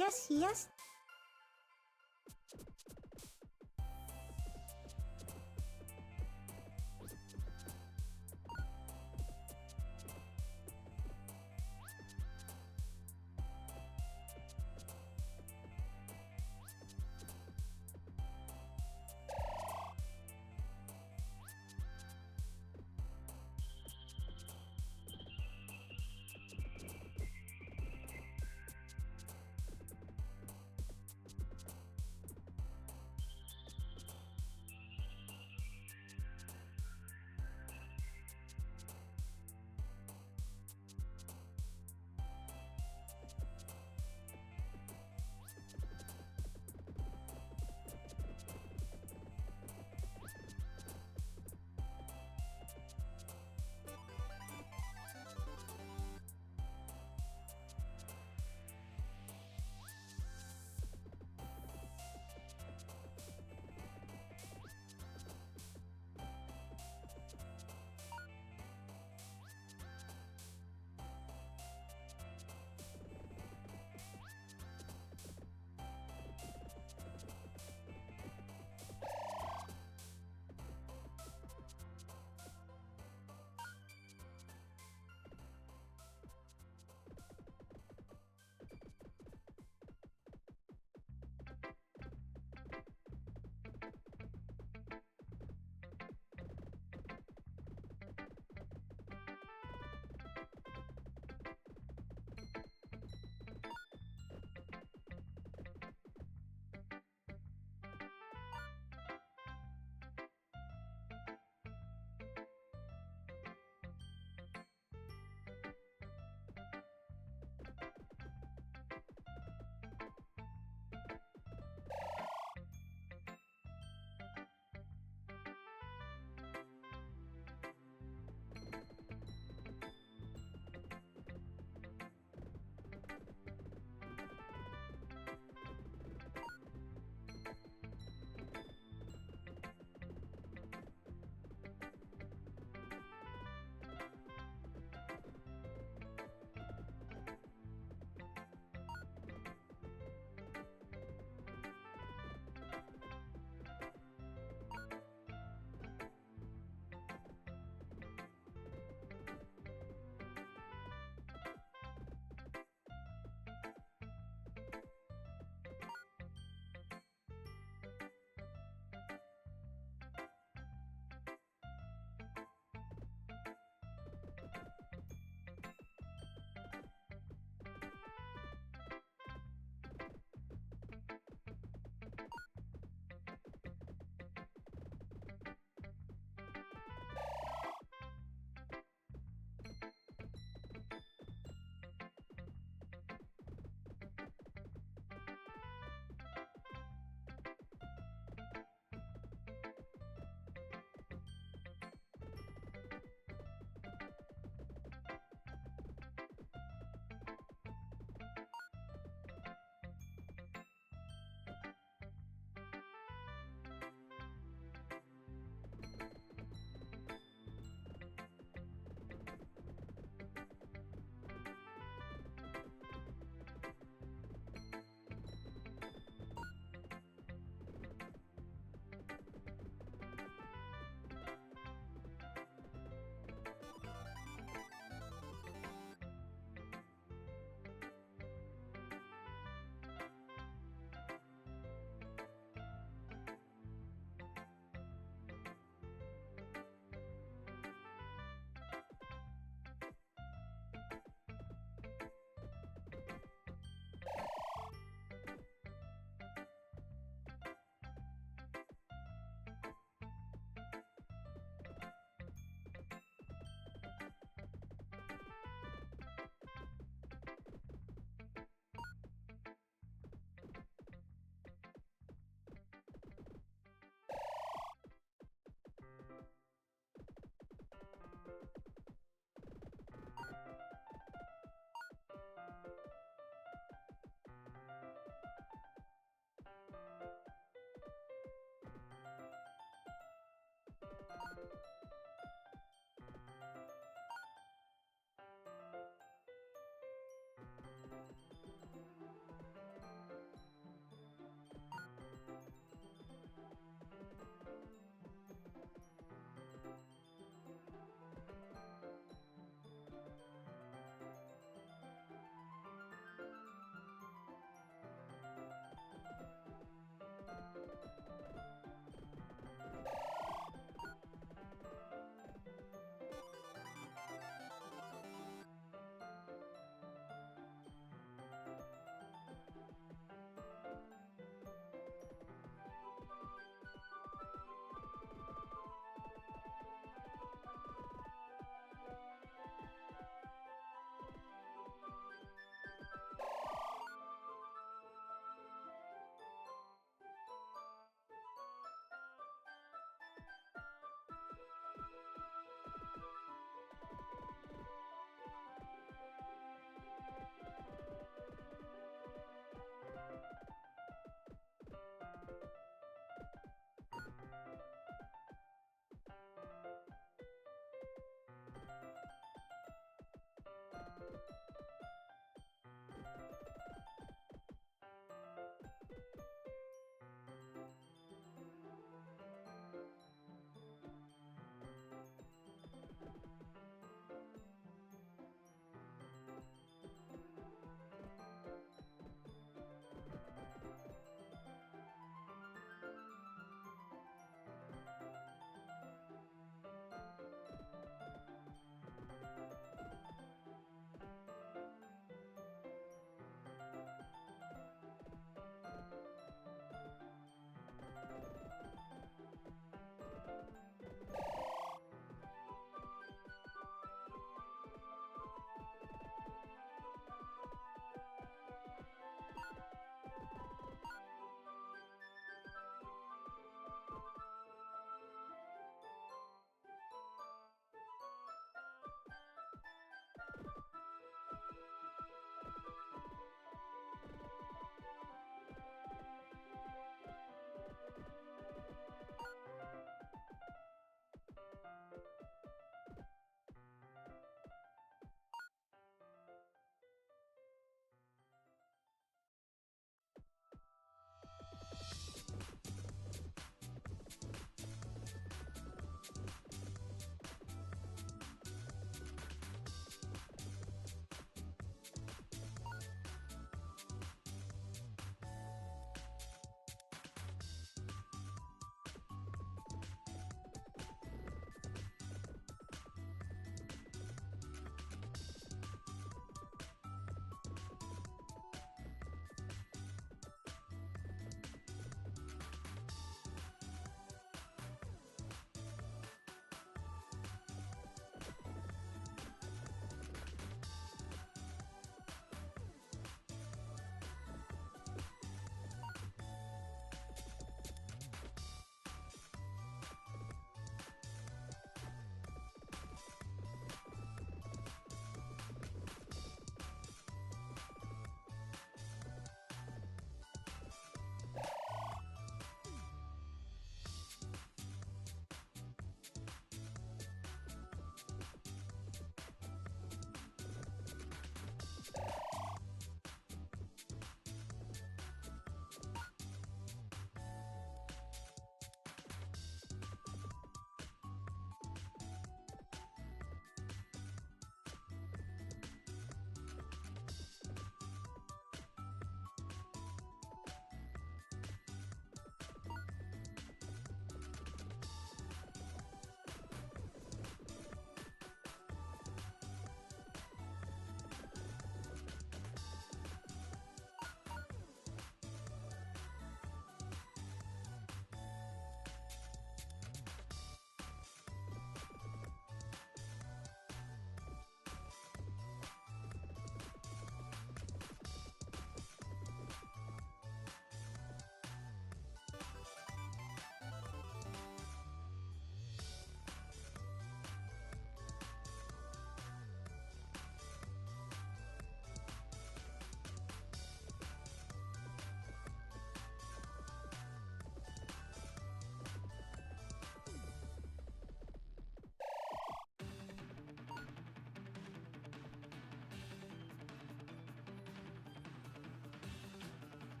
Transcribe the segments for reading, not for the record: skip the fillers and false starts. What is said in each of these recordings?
Yes, yes.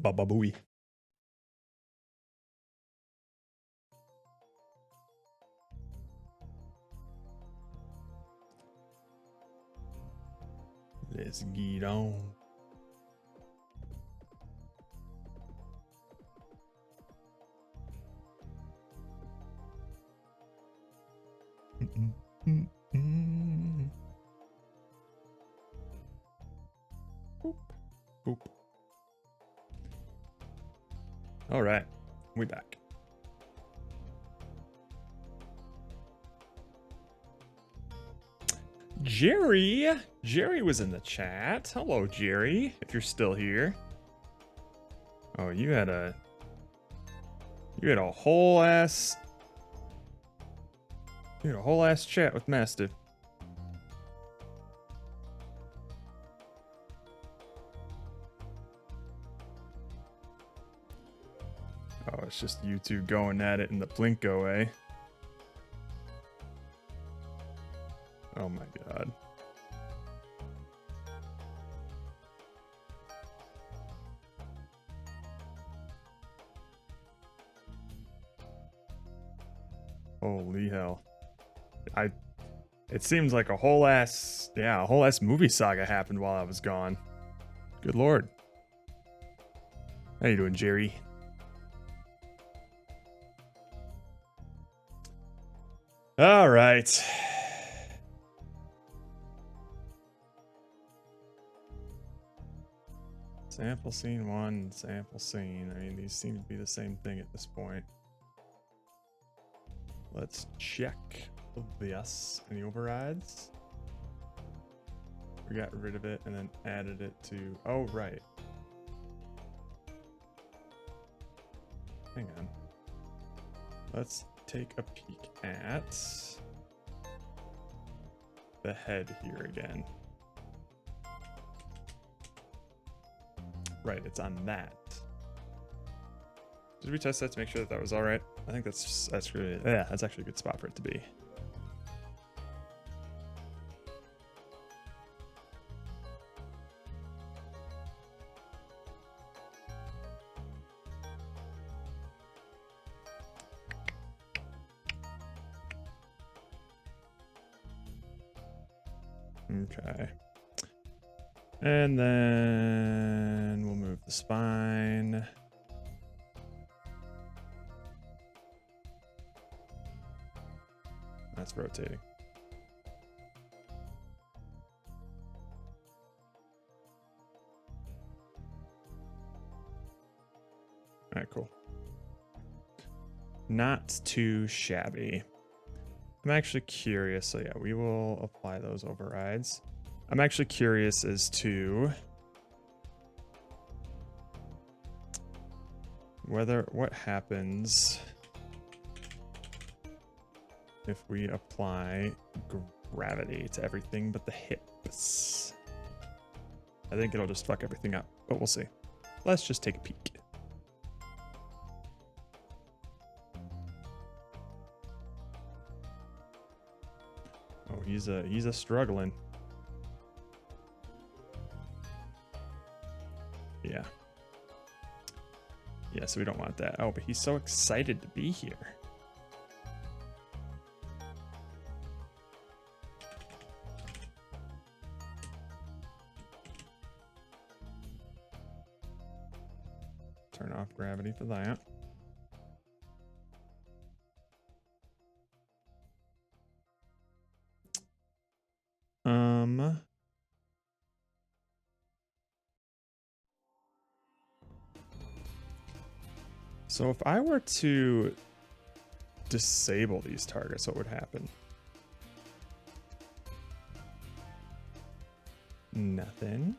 Baba booey. Let's get on. Boop, boop. All right, we back. Jerry was in the chat. Hello, Jerry, if you're still here. Oh, you had a whole ass chat with Mastiff. Oh, it's just you two going at it in the Plinko, eh? Oh my god. Holy hell. It seems like a whole ass movie saga happened while I was gone. Good lord. How you doing, Jerry? All right. Sample scene 1, sample scene. I mean, these seem to be the same thing at this point. Let's check this. Any overrides? We got rid of it and then added it to... Oh, right. Hang on. Let's take a peek at the head here again. Right, it's on that. Did we test that to make sure that that was all right? I think that's really, yeah, that's actually a good spot for it to be. Okay. And then we'll move the spine. That's rotating. All right, cool. Not too shabby. I'm actually curious. So yeah, we will apply those overrides. I'm actually curious as to what happens if we apply gravity to everything but the hips. I think it'll just fuck everything up, but we'll see. Let's just take a peek. Oh, he's a struggling. Yeah. Yeah, so we don't want that. Oh, but he's so excited to be here. Turn off gravity for that. So if I were to disable these targets, what would happen? Nothing.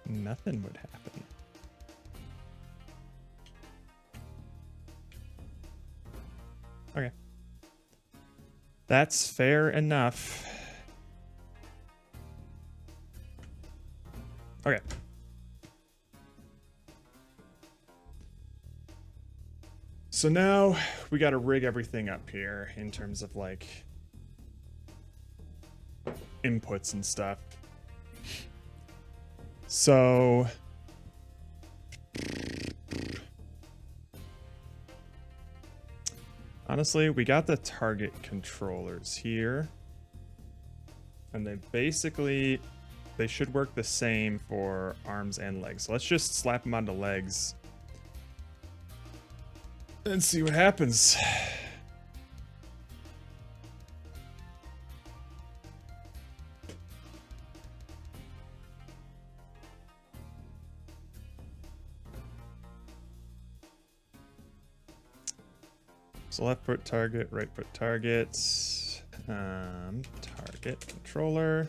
Nothing would happen. Okay. That's fair enough. Okay. So now we got to rig everything up here in terms of like inputs and stuff. So Honestly, we got the target controllers here. And they should work the same for arms and legs. So let's just slap them onto legs and see what happens. So left foot target, right foot target, target controller.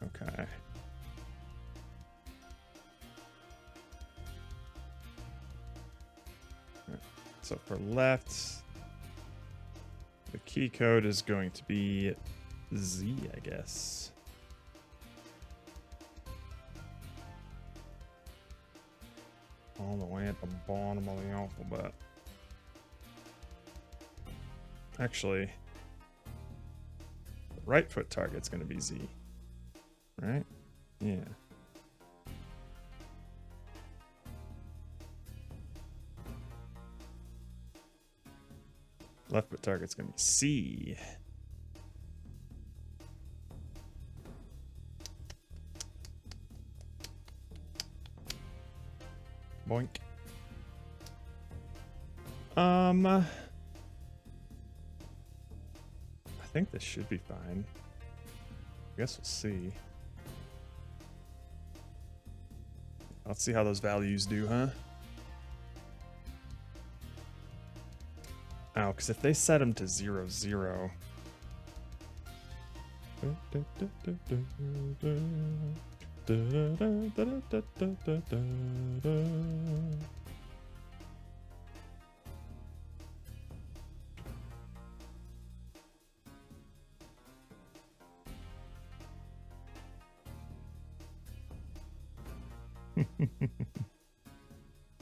Okay. So for left, the key code is going to be Z, I guess. All the way at the bottom of the alphabet. Actually, the right foot target's going to be Z. Right? Yeah. Left foot target's going to be C. Boink. I think this should be fine. I guess we'll see. Let's see how those values do, huh? Oh, because if they set them to 0, 0.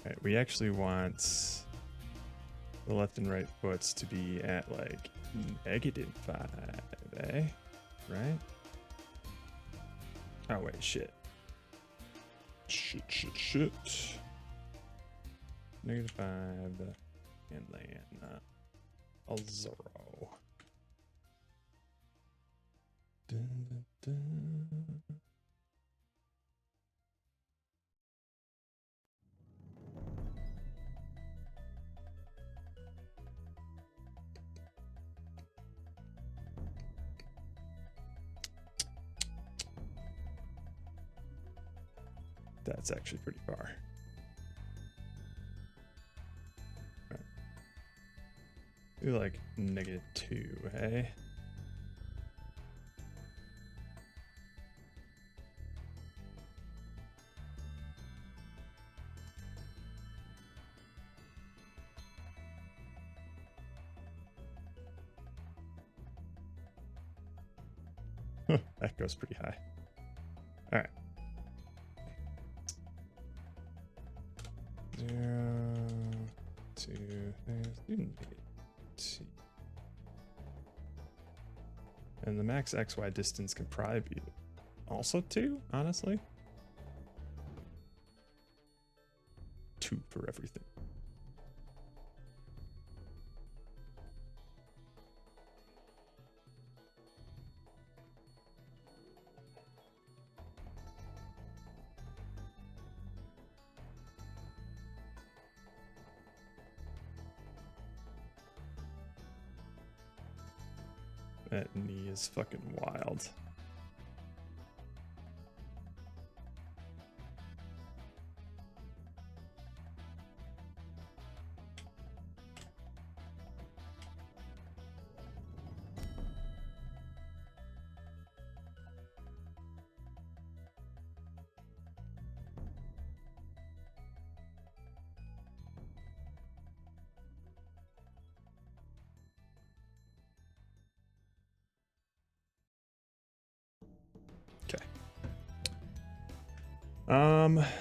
Alright, we actually want the left and right foots to be at like -5, eh? Right? Oh wait, shit. Shit. -5 and then a 0. Dun, dun, dun. That's actually pretty far. Right. Do like -2, hey? That goes pretty high. All right. 0, 2, 3, and the max XY distance can probably be also 2, honestly. 2 for everything. That knee is fucking wild.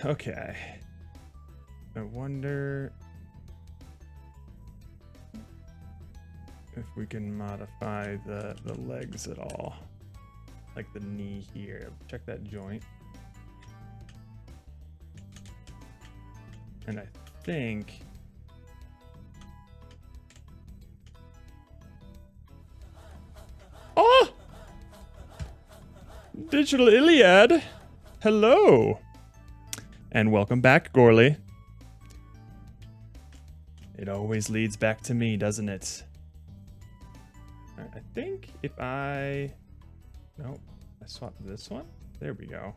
Okay. I wonder if we can modify the legs at all. Like the knee here. Check that joint. And I think Oh! Digital Iliad. Hello. And welcome back, Gorley. It always leads back to me, doesn't it? All right, I think if I... No, I swapped this one. There we go.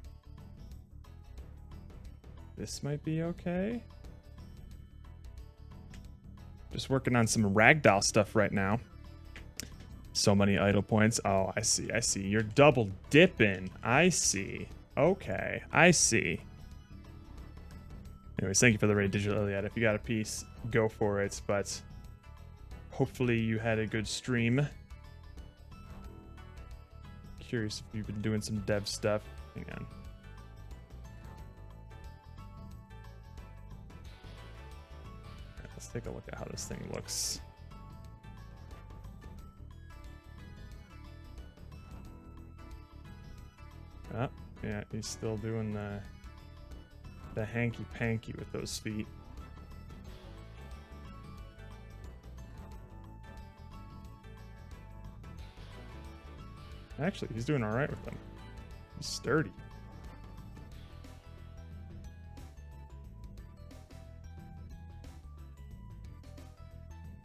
This might be okay. Just working on some ragdoll stuff right now. So many idle points. Oh, I see, I see. You're double dipping. I see. Okay, I see. Anyways, thank you for the raid, Digital Iliad. If you got a piece, go for it. But hopefully you had a good stream. Curious if you've been doing some dev stuff. Hang on. Right, let's take a look at how this thing looks. Oh, yeah, he's still doing the hanky-panky with those feet. Actually, he's doing all right with them. He's sturdy.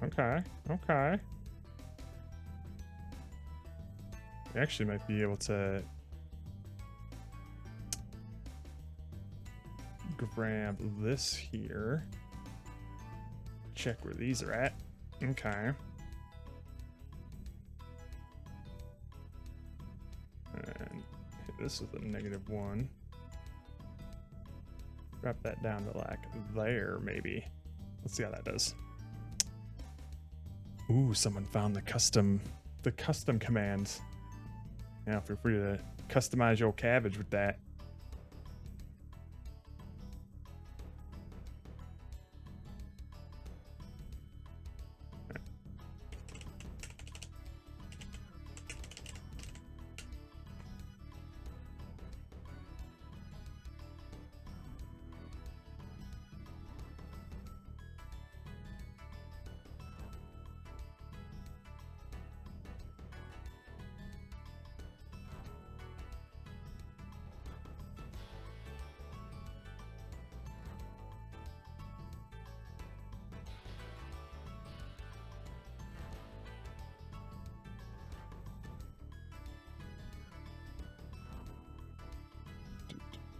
Okay, okay. We actually might be able to grab this here. Check where these are at. Okay. And hit this with a -1. Drop that down to like there, maybe. Let's see how that does. Ooh, someone found the custom commands. Yeah, feel free to customize your cabbage with that.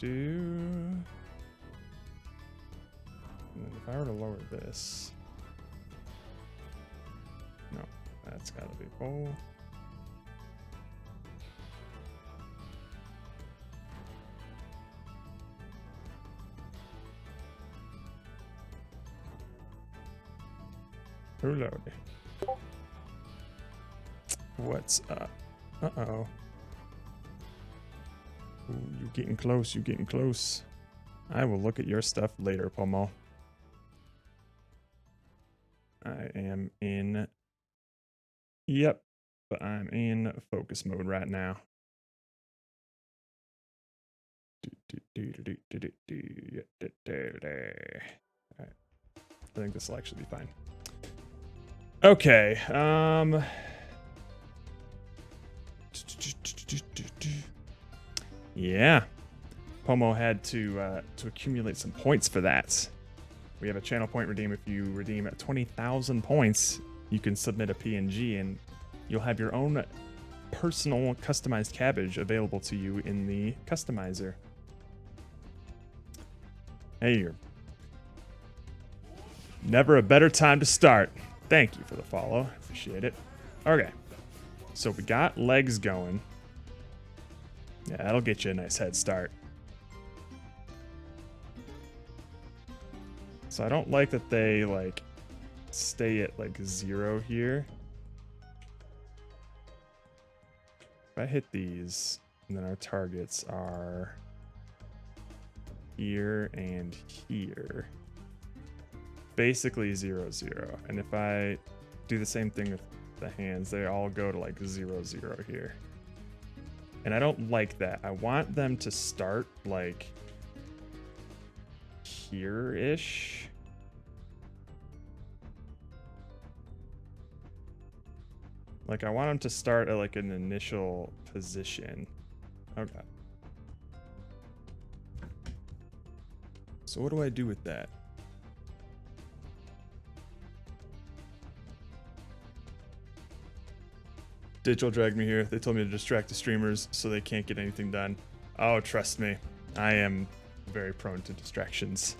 And then if I were to lower this, no, that's gotta be full. Hello. What's up? Uh-oh. Ooh, you getting close, you getting close. I will look at your stuff later, Pomo. I am in... Yep, but I'm in focus mode right now. Alright. I think this will actually be fine. Okay, yeah. Pomo had to accumulate some points for that. We have a channel point redeem. If you redeem at 20,000 points, you can submit a PNG and you'll have your own personal customized cabbage available to you in the customizer. Hey, you're never a better time to start. Thank you for the follow. Appreciate it. Okay. So we got legs going. Yeah, that'll get you a nice head start. So I don't like that they like stay at like 0 here. If I hit these, and then our targets are here and here. Basically 0, 0. And if I do the same thing with the hands, they all go to like 0, 0 here. And I don't like that. I want them to start like here-ish. Like, I want him to start at, like, an initial position. Okay. So what do I do with that? Digital dragged me here. They told me to distract the streamers so they can't get anything done. Oh, trust me. I am very prone to distractions.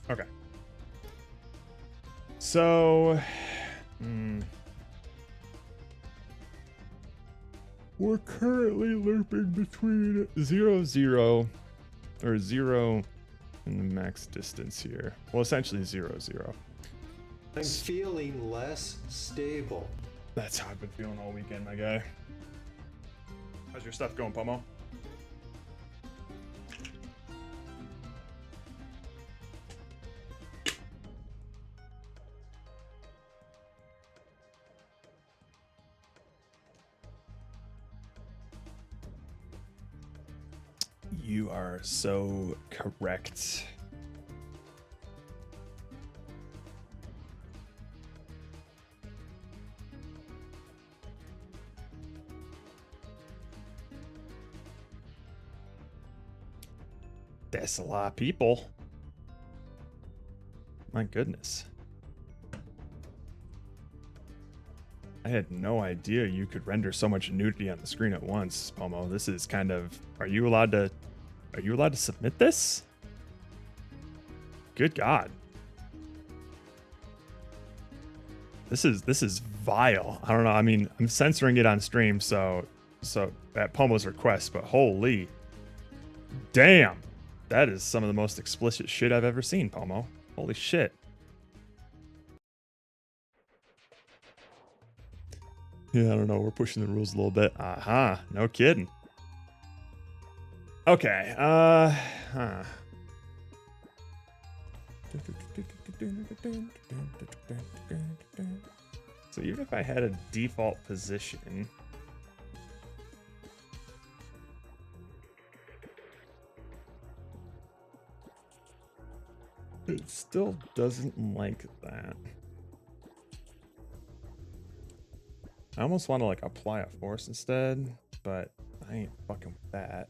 Okay. So... we're currently looping between 0, 0, or 0 and the max distance here. Well, essentially 0, 0. I'm feeling less stable. That's how I've been feeling all weekend, my guy. How's your stuff going, Pomo? You are so correct. That's a lot of people. My goodness. I had no idea you could render so much nudity on the screen at once, Pomo. This is kind of... Are you allowed to submit this? Good God. This is vile. I don't know. I mean, I'm censoring it on stream, so at Pomo's request, but holy damn. That is some of the most explicit shit I've ever seen, Pomo. Holy shit. Yeah, I don't know. We're pushing the rules a little bit. Aha. No kidding. Okay. So even if I had a default position, it still doesn't like that. I almost want to like apply a force instead, but I ain't fucking with that.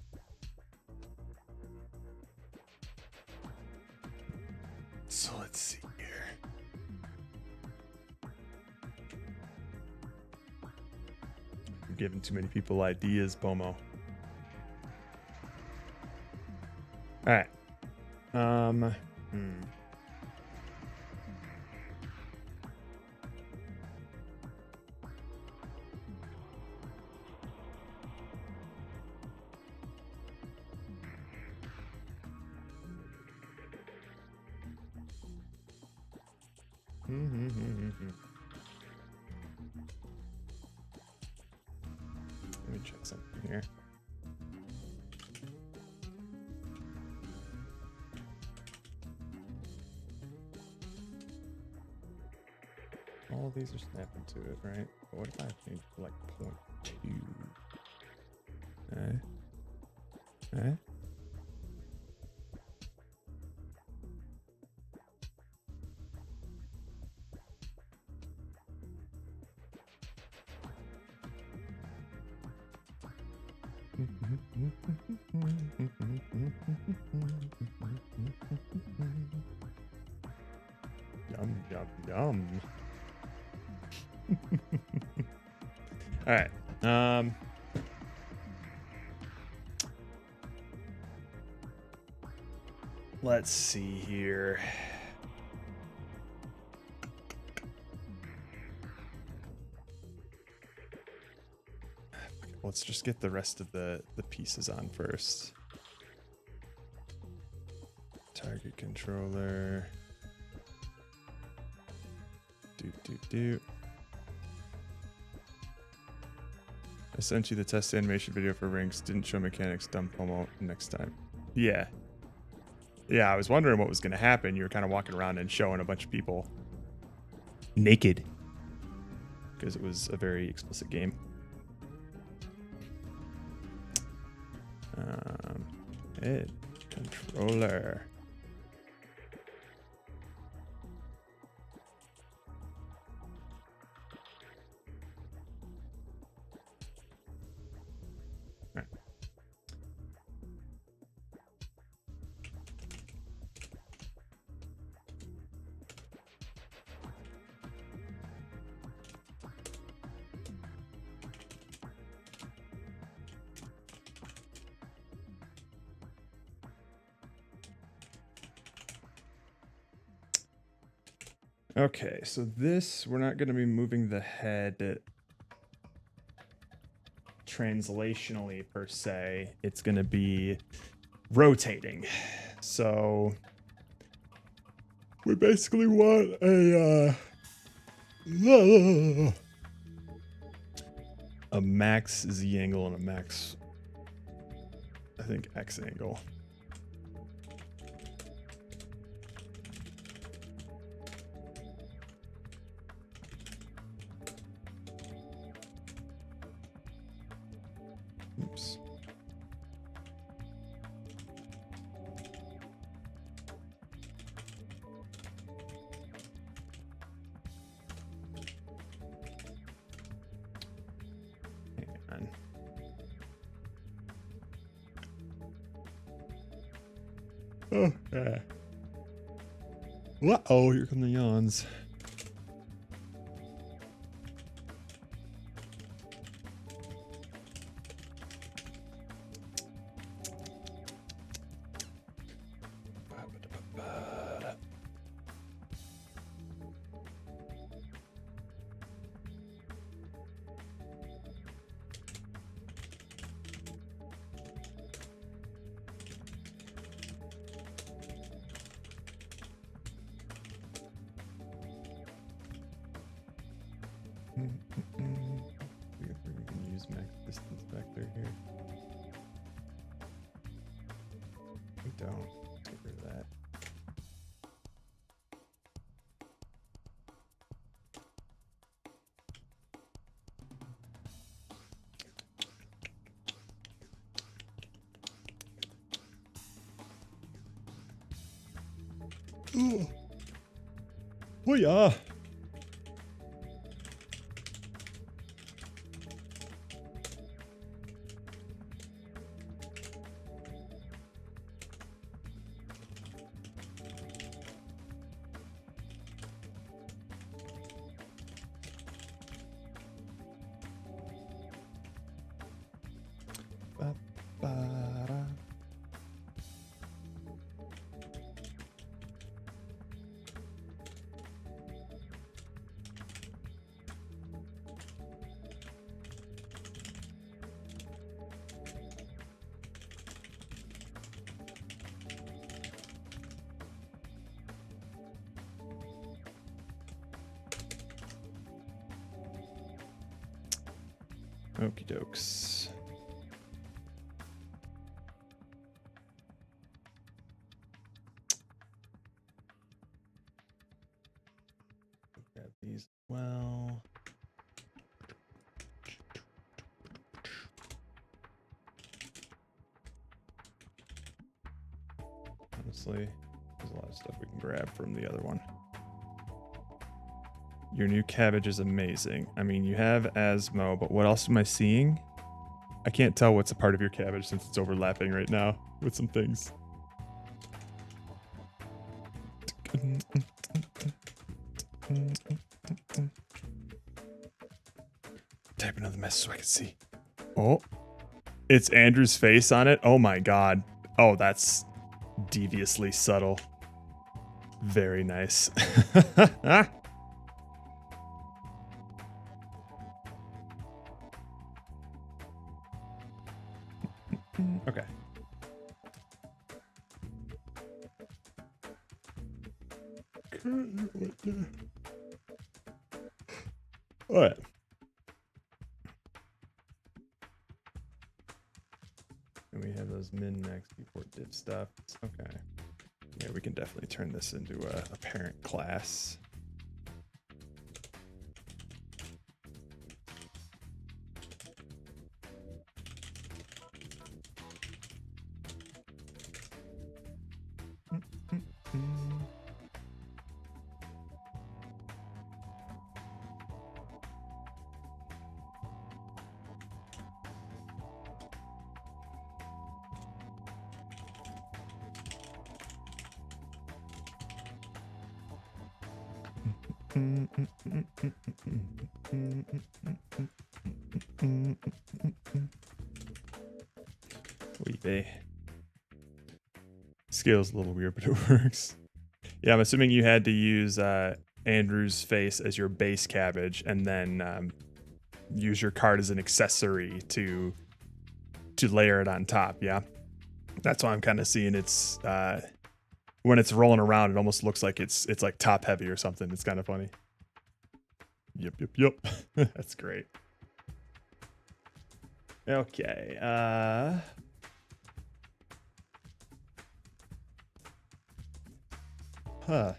So let's see here. I'm giving too many people ideas, Pomo. All right. Let me check something here. All of these are snapping to it, right? But what if I change to like 0.2? Okay. Yum, yum, yum. All right. Let's see here. Let's just get the rest of the pieces on first. Target controller. Do. I sent you the test animation video for Rings. Didn't show mechanics. Dumb Pomo next time. Yeah. Yeah, I was wondering what was going to happen. You were kind of walking around and showing a bunch of people naked. Because it was a very explicit game. Head controller. Okay, so this, we're not going to be moving the head translationally per se. It's going to be rotating. So we basically want a max Z angle and a max, I think, X angle. Oops. Hang on. Oh, yeah. Uh-oh, here come the yawns. We can use max distance vector here. We don't. Let's get rid of that. Oh yeah. Ba-ba-da. Okie dokes. Grab these as well. Honestly, there's a lot of stuff we can grab from the other one. Your new cabbage is amazing. I mean, you have Asmo, but what else am I seeing? I can't tell what's a part of your cabbage since it's overlapping right now with some things. Type another message so I can see. Oh, it's Andrew's face on it. Oh my god. Oh, that's deviously subtle. Very nice. Okay. All right. And we have those min max before div stuff. Okay. Yeah, we can definitely turn this into a parent class. Weebay. Scale's a little weird, but it works. Yeah, I'm assuming you had to use Andrew's face as your base cabbage, and then use your card as an accessory to layer it on top. Yeah, that's why I'm kind of seeing it's when it's rolling around, it almost looks like it's like top heavy or something. It's kind of funny. Yep. That's great. Okay. Huh.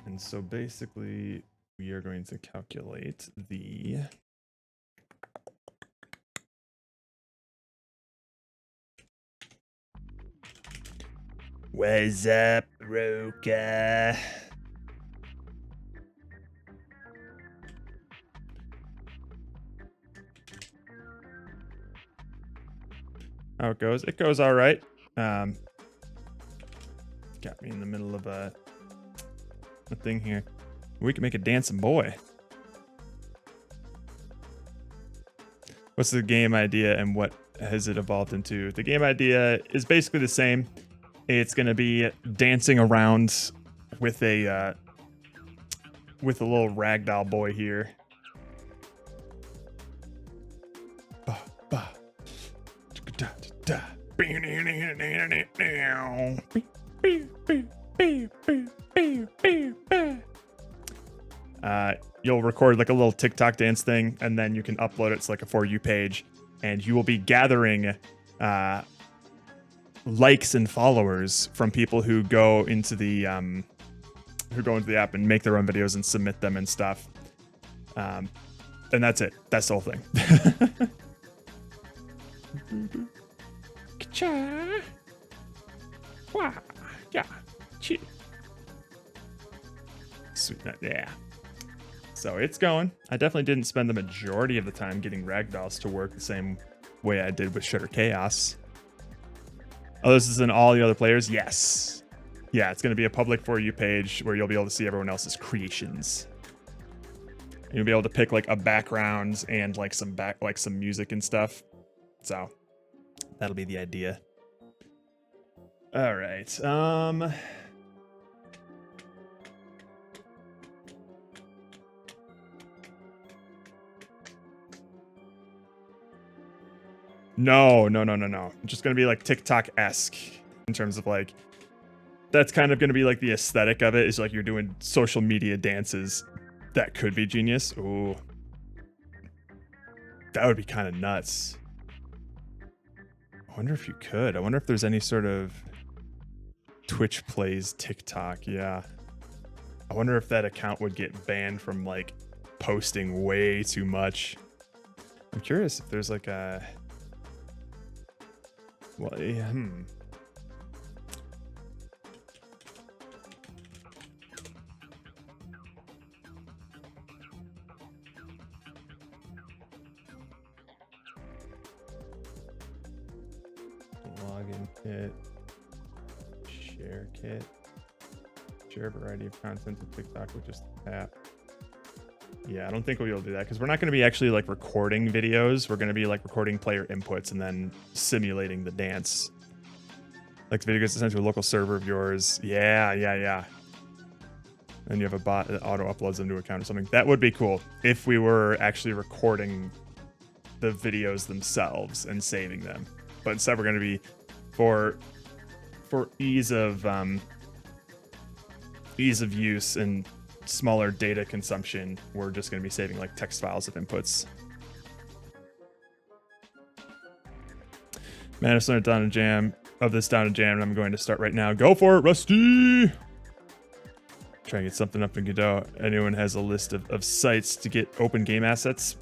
And so basically, we are going to calculate the what's up, Roka? How it goes? It goes all right. Got me in the middle of a thing here. We can make a dancing boy. What's the game idea and what has it evolved into? The game idea is basically the same. It's going to be dancing around with a little ragdoll boy here. You'll record like a little TikTok dance thing, and then you can upload it to like a For You page, and you will be gathering likes and followers from people who go into the app and make their own videos and submit them and stuff. And that's it. That's the whole thing. Sweet nut, yeah. So it's going. I definitely didn't spend the majority of the time getting ragdolls to work the same way I did with Shutter Chaos. Oh, this is in all the other players? Yes. Yeah, it's going to be a public For You page where you'll be able to see everyone else's creations. And you'll be able to pick like a background and like some music and stuff. So that'll be the idea. All right. No. It's just gonna be like TikTok-esque in terms of like, that's kind of gonna be like the aesthetic of it. Is like you're doing social media dances. That could be genius. Ooh, that would be kind of nuts. I wonder if you could. I wonder if there's any sort of Twitch plays TikTok. Yeah. I wonder if that account would get banned from like posting way too much. I'm curious if there's like a Log Login kit, share kit, share a variety of content to TikTok with just the app. Yeah, I don't think we'll be able to do that because we're not going to be actually like recording videos. We're going to be like recording player inputs and then simulating the dance. Like the video gets sent to a local server of yours. Yeah. And you have a bot that auto uploads them to an account or something. That would be cool if we were actually recording the videos themselves and saving them. But instead we're going to be for ease of use and smaller data consumption, we're just going to be saving like text files of inputs. Man, I've started Down2Jam of this Down2Jam, and I'm going to start right now. Go for it, Rusty! Try and get something up in Godot. Anyone has a list of sites to get open game assets?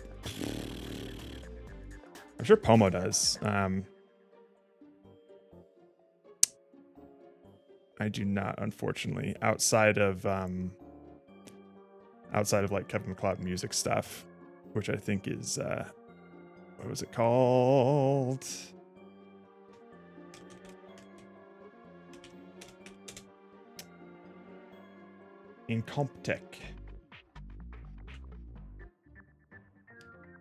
I'm sure Pomo does. I do not, unfortunately. Outside of like Kevin MacLeod music stuff, which I think is what was it called? Incomptech.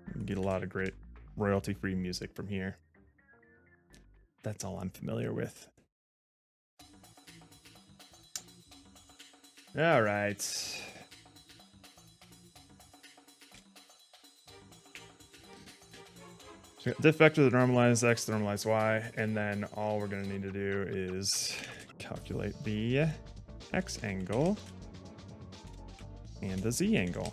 You can get a lot of great royalty-free music from here. That's all I'm familiar with. All right. So diff vector to normalize x to normalize y, and then all we're going to need to do is calculate the x angle and the z angle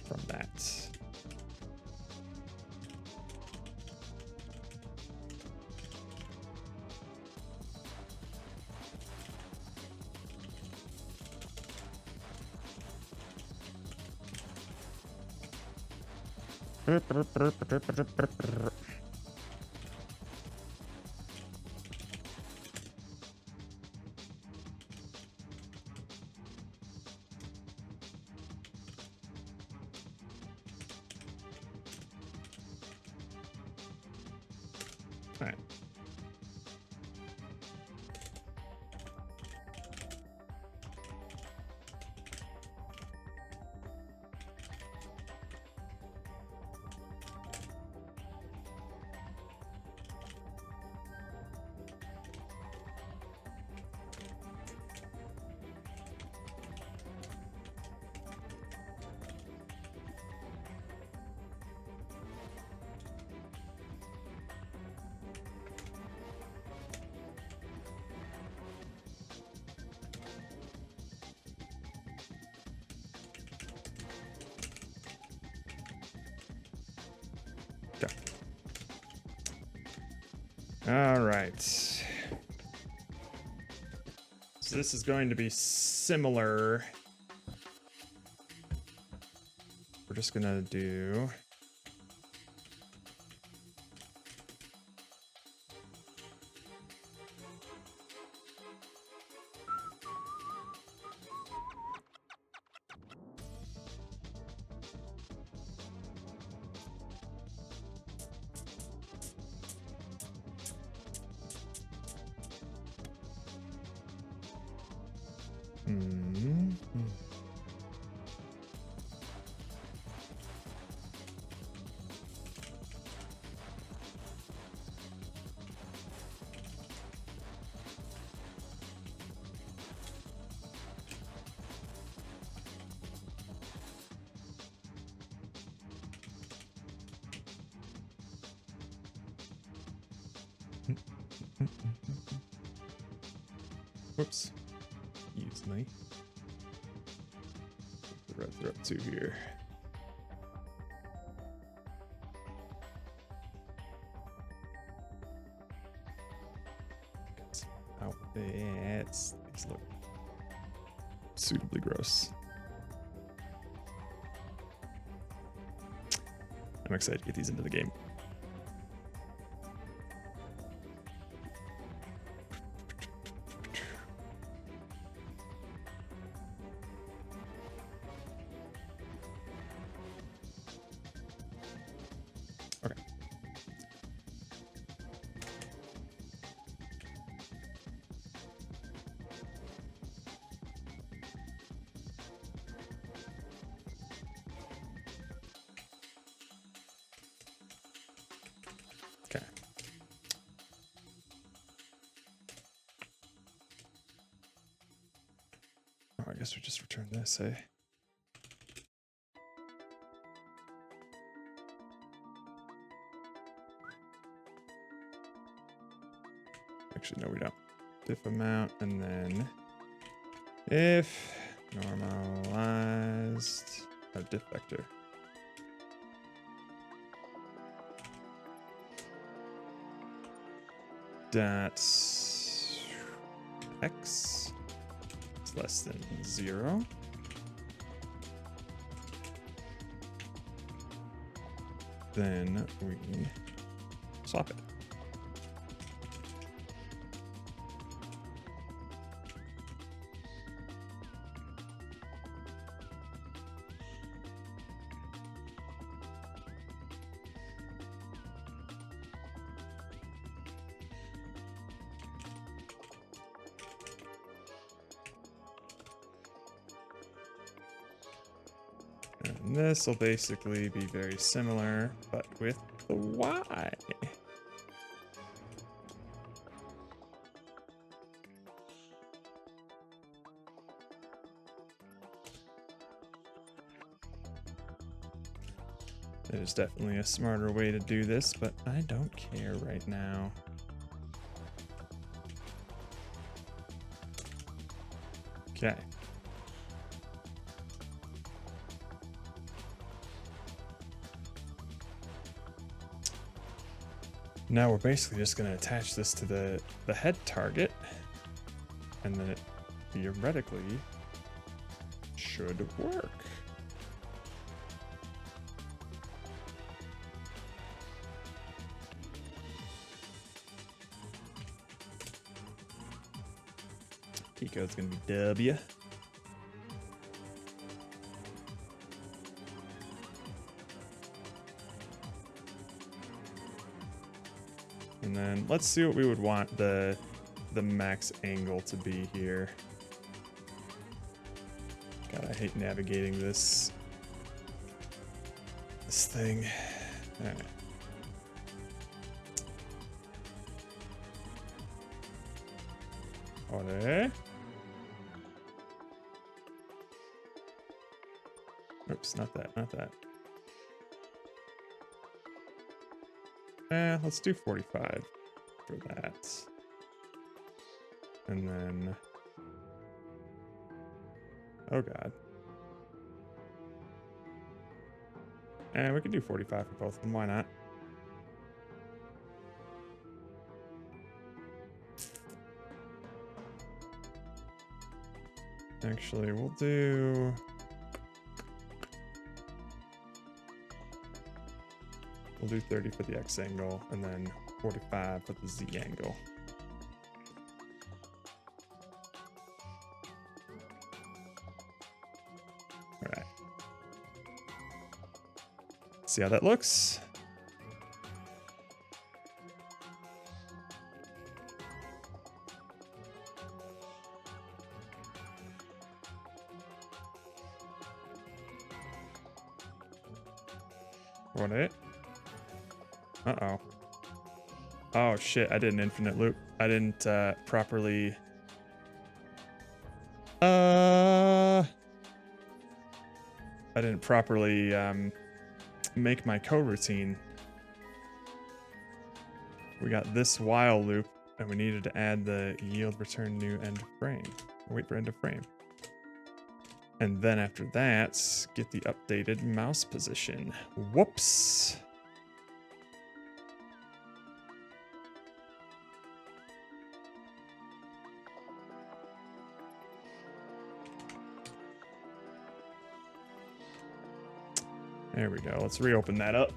from that. All right. All right. So this is going to be similar. We're just going to do... Whoops. Use me. The red thread up to here. Out there. These look suitably gross. I'm excited to get these into the game. Okay. Oh, I guess we just return this, eh? Actually, no, we don't. Diff amount, and then if normalized, diff vector. Dot x is less than 0. Then we swap it. And this will basically be very similar, but with the y. There's definitely a smarter way to do this, but I don't care right now. Okay. Now we're basically just going to attach this to the head target, and then it theoretically should work. Key code's going to be W. And then let's see what we would want the max angle to be here. God, I hate navigating this thing. All right. Ore. Oops, not that, not that. Let's do 45 for that. And then, oh God. And we can do 45 for both of them, why not? Actually, we'll do... We'll do 30 for the X angle, and then 45 for the Z angle. All right. See how that looks. What it? Uh-oh. Oh shit, I did an infinite loop. I didn't properly... I didn't properly make my coroutine. We got this while loop, and we needed to add the yield return new end of frame. Wait for end of frame. And then after that, get the updated mouse position. Whoops. There we go. Let's reopen that up.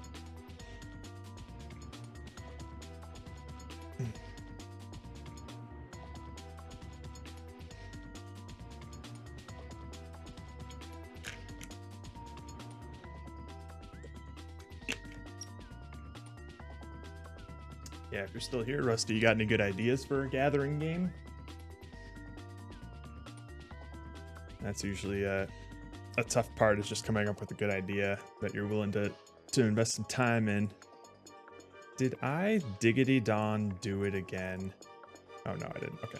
Yeah, if you're still here, Rusty, you got any good ideas for a gathering game? That's usually a tough part, is just coming up with a good idea that you're willing to invest some time in. Did I diggity Dawn do it again? Oh no, I didn't. Okay.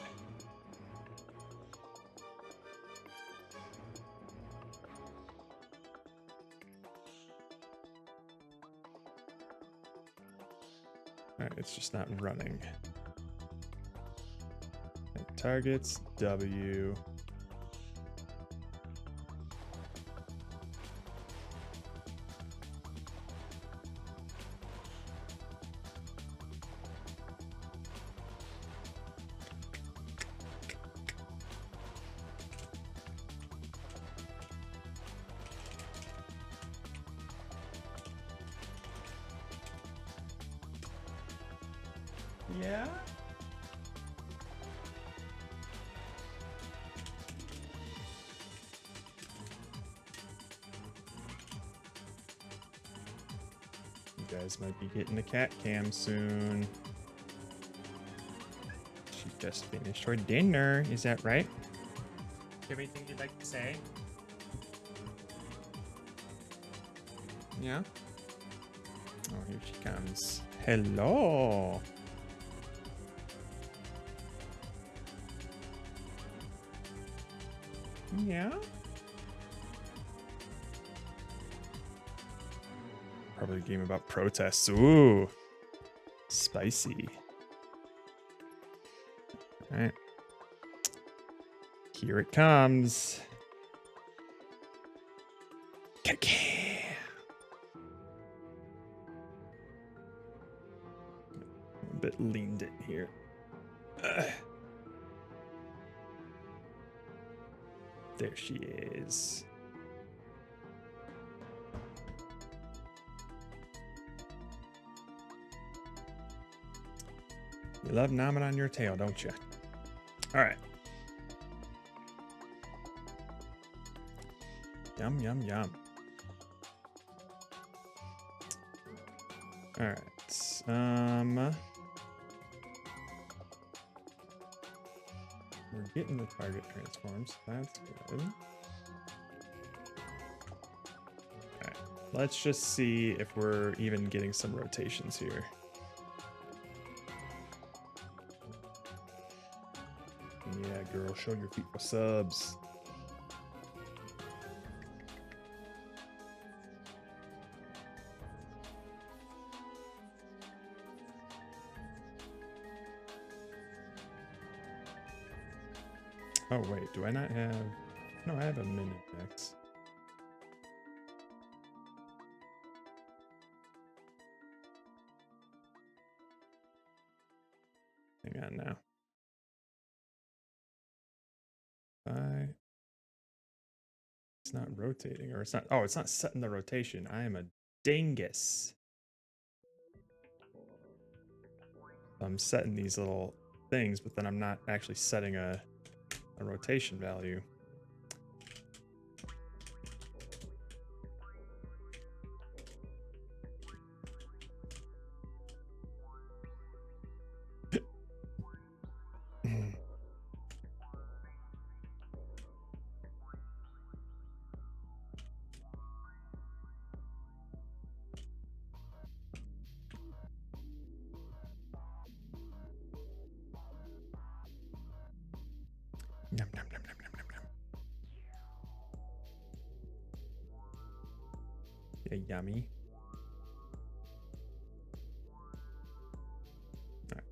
Alright, it's just not running. And targets, W. Yeah? You guys might be getting a cat cam soon. She just finished her dinner, is that right? Anything you'd like to say? Yeah? Oh, here she comes. Hello! Yeah? Probably a game about protests. Ooh. Spicy. All right. Here it comes. Kaka. A bit leaned in here. There she is. You love nomming on your tail, don't you? All right. Yum, yum, yum. All right. We're getting the target transforms. That's good. All right. Let's just see if we're even getting some rotations here. Yeah, girl, show your feet for subs. Oh, wait, do I not have... No, I have a min index. Hang on now. It's not rotating, or it's not... Oh, it's not setting the rotation. I am a dingus. I'm setting these little things, but then I'm not actually setting a rotation value. Yum, yum, yum, yum, yum, yum, yum. Yeah, yummy. All right.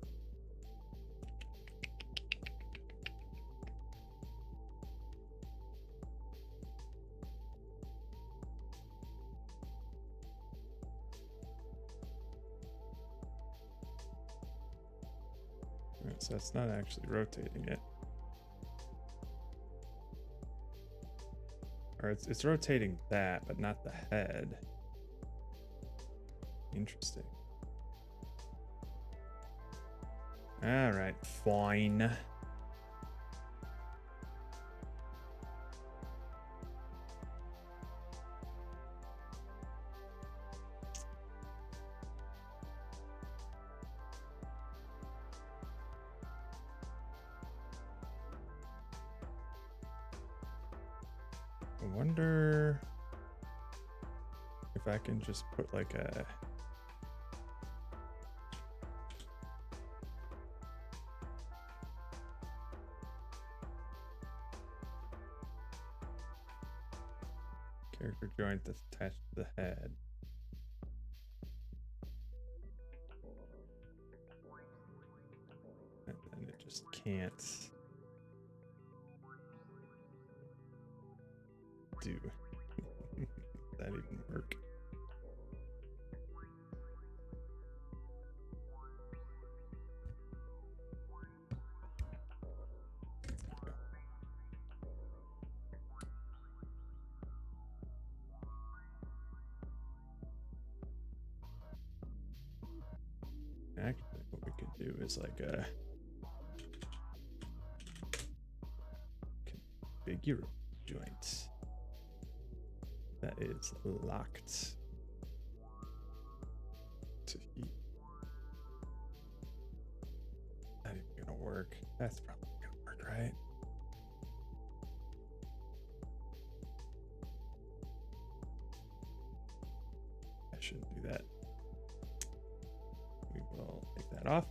All right, so that's not actually rotating it. Or it's rotating that, but not the head. Interesting. All right, fine. I wonder if I can just put like a... character joint that's attached to the head. And then it just can't do that even work. Actually, what we could do is like a configure joint that is locked to heat. That ain't gonna work. That's probably gonna work, right? I shouldn't do that. We will take that off.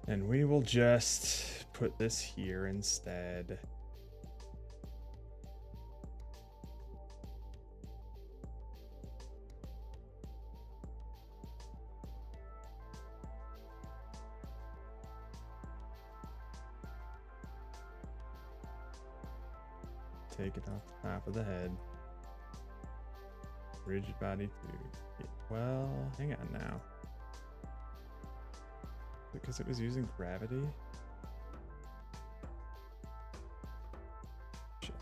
And we will just put this here instead. take it off the top of the head. Rigid body too. Well, hang on now. Because it was using gravity? Shit.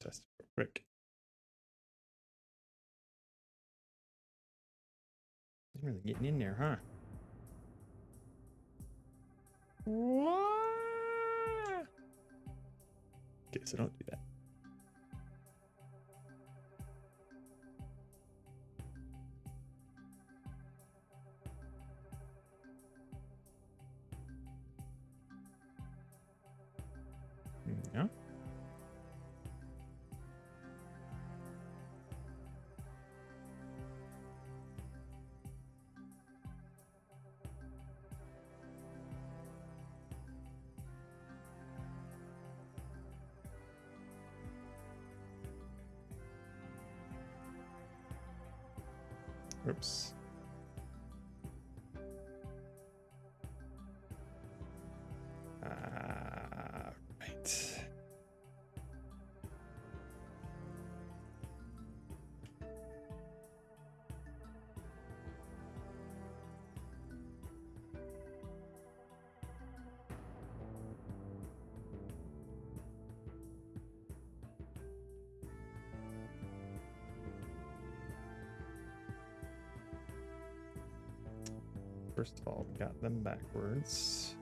Test it real quick. It's really getting in there, huh? Okay, so don't do that. Yeah. Oops. Right. First of all, we got them backwards.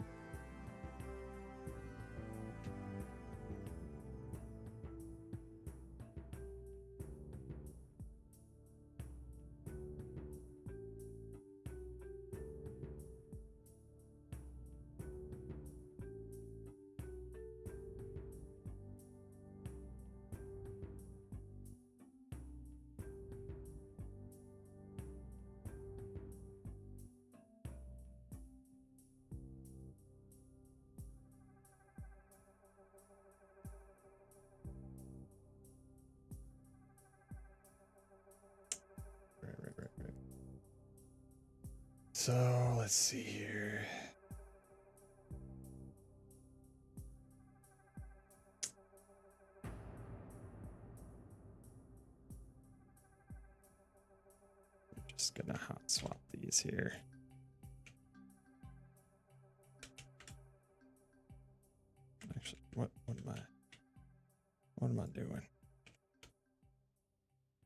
Right. So let's see here. I'm just gonna hot swap these here. Actually, what am I doing?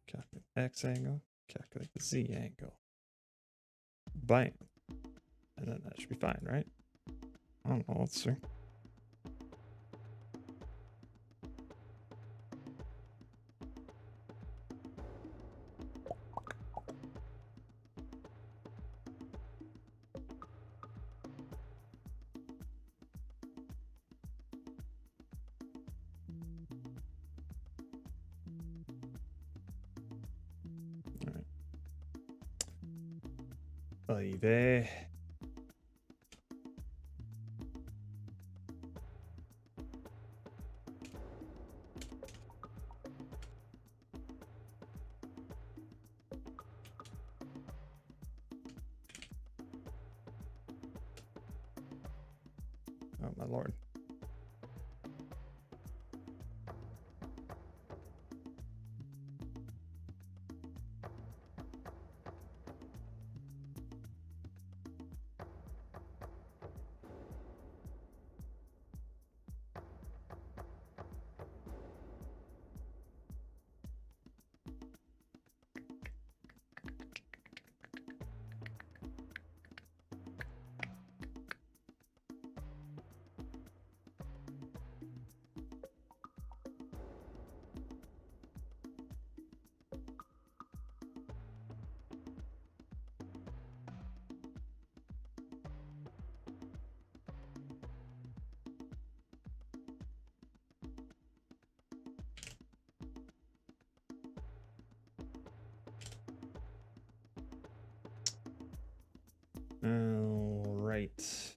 Calculate X angle, calculate the Z angle. Bam. And then that should be fine, right? I don't know, let's see. Ahí ve. Oh my lord. All right.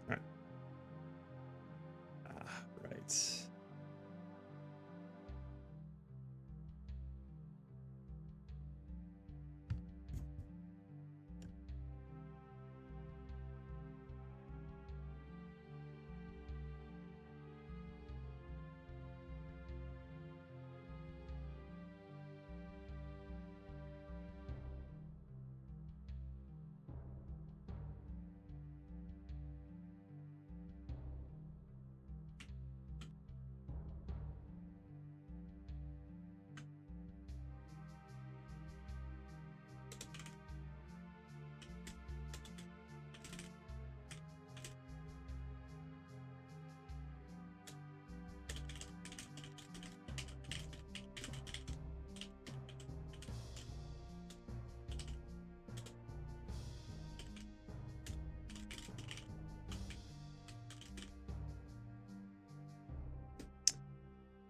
All right. Right.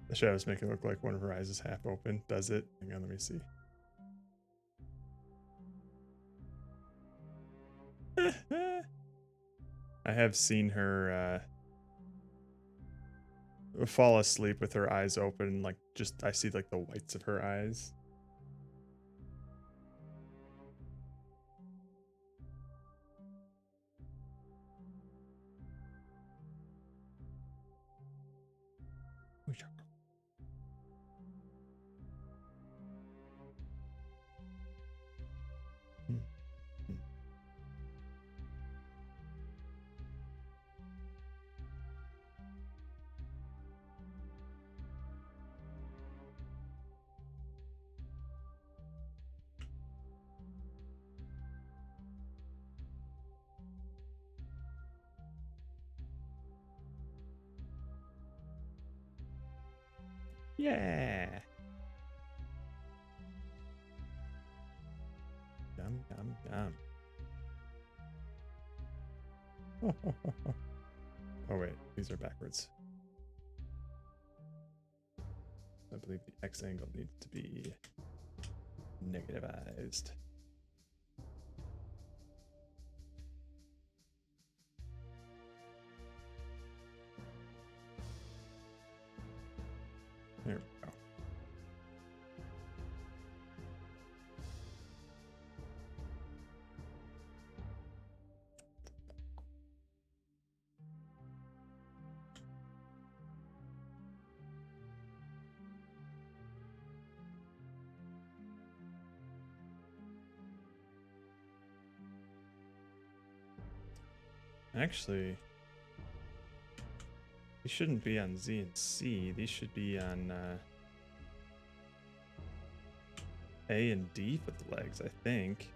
The shadows make it look like one of her eyes is half open. Does it? Hang on, let me see. I have seen her fall asleep with her eyes open, like just I see like the whites of her eyes. Yeah. Yum, yum, yum. Oh, wait. These are backwards. I believe the X angle needs to be negativized. There we go. Actually, these shouldn't be on Z and C. These should be on A and D for the legs, I think.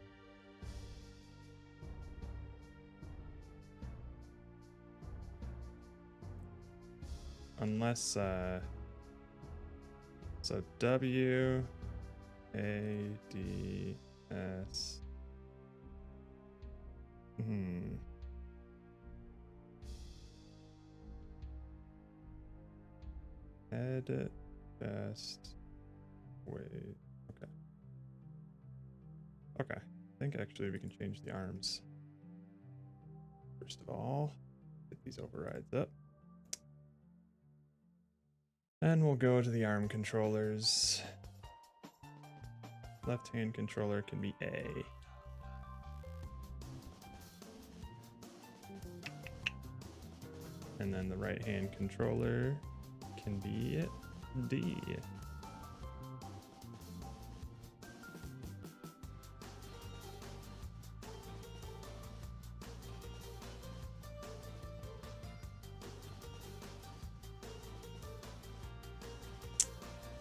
Unless, so W, A, D, S. Head, chest, weight. Okay. Okay. I think actually we can change the arms. First of all, get these overrides up. And we'll go to the arm controllers. Left hand controller can be A. And then the right hand controller can be D.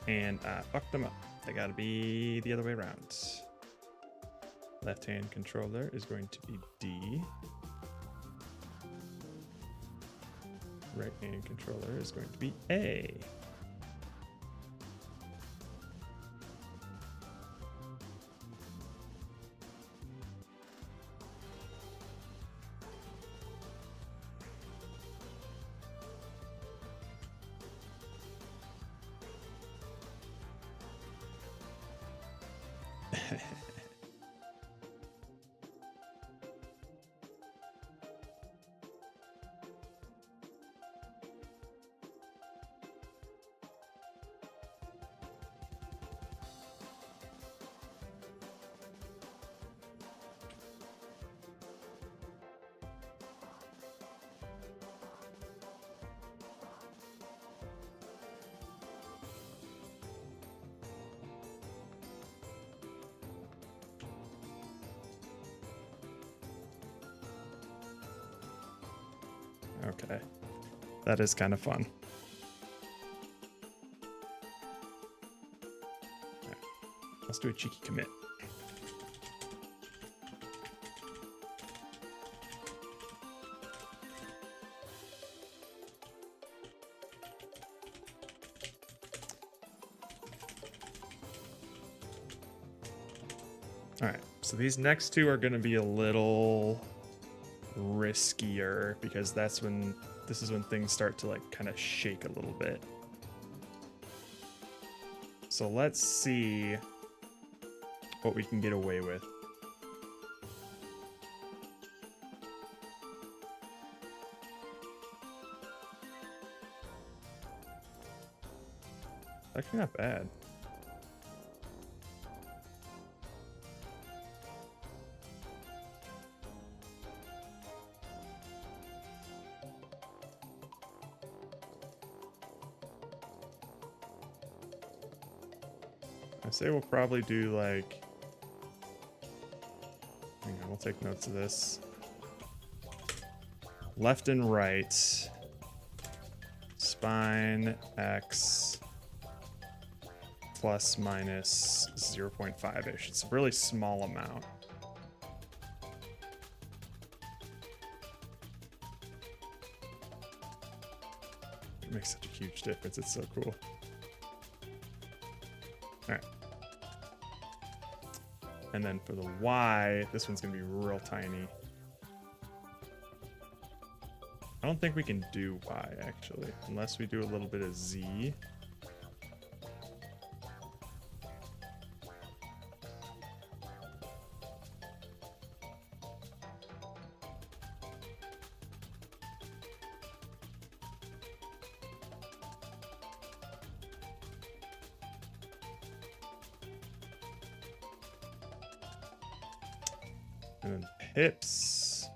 And I fucked them up. They gotta be the other way around. Left hand controller is going to be D. Right hand controller is going to be A. Okay, that is kind of fun. Right. Let's do a cheeky commit. All right, so these next two are going to be a little riskier because this is when things start to like kind of shake a little bit. So let's see what we can get away with. Actually not bad. I say we'll probably do like, hang on, we'll take notes of this. Left and right, spine X plus minus 0.5-ish. It's a really small amount. It makes such a huge difference. It's so cool. All right. And then for the Y, this one's gonna be real tiny. I don't think we can do Y actually, unless we do a little bit of Z. And then hips.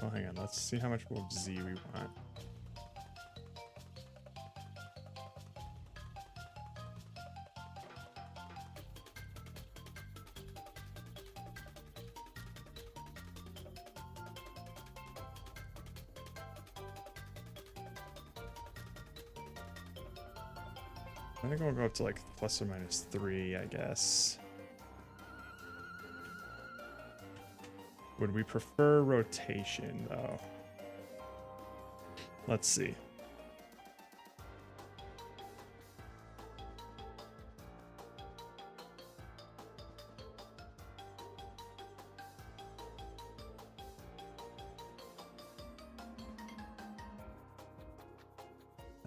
Oh, hang on. Let's see how much more Z we want. I think we'll go up to like plus or minus 3, I guess. Would we prefer rotation, though? Let's see.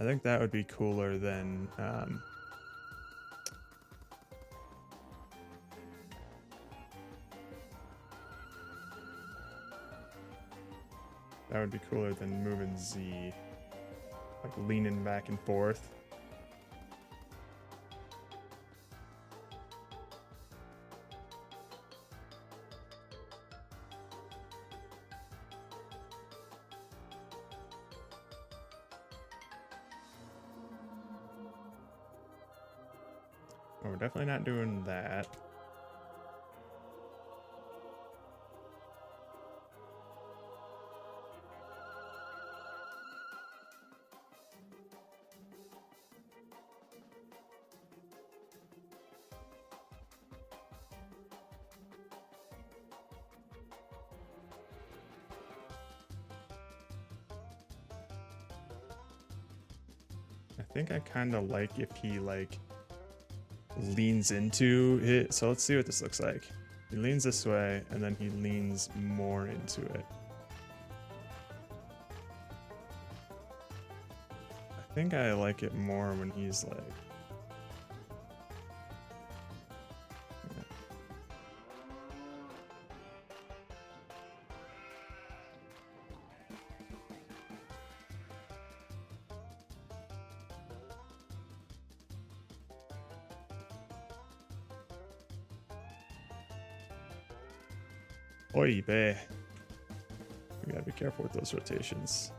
I think that would be cooler than that would be cooler than moving Z, like leaning back and forth. Oh, we're definitely not doing that. I think I kind of like if he like leans into it. So let's see what this looks like. He leans this way and then he leans more into it. I think I like it more when he's like, oy vey. We gotta be careful with those rotations.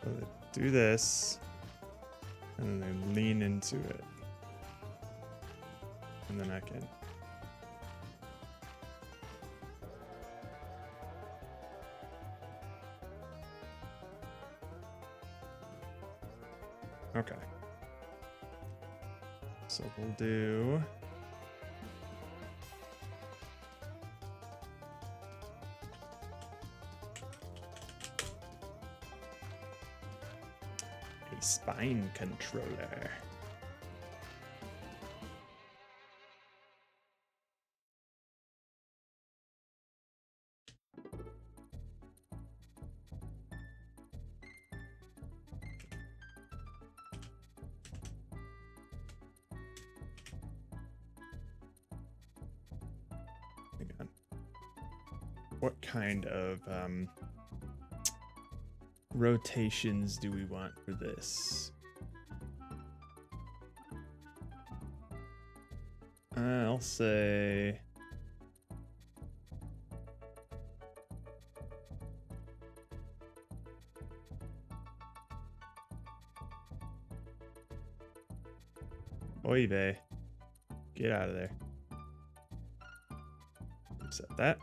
So they do this, and then they lean into it. And then I can. Okay. So we'll do. Spine controller. Hang on. What kind of rotations do we want for this? I'll say oy vey. Get out of there. Reset that.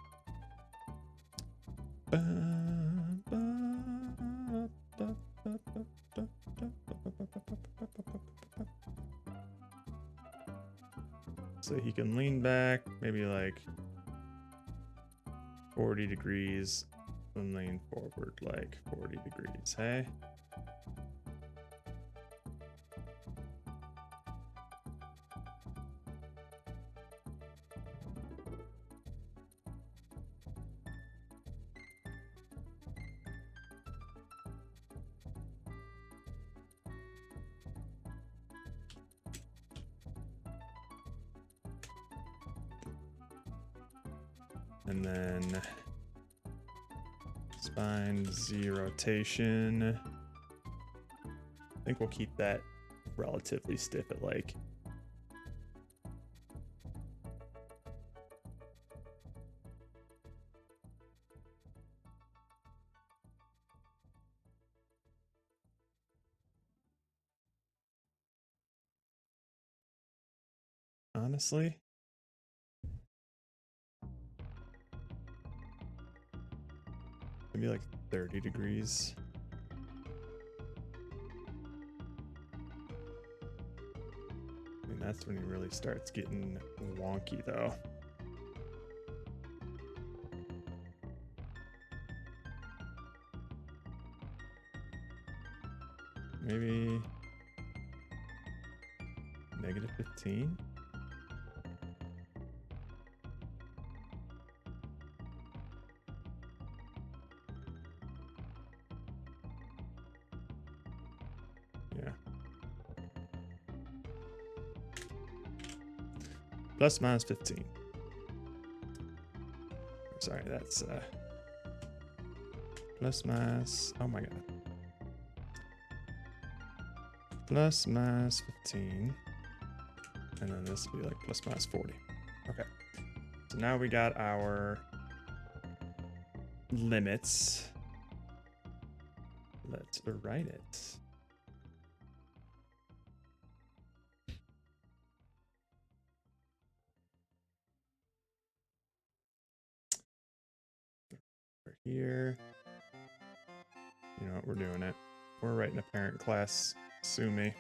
So he can lean back, maybe like 40 degrees, and lean forward like 40 degrees, hey? And then spine Z rotation. I think we'll keep that relatively stiff at like honestly. Maybe like 30 degrees. I mean, that's when he really starts getting wonky though. Maybe -15. Plus minus 15. Sorry, that's plus minus. Oh my god. Plus minus 15. And then this will be like plus minus 40. Okay. So now we got our limits. Let's write it. We're here. You know what? We're doing it. We're writing a parent class. Sue me.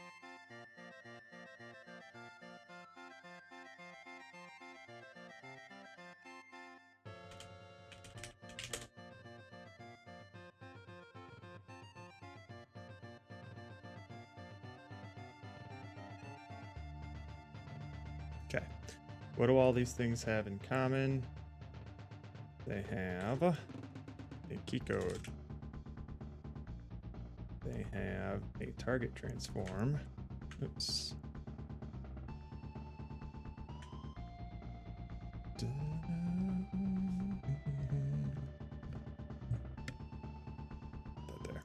Okay. What do all these things have in common? They have a key code. They have a target transform. Oops. That there.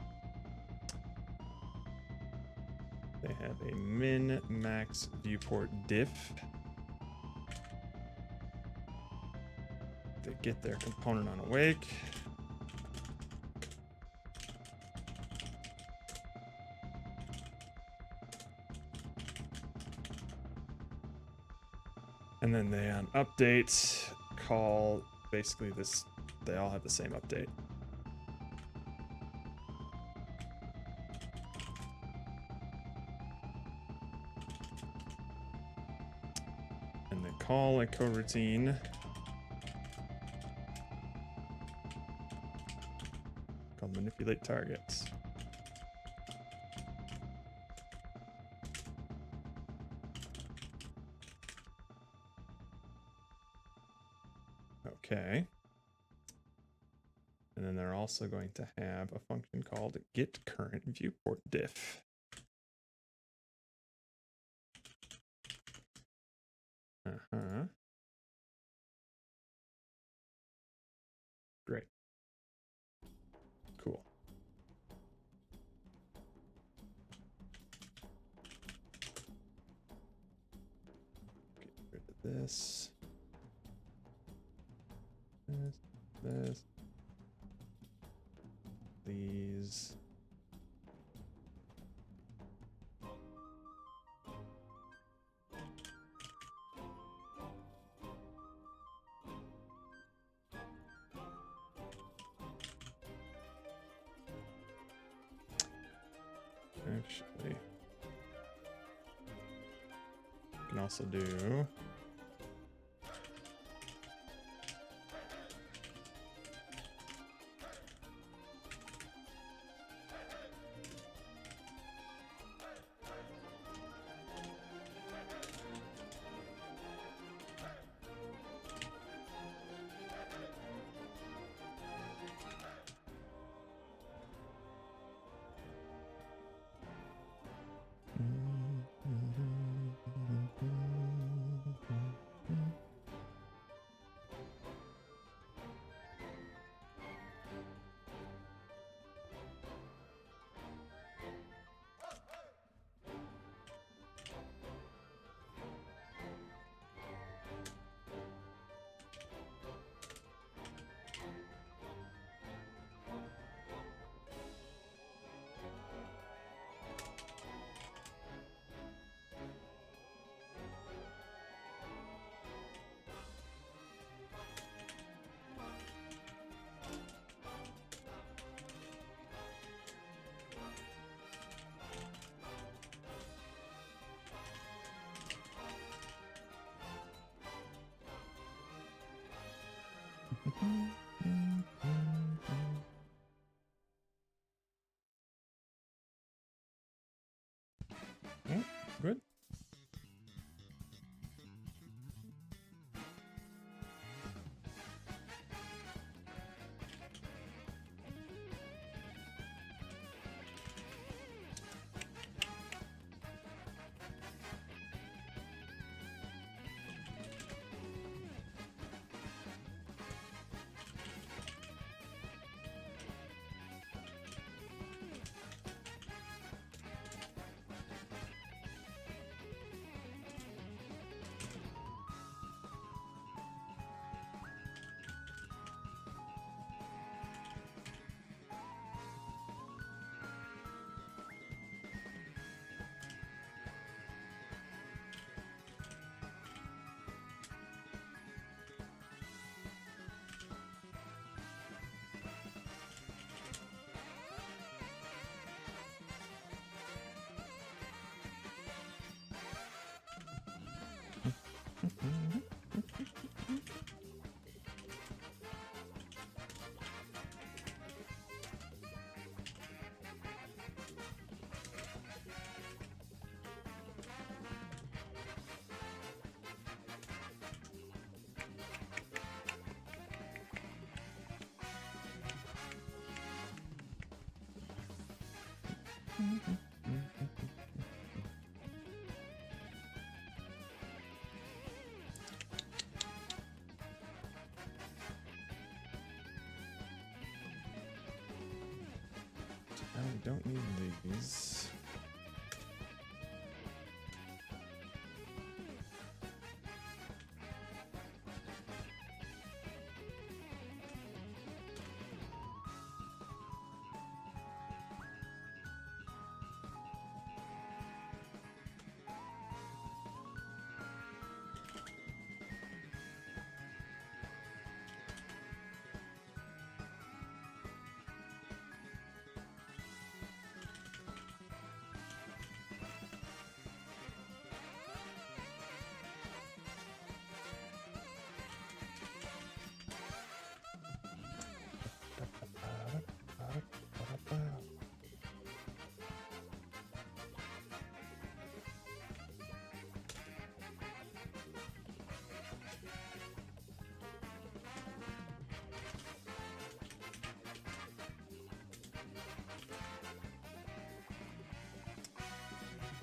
They have a min-max viewport diff. They get their component on awake. And then they on update call basically this, they all have the same update. And they call a coroutine called manipulate targets. Okay. And then they're also going to have a function called get current viewport diff. Great. Cool. Get rid of this. This. These. Actually, you can also do good. We don't need these.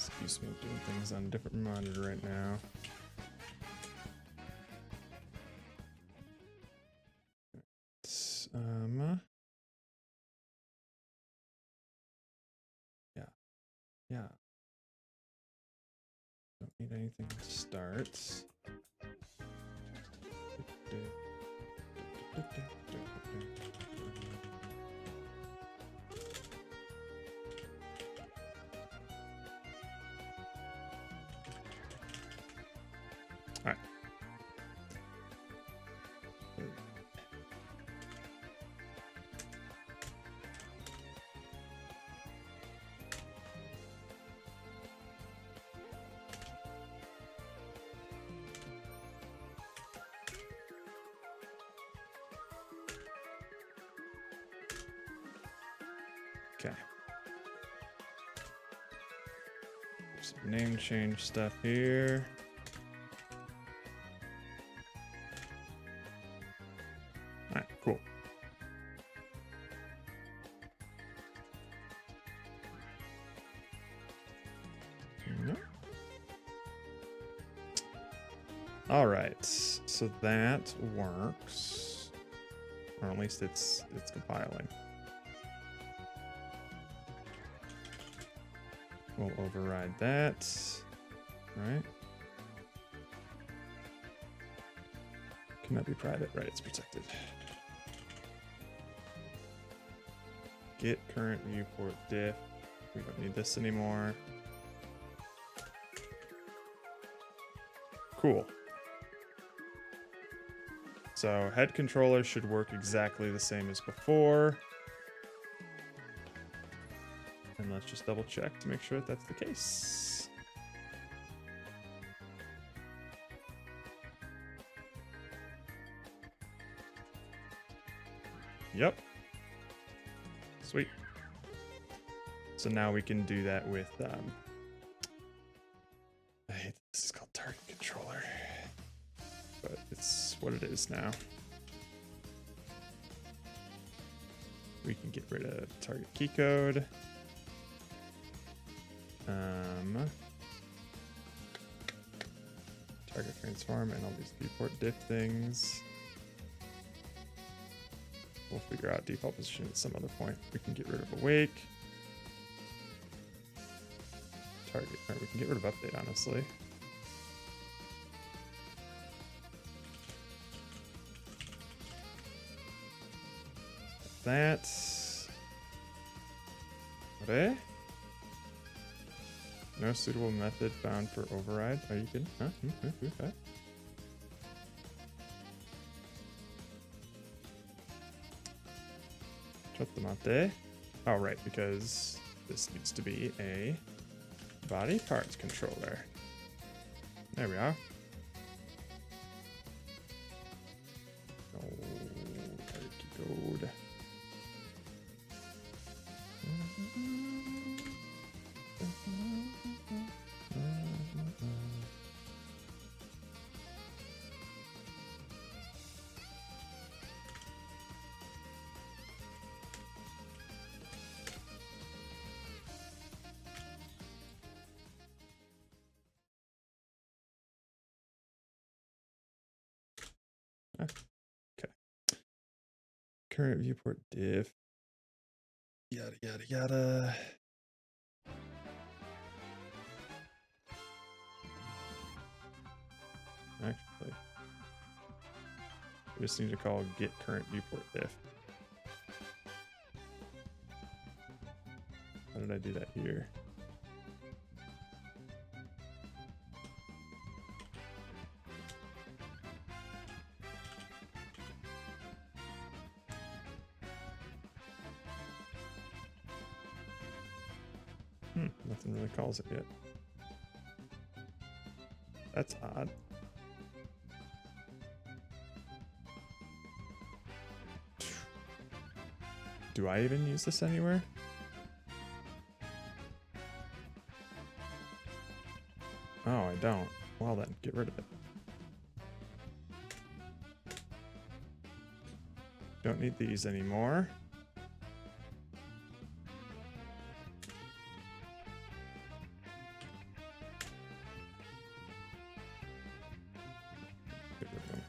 Excuse me, I'm doing things on a different monitor right now. Yeah. Don't need anything to start. All right. Okay. Some name change stuff here. All right, cool. No. All right, so that works, or at least it's compiling. We'll override that, right? Cannot be private, right? It's protected. Get current viewport diff. We don't need this anymore. Cool. So head controller should work exactly the same as before. And let's just double check to make sure that that's the case. Yep. Sweet. So now we can do that with, I hate this is called target controller, but it's what it is now. We can get rid of target key code. Target transform and all these viewport diff things. We'll figure out default position at some other point. We can get rid of awake. Target, or we can get rid of update, honestly. That. Okay. No suitable method found for override. Are you kidding? Huh? Okay. Mate. Oh, right, because this needs to be a body parts controller. There we are. Okay. Current viewport diff. Yada, yada, yada. Actually, we just need to call get current viewport diff. How did I do that here? Nothing really calls it yet. That's odd. Do I even use this anywhere? Oh, I don't. Well then, get rid of it. Don't need these anymore. Get rid of them.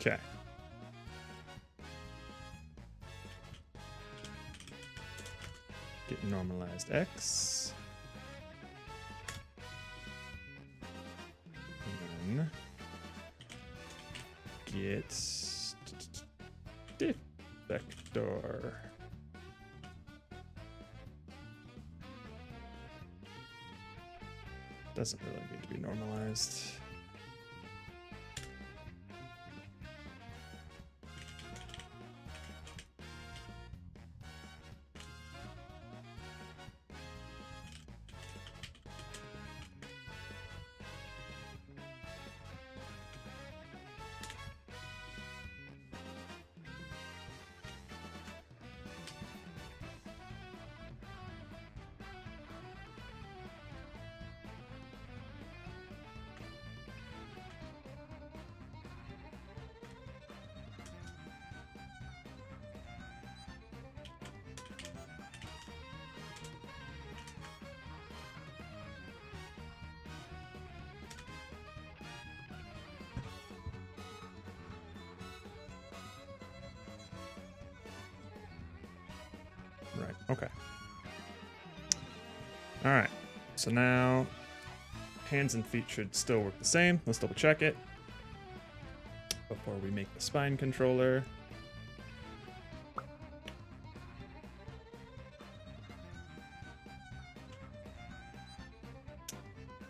Okay. Get normalized X. And then get diff vector. Doesn't really need to be normalized. Right, okay. All right, so now hands and feet should still work the same. Let's double check it before we make the spine controller.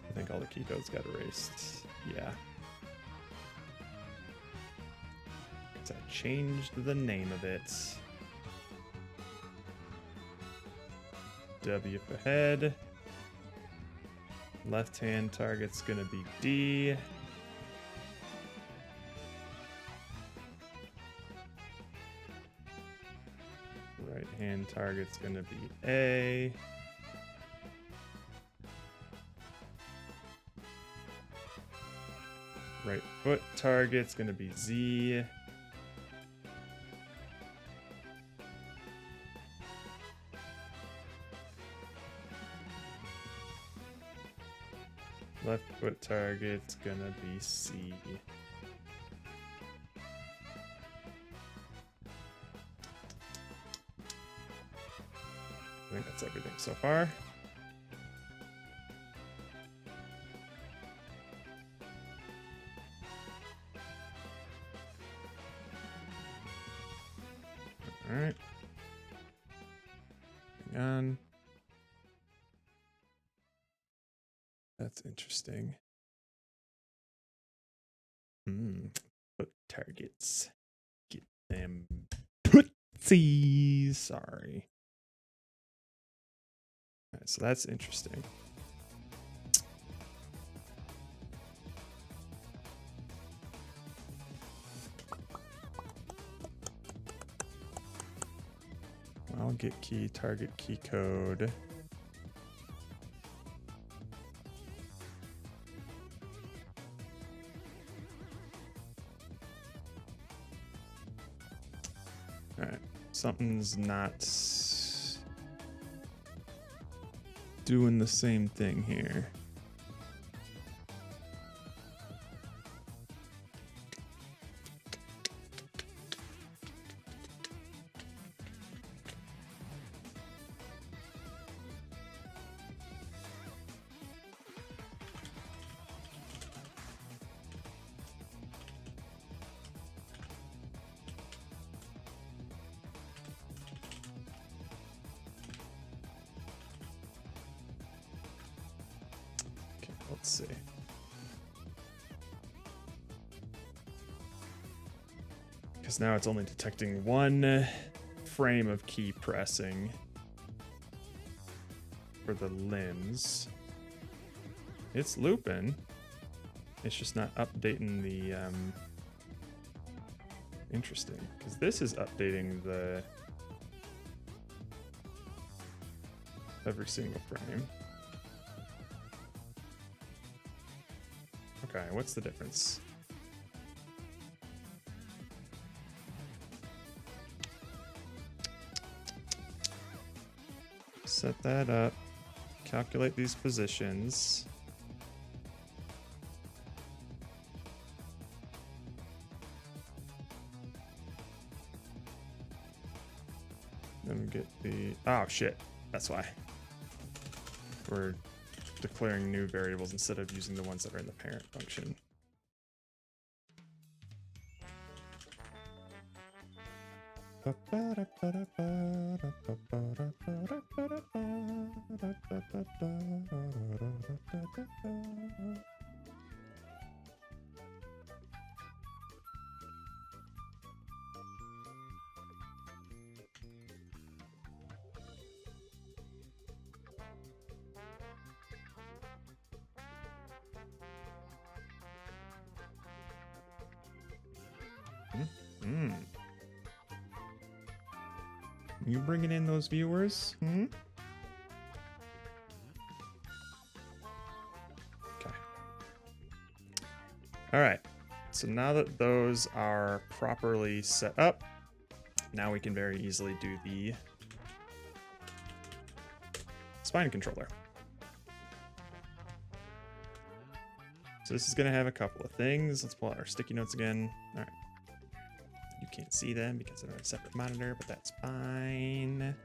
I think all the key codes got erased. Yeah. So I changed the name of it. W for head. Left hand target's gonna be D. Right hand target's gonna be A. Right foot target's gonna be Z. Left foot target's gonna be C. I think that's everything so far. All right. Hang on. That's interesting. Foot targets. Get them tootsies. Sorry. All right, so that's interesting. I'll get key, target key code. All right, something's not doing the same thing here. Let's see. Because now it's only detecting one frame of key pressing for the limbs. It's looping. It's just not updating the interesting, because this is updating the every single frame. Okay, what's the difference? Set that up. Calculate these positions. Then get the... Oh, shit. That's why. We're declaring new variables instead of using the ones that are in the parent function. You bringing in those viewers? Okay. All right. So now that those are properly set up, now we can very easily do the spine controller. So this is going to have a couple of things. Let's pull out our sticky notes again. All right. You can't see them because they're on a separate monitor, but that's fine.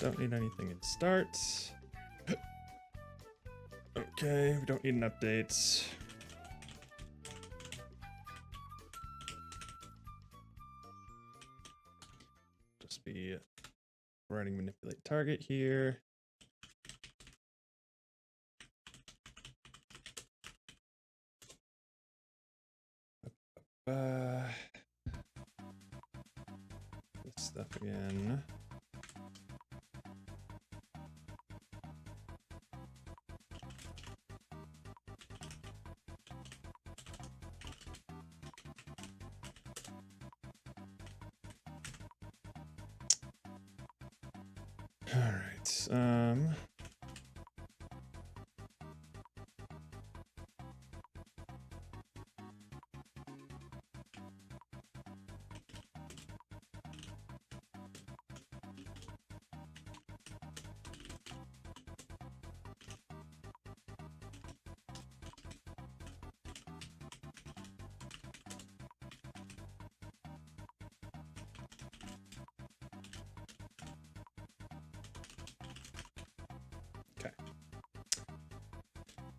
Don't need anything in start. Okay, we don't need an update. Just be writing manipulate target here. This stuff again. All right.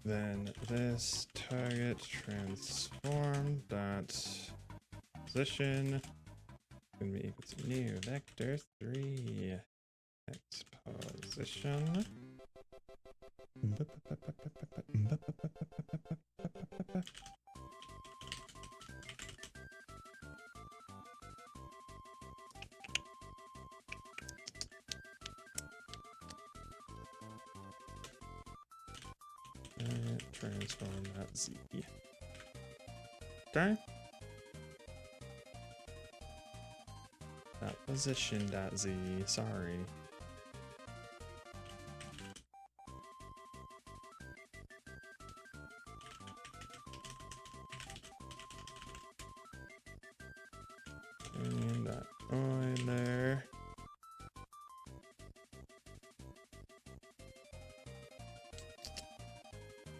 Then this target transform dot position can be equal to new vector 3 x position. Transform that z. Okay. That position dot z. Sorry. there.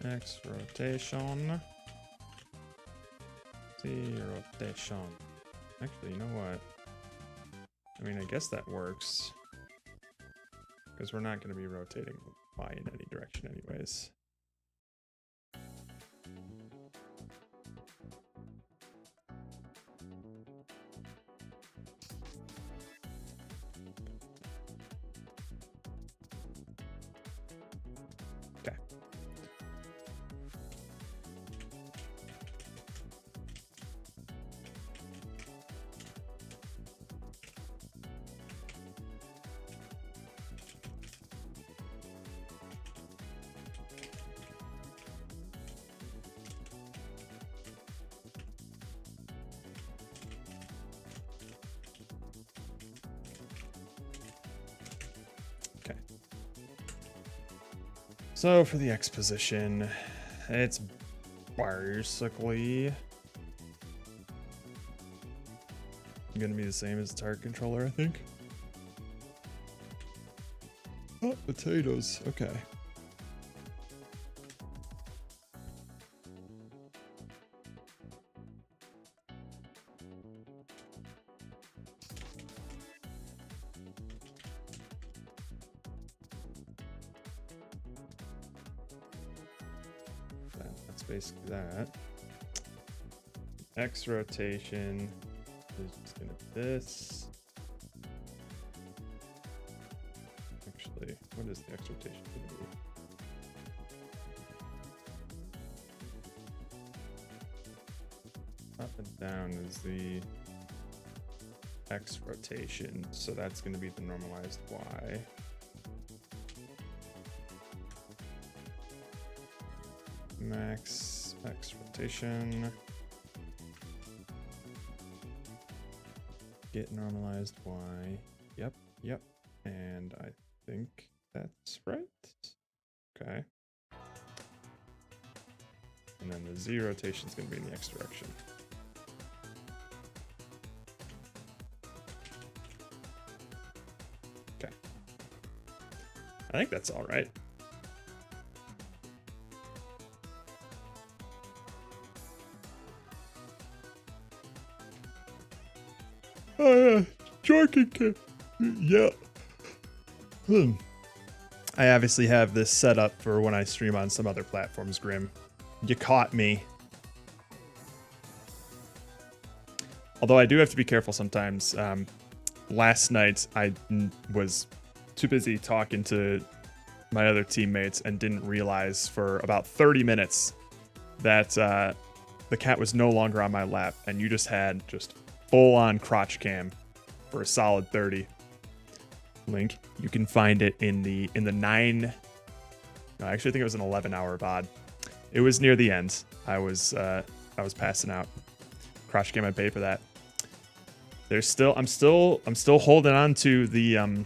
X rotation. Z rotation. Actually, you know what? I mean, I guess that works. Because we're not going to be rotating Y in any direction anyways. Okay. So for the X position, it's basically gonna be the same as the target controller, I think. Oh, potatoes. Okay. That's basically that. X rotation is just gonna be this. Actually, what is the X rotation gonna be? Up and down is the X rotation, so that's gonna be the normalized Y. Max X rotation. Get normalized Y. Yep. And I think that's right. Okay. And then the Z rotation is going to be in the X direction. Okay. I think that's all right. Oh yeah, Jorky. Yeah. I obviously have this set up for when I stream on some other platforms, Grim. You caught me. Although I do have to be careful sometimes. Last night I was too busy talking to my other teammates and didn't realize for about 30 minutes that the cat was no longer on my lap, and you just had full-on crotch cam for a solid 30. Link, you can find it in the 9. No, I actually think it was an 11-hour VOD. It was near the end. I was passing out. Crotch cam, I paid for that. I'm still holding on to the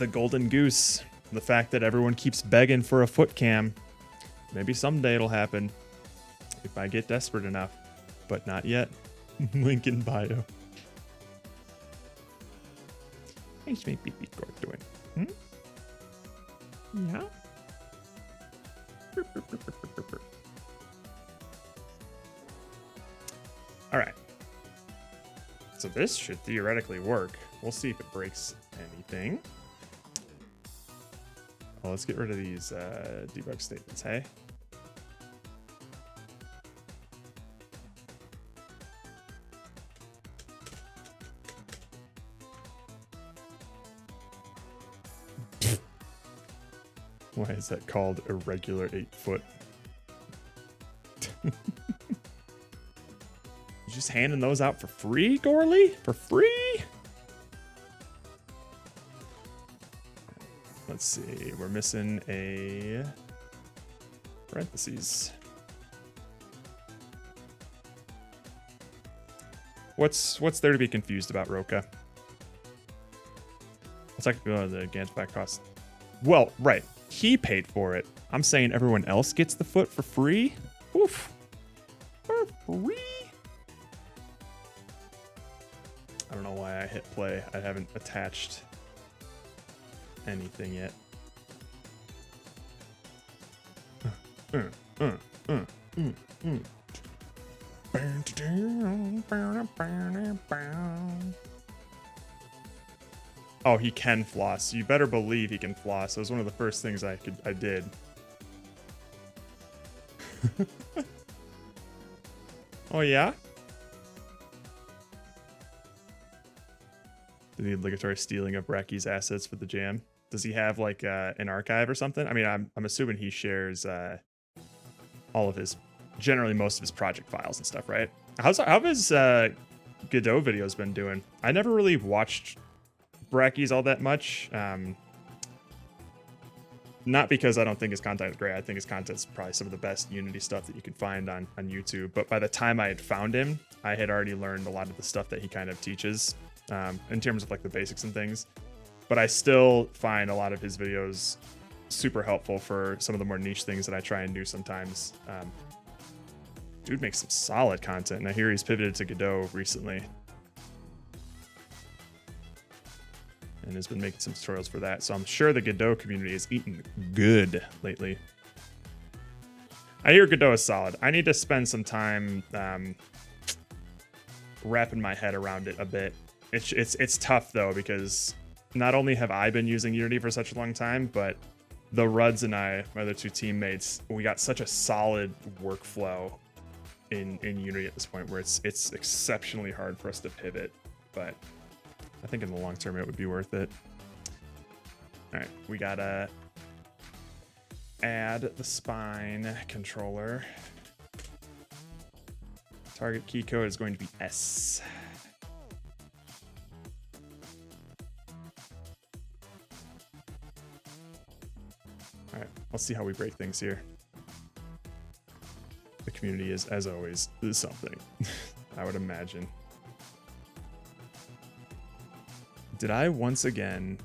golden goose. The fact that everyone keeps begging for a foot cam. Maybe someday it'll happen if I get desperate enough, but not yet. Link in bio. How's my baby girl doing? Yeah? Alright. So this should theoretically work. We'll see if it breaks anything. Well, let's get rid of these debug statements, hey? Why is that called irregular 8-foot? You just handing those out for free, Gorley? For free? Let's see. We're missing a parentheses. What's there to be confused about, Roka? It's like the Gant's back cost. Well, right. He paid for it. I'm saying everyone else gets the foot for free? Oof. For free? I don't know why I hit play. I haven't attached anything yet. Oh, he can floss. You better believe he can floss. That was one of the first things I did. Oh yeah? Did the obligatory stealing of Racky's assets for the jam? Does he have like an archive or something? I mean, I'm assuming he shares all of his, generally most of his project files and stuff, right? How have his Godot videos been doing? I never really watched Bracky's all that much. Not because I don't think his content is great. I think his content's probably some of the best Unity stuff that you can find on YouTube. But by the time I had found him, I had already learned a lot of the stuff that he kind of teaches in terms of like the basics and things. But I still find a lot of his videos super helpful for some of the more niche things that I try and do sometimes. Dude makes some solid content, and I hear he's pivoted to Godot recently. And has been making some tutorials for that. So I'm sure the Godot community is eating good lately. I hear Godot is solid. I need to spend some time wrapping my head around it a bit. It's tough though, because not only have I been using Unity for such a long time, but the Ruds and I, my other two teammates, we got such a solid workflow in Unity at this point where it's exceptionally hard for us to pivot. But I think in the long term, it would be worth it. All right, we gotta add the spine controller. Target key code is going to be S. All right, let's see how we break things here. The community is, as always, something. I would imagine. Did I once again...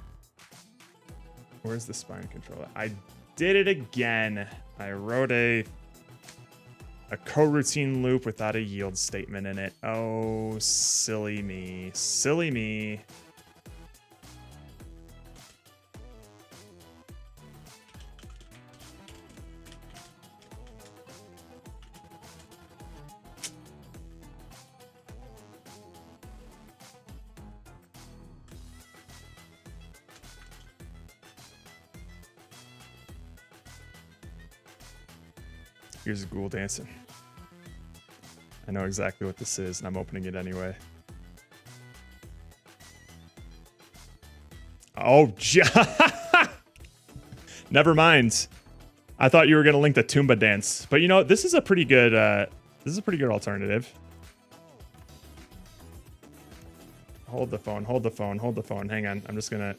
Where's the spine controller? I did it again. I wrote a coroutine loop without a yield statement in it. Oh, silly me. Silly me. Here's a ghoul dancing. I know exactly what this is, and I'm opening it anyway. Oh, never mind. I thought you were gonna link the Tumba dance, but you know this is a pretty good. This is a pretty good alternative. Hold the phone. Hold the phone. Hold the phone. Hang on. I'm just gonna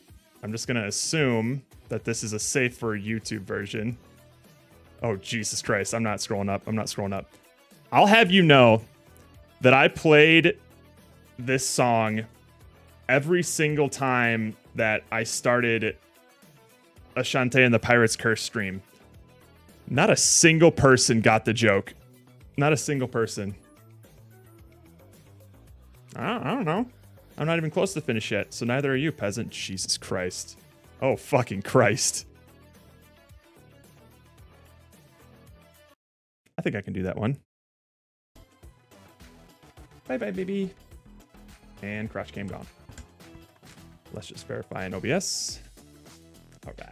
assume that this is a safer YouTube version. Oh, Jesus Christ. I'm not scrolling up. I'm not scrolling up. I'll have you know that I played this song every single time that I started a Shantae and the Pirates Curse stream. Not a single person got the joke. Not a single person. I don't know. I'm not even close to finish yet, so neither are you, peasant. Jesus Christ. Oh, fucking Christ. I think I can do that one. Bye-bye, baby. And crotch cam gone. Let's just verify in OBS. Okay.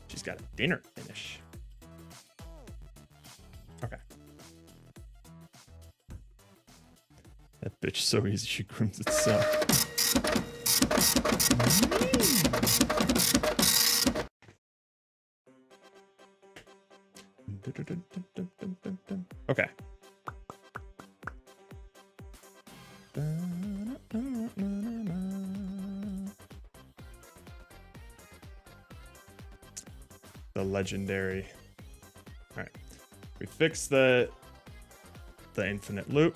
She's got a dinner finish. Okay. That bitch so easy she grooms itself. Okay. The legendary. All right. We fixed the infinite loop.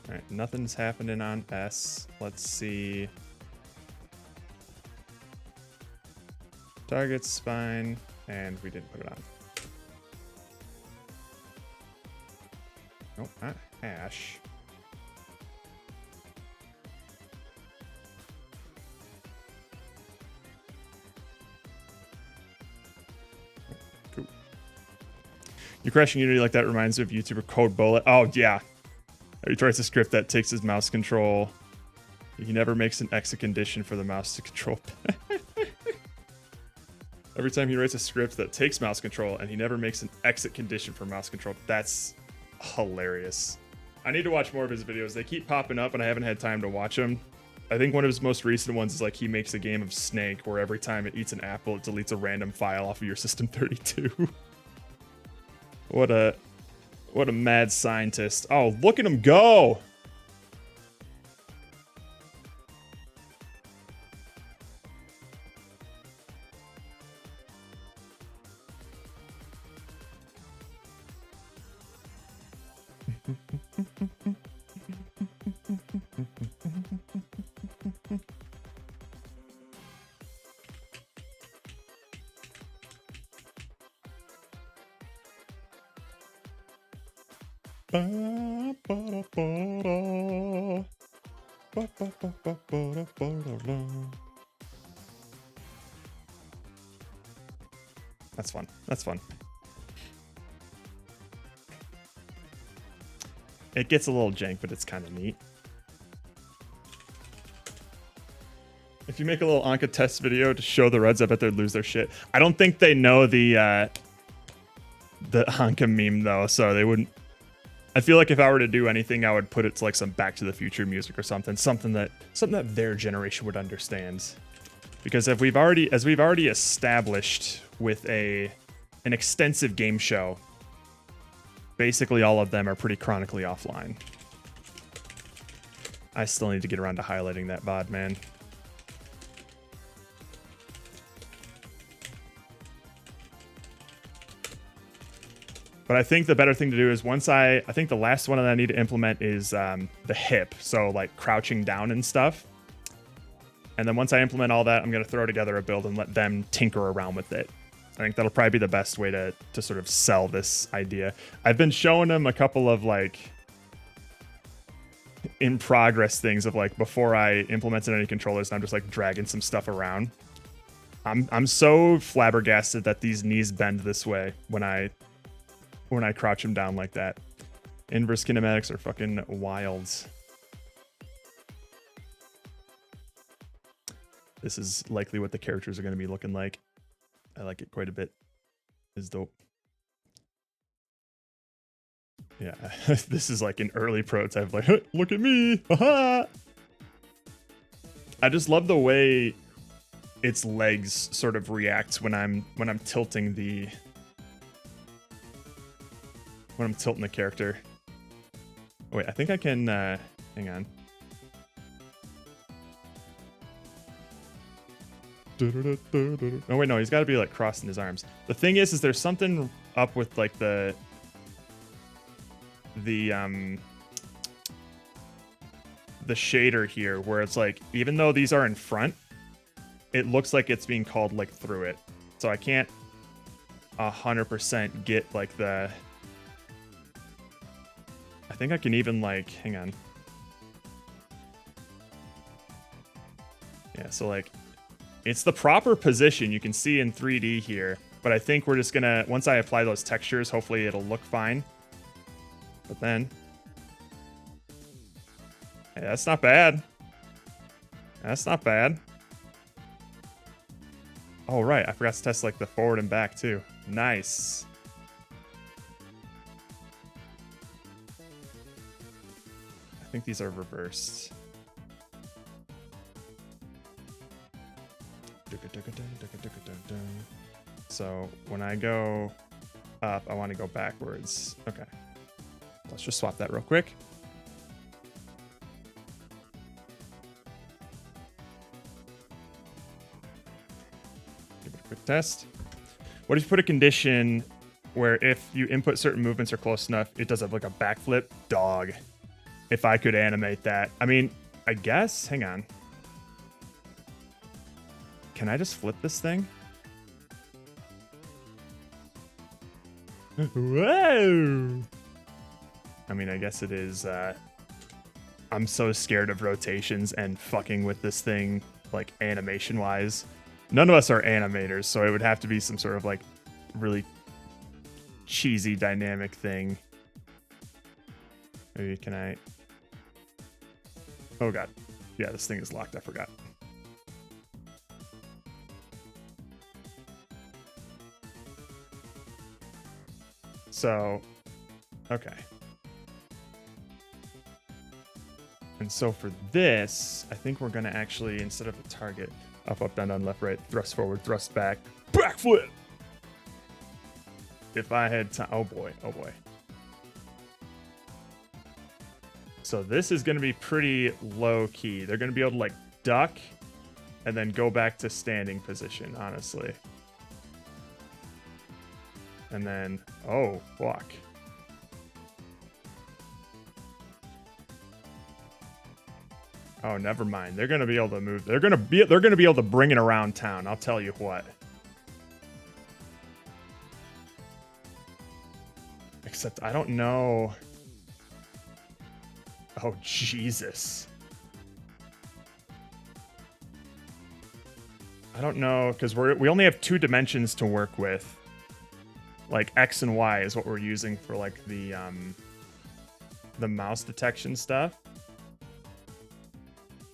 All right, nothing's happening on S. Let's see. Target spine, and we didn't put it on. Nope, not hash. Cool. You crashing Unity like that reminds me of YouTuber Code Bullet. Oh, yeah. He tries a script that takes his mouse control. He never makes an exit condition for the mouse to control. Every time he writes a script that takes mouse control and he never makes an exit condition for mouse control. That's hilarious. I need to watch more of his videos. They keep popping up and I haven't had time to watch them. I think one of his most recent ones is like he makes a game of Snake where every time it eats an apple, it deletes a random file off of your System 32. What a mad scientist. Oh, look at him go. That's fun. That's fun. It gets a little jank, but it's kind of neat. If you make a little Anka test video to show the Reds, I bet they'd lose their shit. I don't think they know the Anka meme though, so they wouldn't. I feel like if I were to do anything, I would put it to like some Back to the Future music or something that their generation would understand. Because if we've already established with an extensive game show, basically all of them are pretty chronically offline. I still need to get around to highlighting that VOD, man. But I think the better thing to do is I think the last one that I need to implement is the hip. So like crouching down and stuff. And then once I implement all that, I'm going to throw together a build and let them tinker around with it. I think that'll probably be the best way to sort of sell this idea. I've been showing them a couple of like in progress things of like before I implemented any controllers, and I'm just like dragging some stuff around. I'm so flabbergasted that these knees bend this way when I crouch them down like that. Inverse kinematics are fucking wild. This is likely what the characters are going to be looking like. I like it quite a bit. It's dope. Yeah, this is like an early prototype. Like, hey, look at me! Aha! I just love the way its legs sort of react when I'm tilting the character. Wait, I think I can. Hang on. Oh wait, no, he's got to be like crossing his arms. The thing is there's something up with like the shader here where it's like even though these are in front, it looks like it's being called like through it. So I can't 100% get like the. I think I can even like hang on. Yeah, so like. It's the proper position you can see in 3D here, but I think we're just gonna, once I apply those textures, hopefully it'll look fine. But then, hey, that's not bad. That's not bad. Oh, right, I forgot to test like the forward and back too. Nice. I think these are reversed. So when I go up, I want to go backwards. Okay. Let's just swap that real quick. Give it a quick test. What if you put a condition where if you input certain movements are close enough, it does have like a backflip? Dog. If I could animate that. I mean, I guess. Hang on. Can I just flip this thing? Whoa! I mean, I guess it is. I'm so scared of rotations and fucking with this thing, like animation wise. None of us are animators, so it would have to be some sort of like really cheesy dynamic thing. Maybe can I? Oh god. Yeah, this thing is locked. I forgot. So, okay. And so for this, I think we're going to actually, instead of a target, up, up, down, down, left, right, thrust forward, thrust back, backflip! If I had time, oh boy, oh boy. So this is going to be pretty low key. They're going to be able to like duck and then go back to standing position, honestly. And then, oh, fuck. Oh, never mind. They're gonna be able to move. They're gonna be able to bring it around town. I'll tell you what. Except I don't know. Oh Jesus. I don't know because we only have 2 dimensions to work with. Like X and Y is what we're using for like the mouse detection stuff.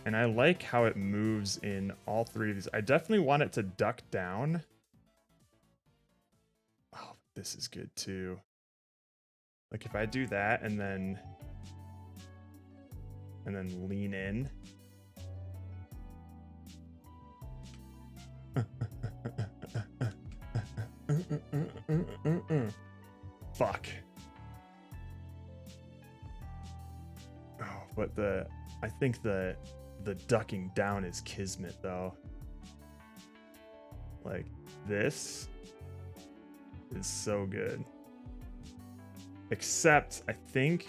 And I like how it moves in all 3 of these. I definitely want it to duck down. Oh, this is good too. Like if I do that and then lean in. Fuck. Oh, but I think the ducking down is kismet though. Like this is so good. Except I think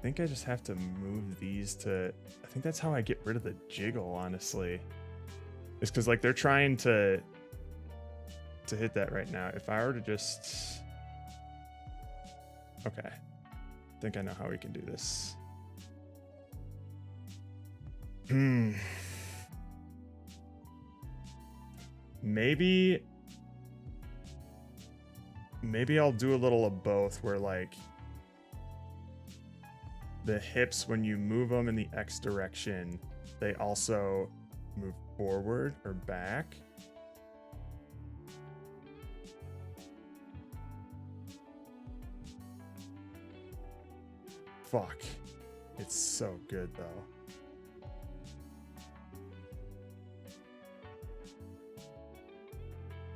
I just have to move these to, I think that's how I get rid of the jiggle, honestly. It's because like they're trying to hit that right now. If I were to just, okay. I think I know how we can do this. Maybe I'll do a little of both where like the hips, when you move them in the X direction, they also move forward or back. Fuck. It's so good though.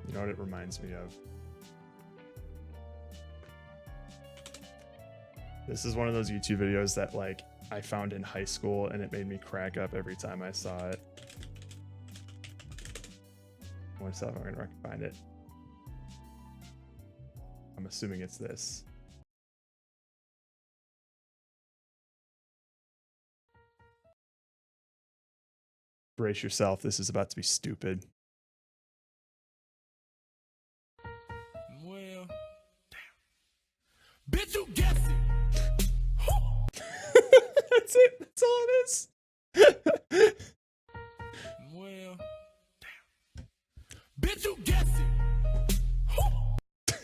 You know what it reminds me of? This is one of those YouTube videos that like I found in high school and it made me crack up every time I saw it. What's up? I'm gonna find it. I'm assuming it's this. Brace yourself. This is about to be stupid. Well, damn. Bitch, you guessed it. That's it. That's all it is. Well, damn. Bitch, you guessed it.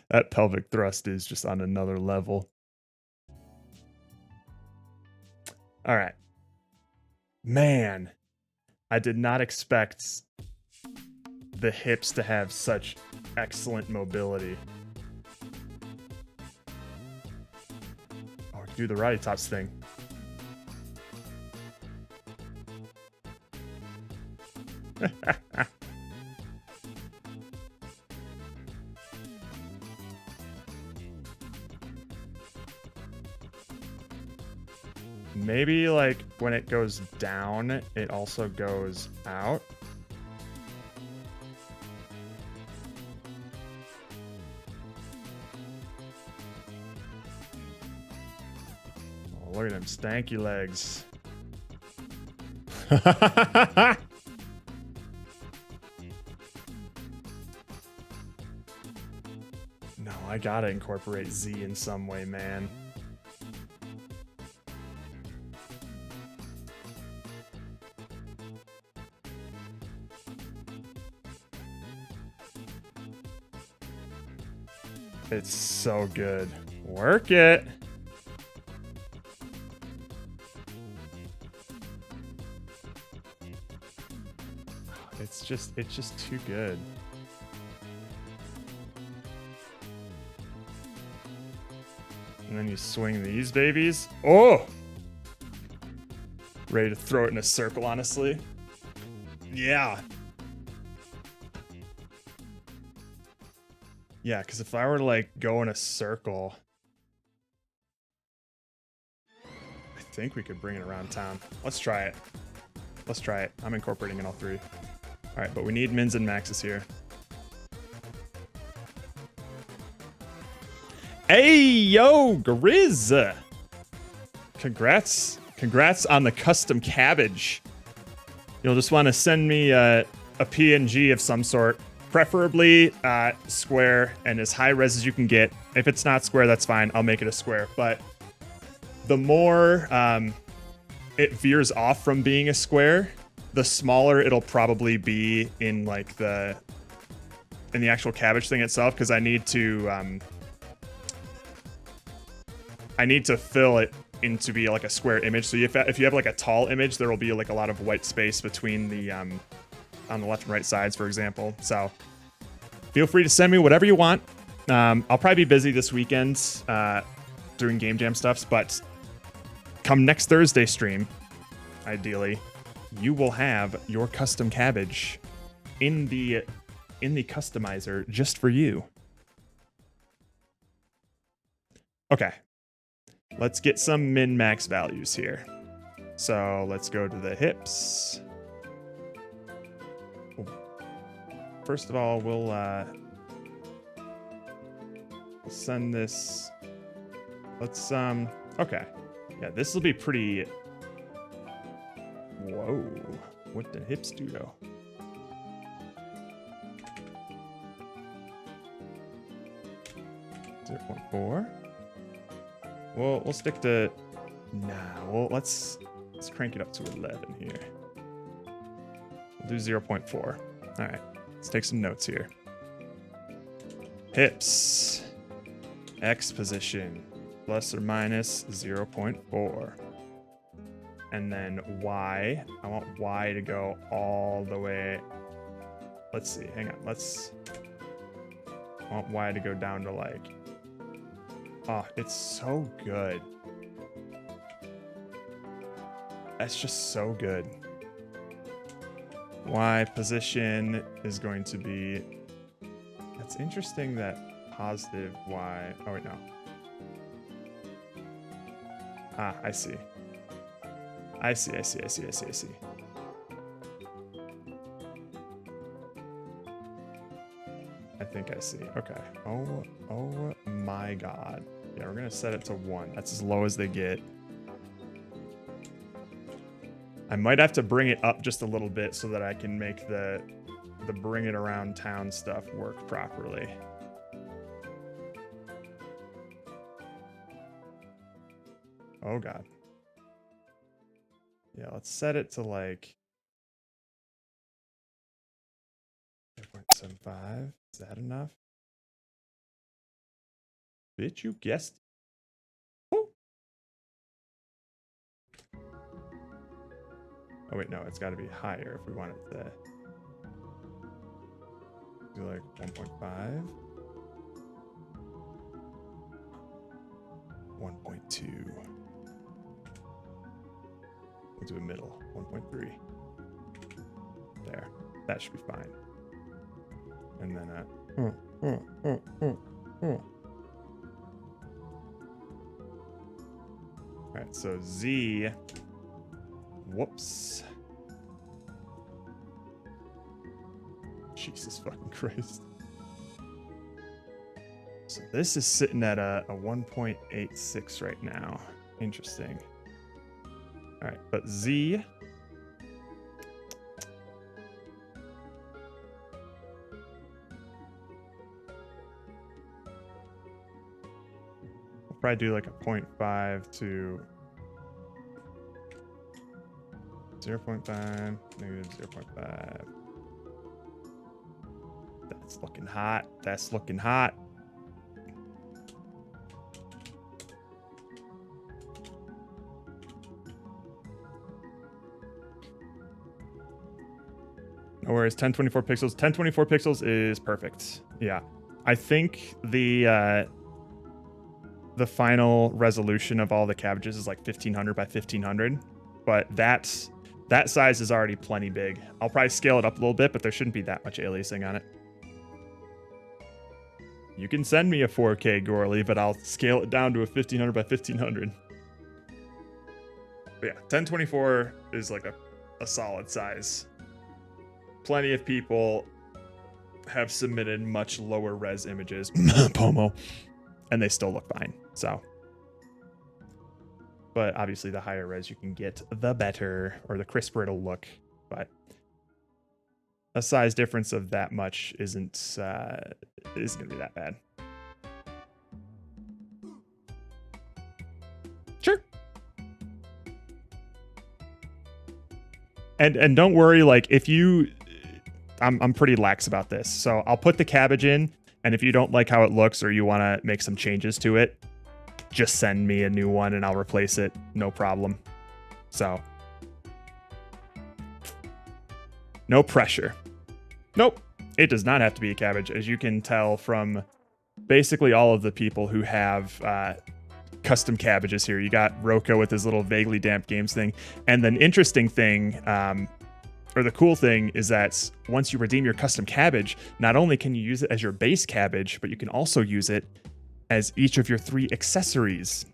That pelvic thrust is just on another level. All right. Man, I did not expect the hips to have such excellent mobility. Oh, do the Roddy Tops thing. Maybe like when it goes down, it also goes out. Oh, look at them stanky legs. No, I gotta incorporate Z in some way, man. It's so good. Work it. It's just too good. And then you swing these babies. Oh! Ready to throw it in a circle, honestly. Yeah. Yeah, because if I were to like go in a circle, I think we could bring it around town. Let's try it. Let's try it. I'm incorporating in all three. All right, but we need mins and maxes here. Hey, yo, Grizz. Congrats on the custom cabbage. You'll just want to send me a PNG of some sort, preferably square and as high res as you can get. If it's not square, that's fine. I'll make it a square. But the more it veers off from being a square, the smaller it'll probably be in like the actual cabbage thing itself, because I need to fill it into be like a square image. So if you have like a tall image, there will be like a lot of white space between the on the left and right sides, for example. So feel free to send me whatever you want. I'll probably be busy this weekend doing game jam stuffs, but come next Thursday stream, ideally, you will have your custom cabbage in the customizer just for you. Okay. Let's get some min-max values here. So let's go to the hips. First of all, we'll send this. Let's okay. Yeah, this will be pretty. Whoa. What the hips do though? .4. Well, we'll stick to. Nah, well, let's crank it up to 11 here. We'll do 0.4. All right, let's take some notes here. Hips, X position, plus or minus 0.4. And then Y, I want Y to go all the way. Let's see, hang on, I want Y to go down to like. Oh, it's so good. That's just so good. Y position is going to be... It's interesting that positive Y... Oh, wait, no. Ah, I see. I see. I think I see. Okay. Oh my god. Yeah, we're gonna set it to 1. That's as low as they get. I might have to bring it up just a little bit so that I can make the bring it around town stuff work properly. Oh god. Yeah, let's set it to like 0.75. Is that enough? Bitch, you guessed. Oh. Oh wait, no, it's got to be higher if we want it to do like 1.5. 1.2. We'll do a middle, 1.3. There, that should be fine. And then all right, so Z. Whoops. Jesus fucking Christ. So this is sitting at a 1.86 right now. Interesting. All right, but Z. Probably do like a 0.5 to 0.5, negative 0.5. That's looking hot. That's looking hot. No worries. 1024 pixels. 1024 pixels is perfect. Yeah. I think the final resolution of all the cabbages is like 1500 by 1500, but that size is already plenty big. I'll probably scale it up a little bit, but there shouldn't be that much aliasing on it. You can send me a 4K Gorley, but I'll scale it down to a 1500 by 1500. But yeah, 1024 is like a solid size. Plenty of people have submitted much lower res images, Pomo, and they still look fine. So, but obviously the higher res you can get, the better, or the crisper it'll look. But a size difference of that much isn't gonna be that bad. Sure. And don't worry, like if you, I'm pretty lax about this, so I'll put the cabbage in, and if you don't like how it looks or you want to make some changes to it, just send me a new one and I'll replace it, no problem. So, no pressure. Nope, it does not have to be a cabbage, as you can tell from basically all of the people who have custom cabbages here. You got Roko with his little vaguely damp games thing, and then interesting thing, or the cool thing is that once you redeem your custom cabbage, not only can you use it as your base cabbage, but you can also use it as each of your 3 accessories.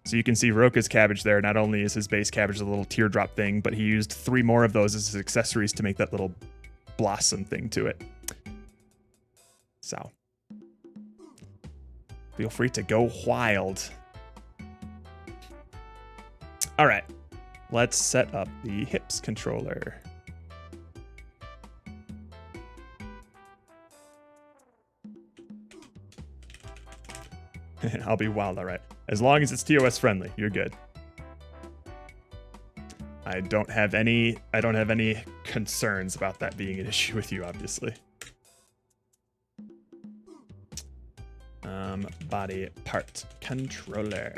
So you can see Roka's cabbage there. Not only is his base cabbage a little teardrop thing, but he used 3 more of those as his accessories to make that little blossom thing to it. So feel free to go wild. All right, let's set up the hips controller. I'll be wild, all right. As long as it's TOS friendly, you're good. I don't have any concerns about that being an issue with you, obviously. Body part controller.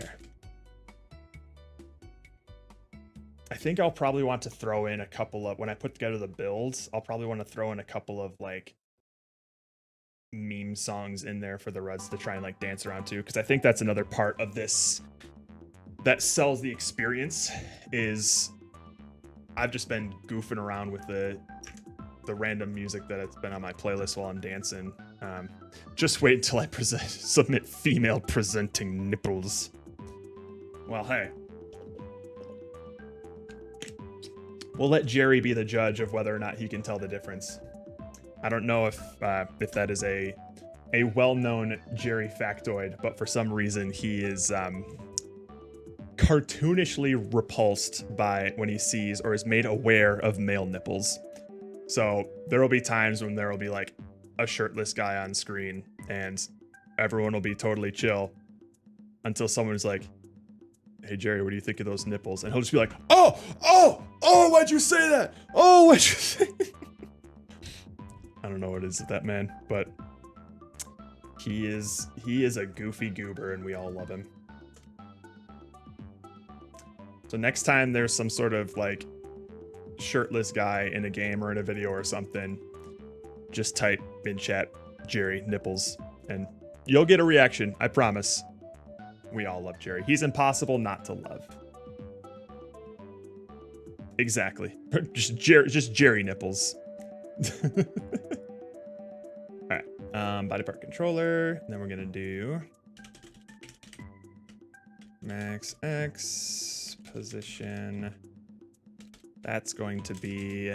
I think I'll probably want to throw in a couple of, when I put together the builds, I'll probably want to throw in a couple of like meme songs in there for the Ruds to try and like dance around to, because I think that's another part of this that sells the experience. Is I've just been goofing around with the random music that has been on my playlist while I'm dancing. Just wait until I submit female presenting nipples. Well, hey, we'll let Jerry be the judge of whether or not he can tell the difference. I don't know if that is a well-known Jerry factoid, but for some reason he is cartoonishly repulsed by when he sees or is made aware of male nipples. So there will be times when there will be like a shirtless guy on screen and everyone will be totally chill until someone's like, "Hey Jerry, what do you think of those nipples?" And he'll just be like, oh, why'd you say that? Oh, why'd you say that? I don't know what it is with that man, but he is a goofy goober and we all love him. So next time there's some sort of like shirtless guy in a game or in a video or something, just type in chat Jerry nipples and you'll get a reaction, I promise. We all love Jerry. He's impossible not to love. Exactly. just Jerry nipples. Alright, body part controller, and then we're gonna do max X position. That's going to be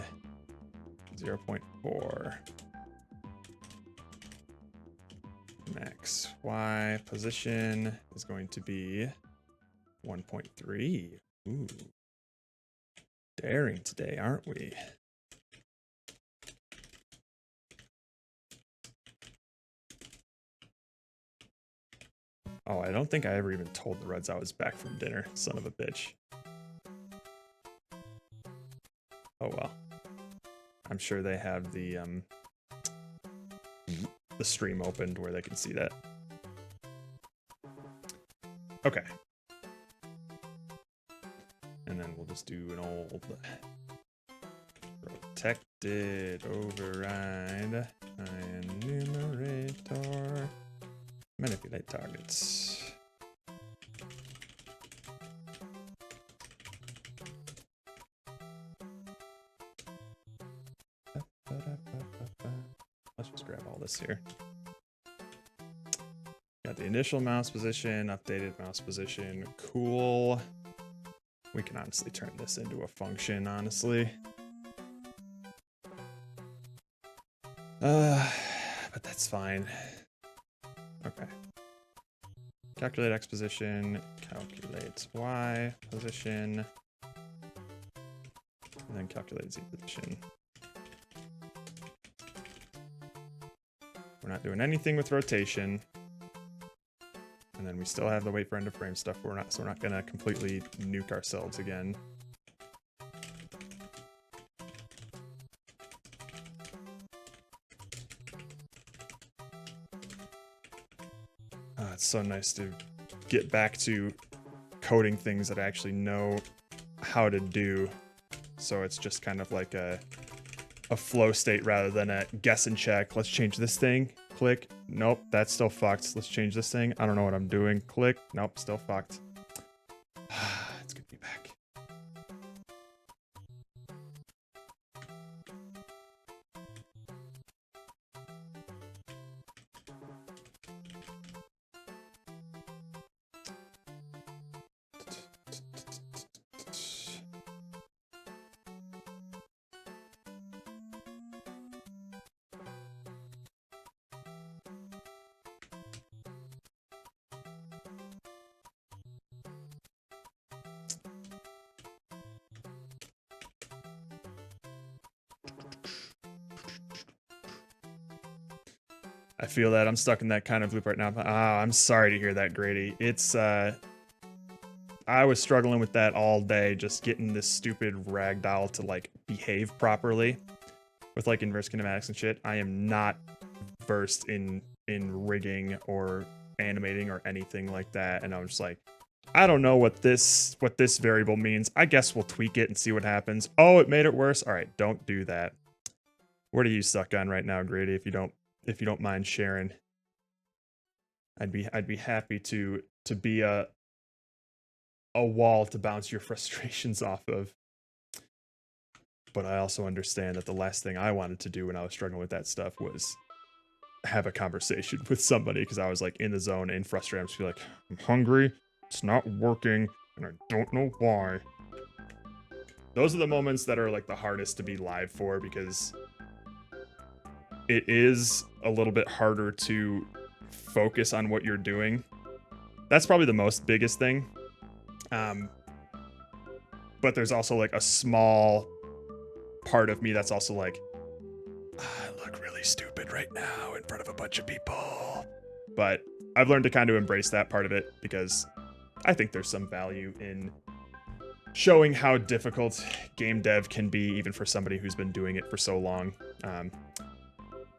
0.4. Max Y position is going to be 1.3. Ooh. Daring today, aren't we? Oh, I don't think I ever even told the Reds I was back from dinner. Son of a bitch. Oh well. I'm sure they have the stream opened where they can see that. Okay. And then we'll just do an old protected override enumerator. Manipulate targets. Let's just grab all this here. Got the initial mouse position, updated mouse position. Cool. We can honestly turn this into a function, honestly. But that's fine. Okay. Calculate X position, calculate Y position, and then calculate Z position. We're not doing anything with rotation. And then we still have the wait for end of frame stuff. So we're not gonna completely nuke ourselves again. It's so nice to get back to coding things that I actually know how to do. So it's just kind of like a flow state rather than a guess and check. Let's change this thing. Click. Nope, that's still fucked. Let's change this thing. I don't know what I'm doing. Click. Nope, still fucked. It's good to be back. I feel that I'm stuck in that kind of loop right now. I'm sorry to hear that, Grady. It's I was struggling with that all day, just getting this stupid ragdoll to like behave properly with like inverse kinematics and shit. I am not versed in rigging or animating or anything like that, and I was just like, I don't know what this variable means. I guess we'll tweak it and see what happens. Oh, it made it worse. All right, don't do that. What are you stuck on right now, Grady? If you don't mind sharing, I'd be happy to be a wall to bounce your frustrations off of. But I also understand that the last thing I wanted to do when I was struggling with that stuff was have a conversation with somebody, because I was like in the zone and frustrated. I'm just like, I'm hungry, it's not working, and I don't know why. Those are the moments that are like the hardest to be live for, because it is a little bit harder to focus on what you're doing. That's probably the biggest thing. But there's also like a small part of me that's also like, I look really stupid right now in front of a bunch of people. But I've learned to kind of embrace that part of it, because I think there's some value in showing how difficult game dev can be, even for somebody who's been doing it for so long.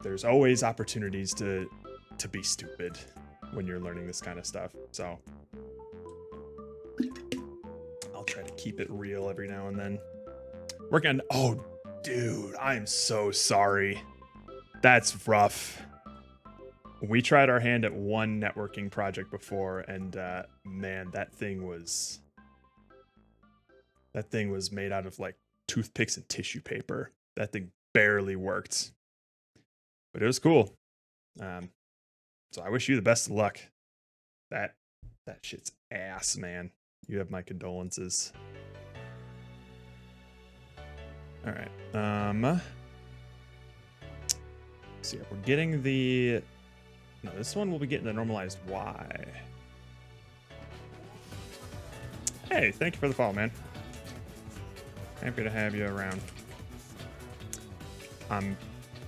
There's always opportunities to be stupid when you're learning this kind of stuff. So I'll try to keep it real every now and then. Working on, oh dude, I'm so sorry. That's rough. We tried our hand at one networking project before, and man, that thing was made out of like toothpicks and tissue paper. That thing barely worked. But it was cool. So I wish you the best of luck. That shit's ass, man. You have my condolences. All right. So yeah, we're getting the. No, this one will be getting the normalized Y. Hey, thank you for the follow, man. Happy to have you around. I'm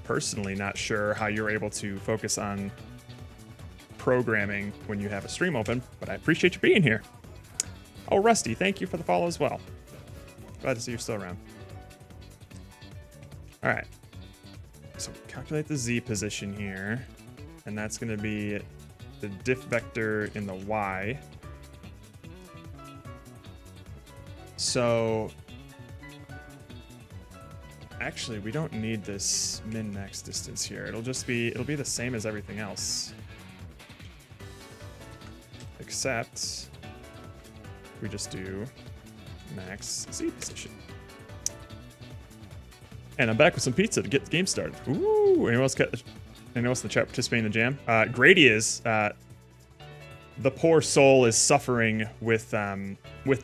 personally not sure how you're able to focus on programming when you have a stream open, but I appreciate you being here. Oh, Rusty, thank you for the follow as well. Glad to see you're still around. All right. So calculate the Z position here, and that's going to be the diff vector in the Y. So actually, we don't need this min-max distance here. It'll be the same as everything else. Except we just do max Z position. And I'm back with some pizza to get the game started. Ooh, anyone else in the chat participating in the jam? Grady is. The poor soul is suffering with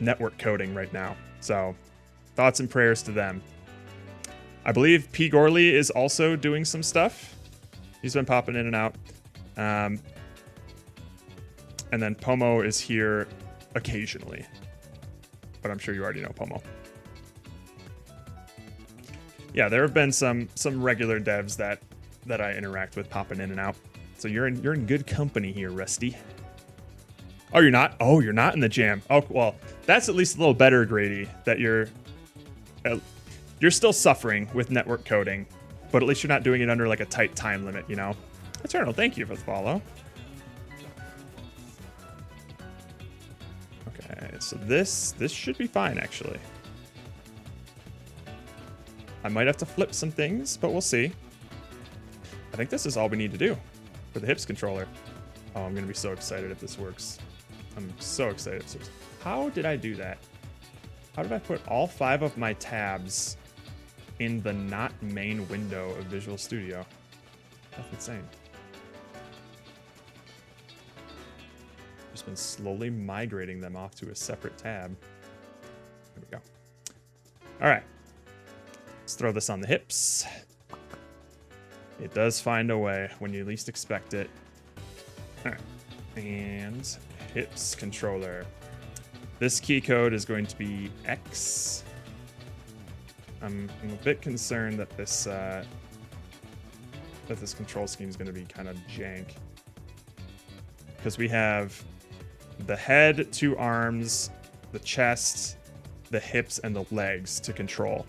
network coding right now. So thoughts and prayers to them. I believe P. Gorley is also doing some stuff. He's been popping in and out. And then Pomo is here occasionally. But I'm sure you already know Pomo. Yeah, there have been some regular devs that I interact with popping in and out. So you're in good company here, Rusty. Oh, you're not? Oh, you're not in the jam. Oh, well, that's at least a little better, Grady, that you're still suffering with network coding, but at least you're not doing it under like a tight time limit, you know? Eternal, thank you for the follow. Okay, so this should be fine, actually. I might have to flip some things, but we'll see. I think this is all we need to do for the hips controller. Oh, I'm going to be so excited if this works. I'm so excited. How did I do that? How did I put all 5 of my tabs in the not main window of Visual Studio? That's insane. Just been slowly migrating them off to a separate tab. There we go. All right. Let's throw this on the hips. It does find a way when you least expect it. All right. And hips controller. This key code is going to be X. I'm a bit concerned that this control scheme is going to be kind of jank. Because we have the head, 2 arms, the chest, the hips, and the legs to control.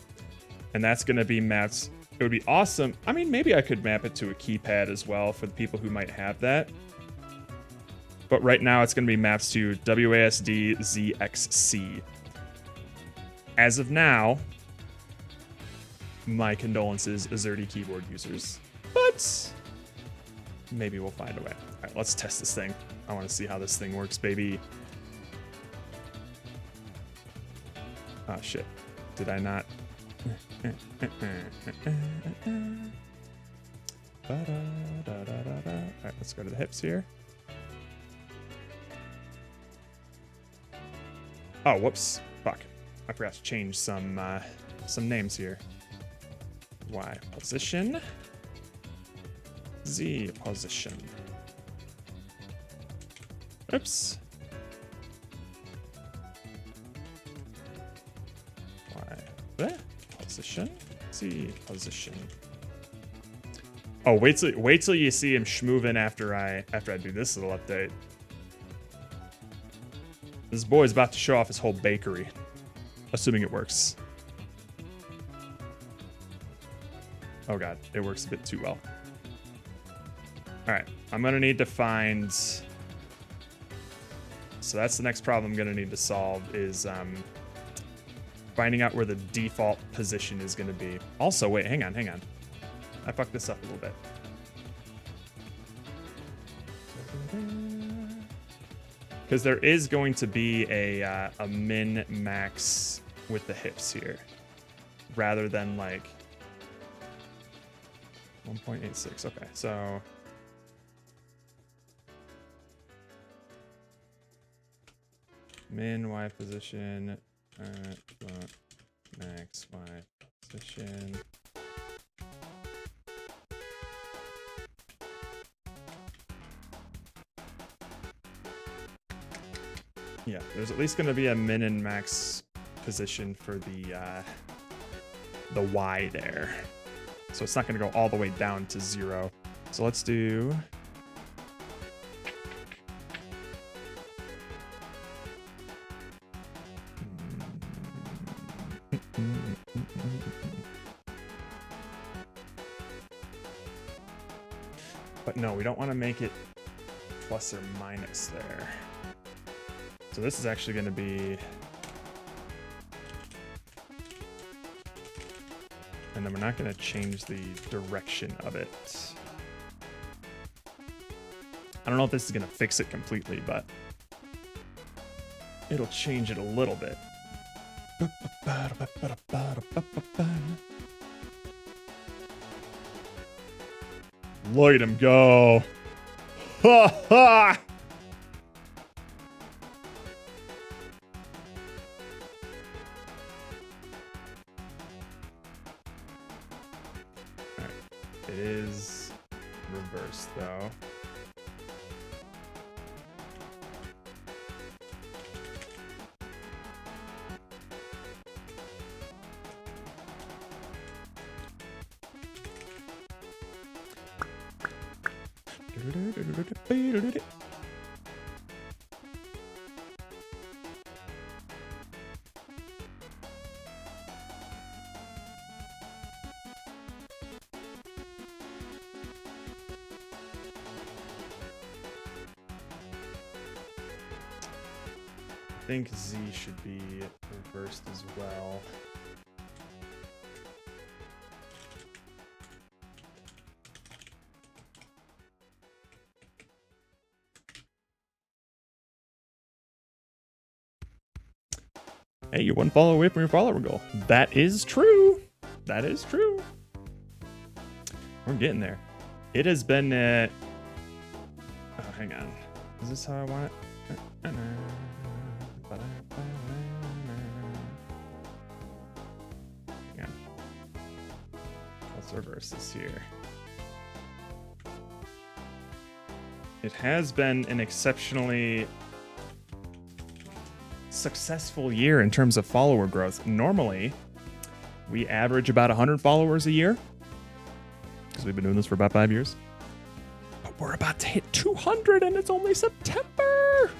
And that's going to be mapped. It would be awesome. I mean, maybe I could map it to a keypad as well for the people who might have that. But right now it's going to be mapped to WASD ZXC. As of now, my condolences, Azerty keyboard users. But maybe we'll find a way. All right, let's test this thing. I want to see how this thing works, baby. Oh, shit. Did I not? All right, let's go to the hips here. Oh, whoops. Fuck. I forgot to change some names here. Y position. Z position. Oops. Y position. Z position. Oh, wait till you see him schmoovin' after I do this little update. This boy's about to show off his whole bakery. Assuming it works. Oh god, it works a bit too well. Alright, I'm gonna need to find... So that's the next problem I'm gonna need to solve is finding out where the default position is gonna be. Also, wait, hang on. I fucked this up a little bit. Because there is going to be a min-max with the hips here. Rather than like 1.86. Okay, so min Y position, max Y position. Yeah, there's at least going to be a min and max position for the Y there. So it's not going to go all the way down to 0. So let's do But no, we don't want to make it plus or minus there. So this is actually going to be... And then we're not going to change the direction of it. I don't know if this is going to fix it completely, but it'll change it a little bit. Look at him go. Ha ha! It is reversed though. I think Z should be reversed as well. Hey, you're one follow away from your follower goal. That is true. That is true. We're getting there. It has been... oh, hang on. Is this how I want it? Hang on. Let's reverse this here. It has been an exceptionally successful year in terms of follower growth. Normally, we average about 100 followers a year because we've been doing this for about 5 years. But we're about to hit 200 and it's only September.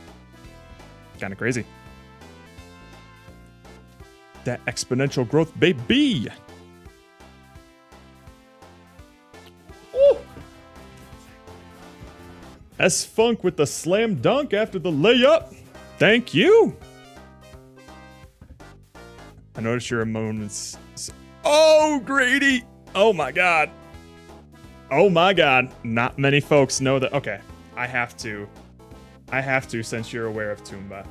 Kind of crazy. That exponential growth, baby. Ooh. S-Funk with the slam dunk after the layup. Thank you. I noticed your moments. Oh, Grady. Oh, my God. Oh, my God. Not many folks know that. Okay. I have to, since you're aware of Toomba.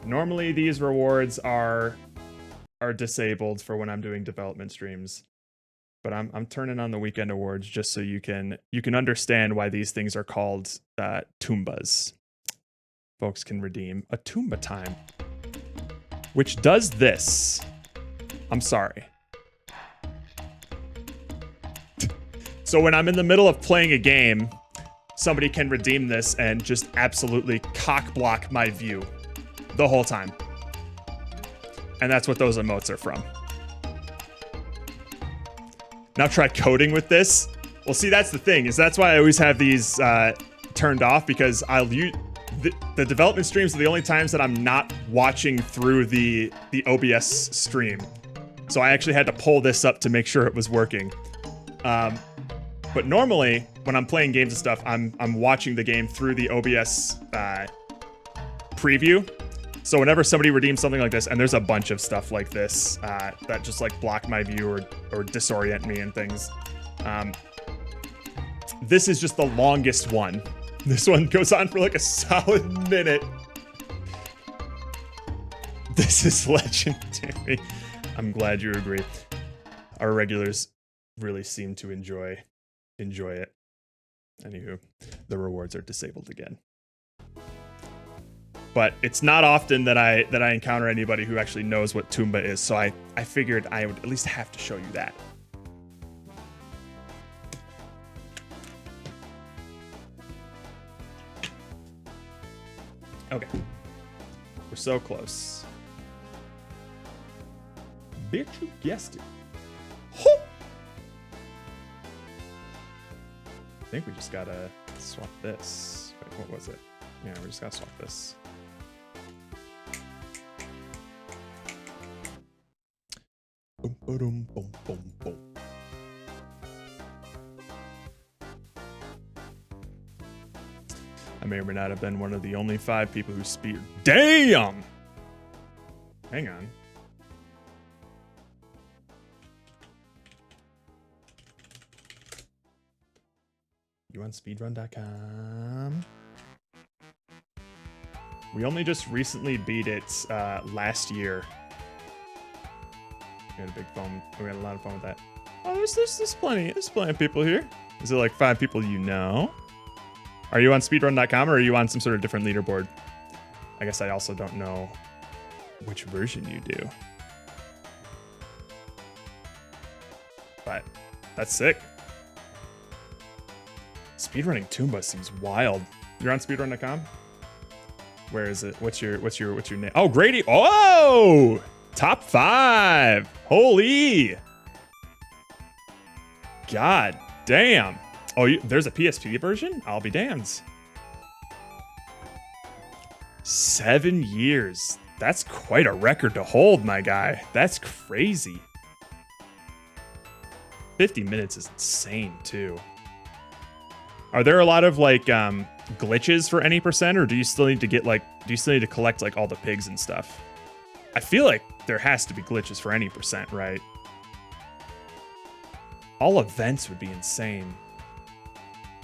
Normally, these rewards are disabled for when I'm doing development streams. But I'm turning on the weekend awards just so you can understand why these things are called Toombas. Folks can redeem a Toomba time, which does this. I'm sorry. So when I'm in the middle of playing a game, somebody can redeem this and just absolutely cock block my view the whole time. And that's what those emotes are from. Now try coding with this. Well, see, that's the thing, is that's why I always have these turned off, because I'll use the development streams are the only times that I'm not watching through the OBS stream. So I actually had to pull this up to make sure it was working. But normally, when I'm playing games and stuff, I'm watching the game through the OBS preview. So whenever somebody redeems something like this, and there's a bunch of stuff like this that just like block my view or disorient me and things. This is just the longest one. This one goes on for like a solid minute. This is legendary. I'm glad you agree. Our regulars really seem to enjoy it. Anywho, the rewards are disabled again. But it's not often that I encounter anybody who actually knows what Toomba is, so I figured I would at least have to show you that. Okay. We're so close. Bitch, you guessed it. Ho! I think we just gotta swap this. Wait, what was it? Yeah, we just gotta swap this. Boom, boom, boom, boom, boom. I may or may not have been one of the only 5 people who speed. Damn! Hang on. You on speedrun.com? We only just recently beat it last year. We had a big fun. We had a lot of fun with that. Oh, there's plenty of people here. Is it like 5 people you know? Are you on speedrun.com or are you on some sort of different leaderboard? I guess I also don't know which version you do. But that's sick. Speedrunning Toomba seems wild. You're on speedrun.com? Where is it? What's your name? Oh, Grady. Oh! Top 5. Holy. God damn. Oh, there's a PSP version? I'll be damned. 7 years. That's quite a record to hold, my guy. That's crazy. 50 minutes is insane, too. Are there a lot of like glitches for any percent, or do you still need to get like, do you still need to collect like all the pigs and stuff? I feel like there has to be glitches for any percent, right? All events would be insane.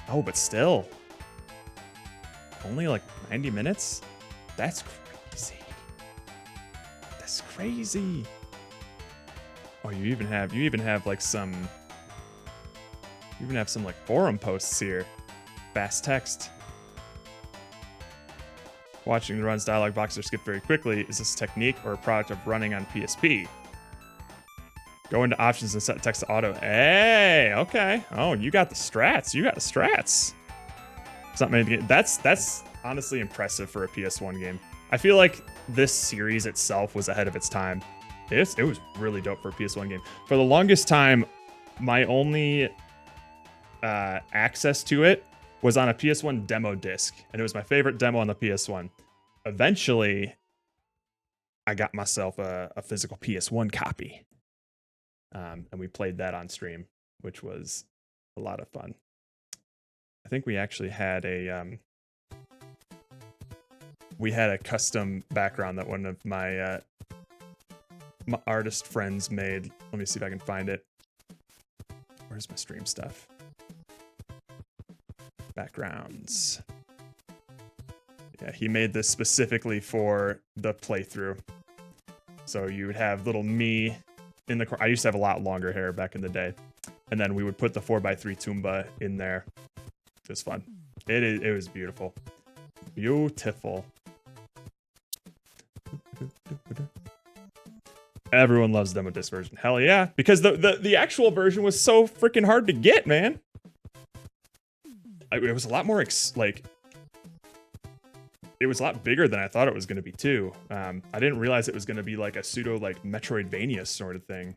Oh, but still. Only like 90 minutes? That's crazy. That's crazy. Oh, you even have like some, you even have some like forum posts here. Fast text. Watching the runs dialog box are skipped very quickly. Is this a technique or a product of running on PSP? Go into options and set text to auto. Hey, okay. Oh, you got the strats. You got the strats. It's not many. That's honestly impressive for a PS1 game. I feel like this series itself was ahead of its time. It was really dope for a PS1 game. For the longest time, my only access to it was on a PS1 demo disc, and it was my favorite demo on the PS1. Eventually, I got myself a physical PS1 copy, and we played that on stream, which was a lot of fun. I think we actually had a custom background that one of my my artist friends made. Let me see if I can find it. Where's my stream stuff? Backgrounds. Yeah, he made this specifically for the playthrough. So you would have little me in the corner. I used to have a lot longer hair back in the day. And then we would put the 4x3 Toomba in there. It was fun. It was beautiful. Beautiful. Everyone loves demo disc version. Hell yeah. Because the actual version was so freaking hard to get, man. It was a lot more, it was a lot bigger than I thought it was going to be, too. I didn't realize it was going to be like a pseudo, like, Metroidvania sort of thing.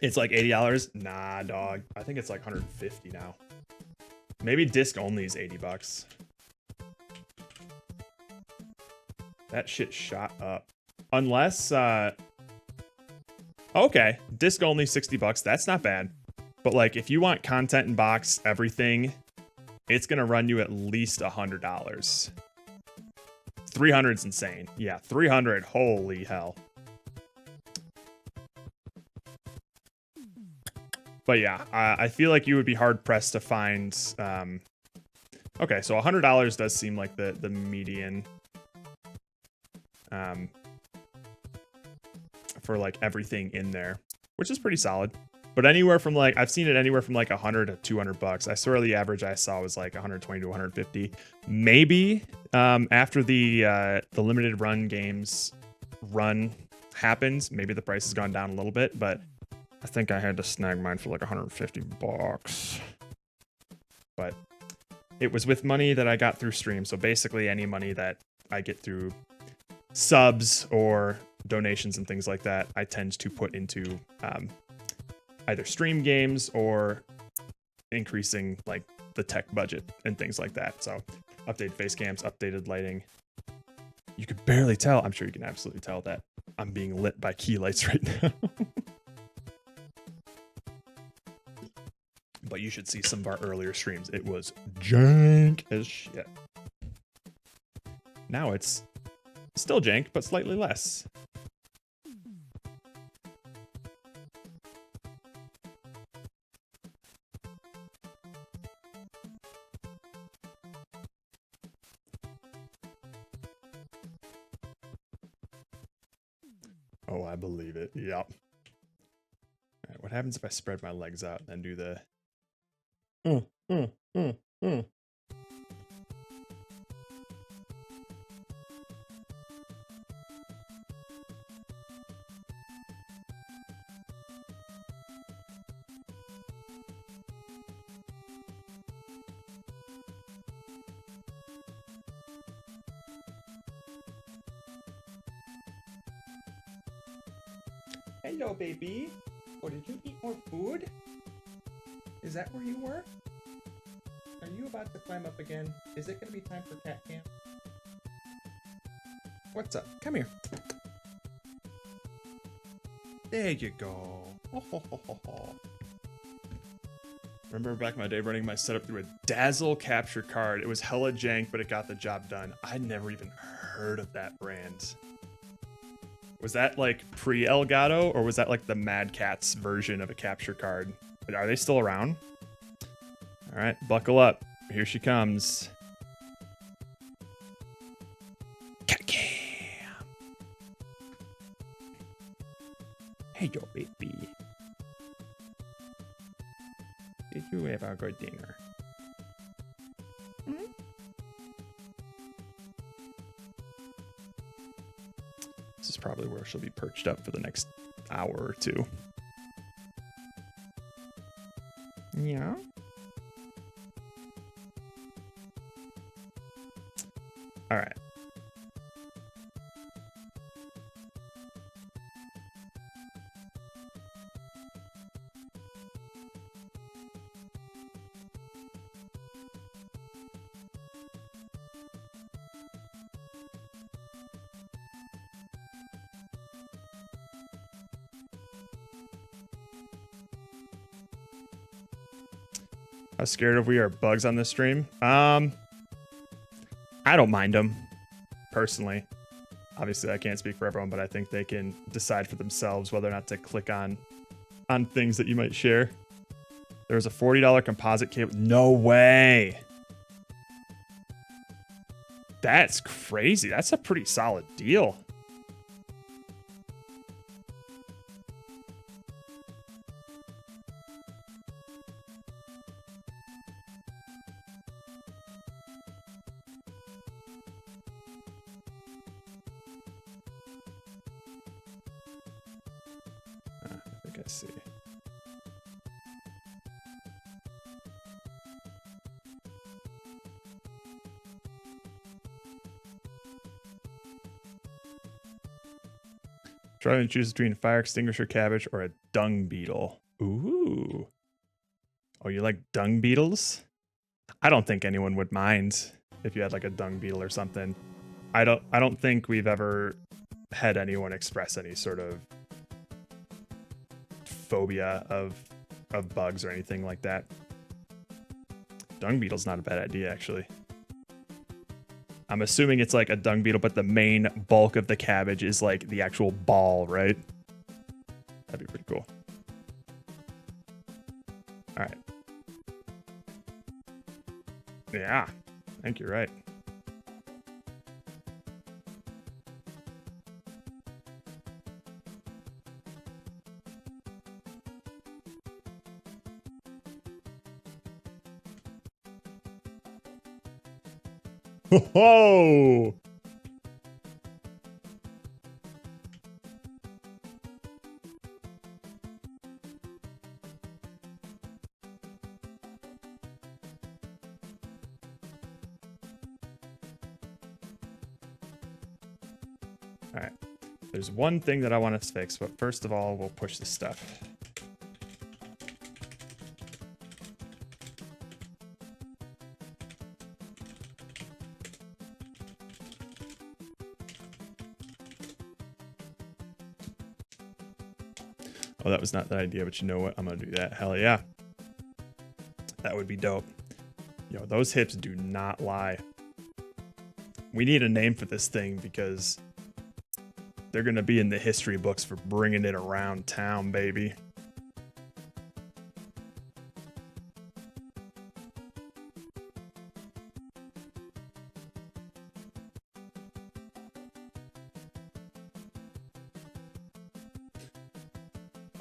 It's like $80? Nah, dog. I think it's like $150 now. Maybe disc only is $80. That shit shot up. Unless, okay, disc only $60. That's not bad. But like, if you want content in box, everything, it's gonna run you at least $100. 300 is insane. Yeah, 300. Holy hell. But yeah, I feel like you would be hard pressed to find. Okay, so $100 does seem like the median. For like everything in there, which is pretty solid. But anywhere from like, I've seen it anywhere from like $100 to $200. I swear the average I saw was like 120 to 150. Maybe after the limited run games run happens, maybe the price has gone down a little bit, but I think I had to snag mine for like $150. But it was with money that I got through stream. So basically any money that I get through subs or donations and things like that, I tend to put into either stream games or increasing like the tech budget and things like that. So updated face cams, updated lighting. You could barely tell. I'm sure you can absolutely tell that I'm being lit by key lights right now. but you should see some of our earlier streams. It was jank as shit. Now it's still jank, but slightly less. Oh, I believe it. Yep. All right, what happens if I spread my legs out and then do the... Hello, baby. Oh, did you eat more food? Is that where you were? Are you about to climb up again? Is it going to be time for cat camp? What's up? Come here. There you go. Oh, ho, ho, ho, ho. Remember back in my day running my setup through a Dazzle capture card. It was hella jank, but it got the job done. I'd never even heard of that brand. Was that like pre-Elgato, or was that like the Mad Catz version of a capture card? Are they still around? All right, buckle up. Here she comes. Cat cam. Hey, yo, baby. Did you have a good dinner? Hmm? This is probably where she'll be perched up for the next hour or two. Yeah. All right. How scared of we are bugs on this stream? I don't mind them, personally. Obviously, I can't speak for everyone, but I think they can decide for themselves whether or not to click on things that you might share. There's a $40 composite cable. No way. That's crazy. That's a pretty solid deal. I think I see. Try to choose between fire extinguisher cabbage or a dung beetle. Ooh. Oh, you like dung beetles? I don't think anyone would mind if you had like a dung beetle or something. I don't think we've ever had anyone express any sort of phobia of bugs or anything like that. Dung beetle's not a bad idea, actually. I'm assuming it's like a dung beetle, but the main bulk of the cabbage is like the actual ball, right? That'd be pretty cool. All right. Yeah, I think you're right. Whoa! All right. There's one thing that I want to fix, but first of all, we'll push this stuff. Oh, that was not that idea, but you know what? I'm gonna do that. Hell yeah. That would be dope. Yo, those hips do not lie. We need a name for this thing because they're going to be in the history books for bringing it around town, baby.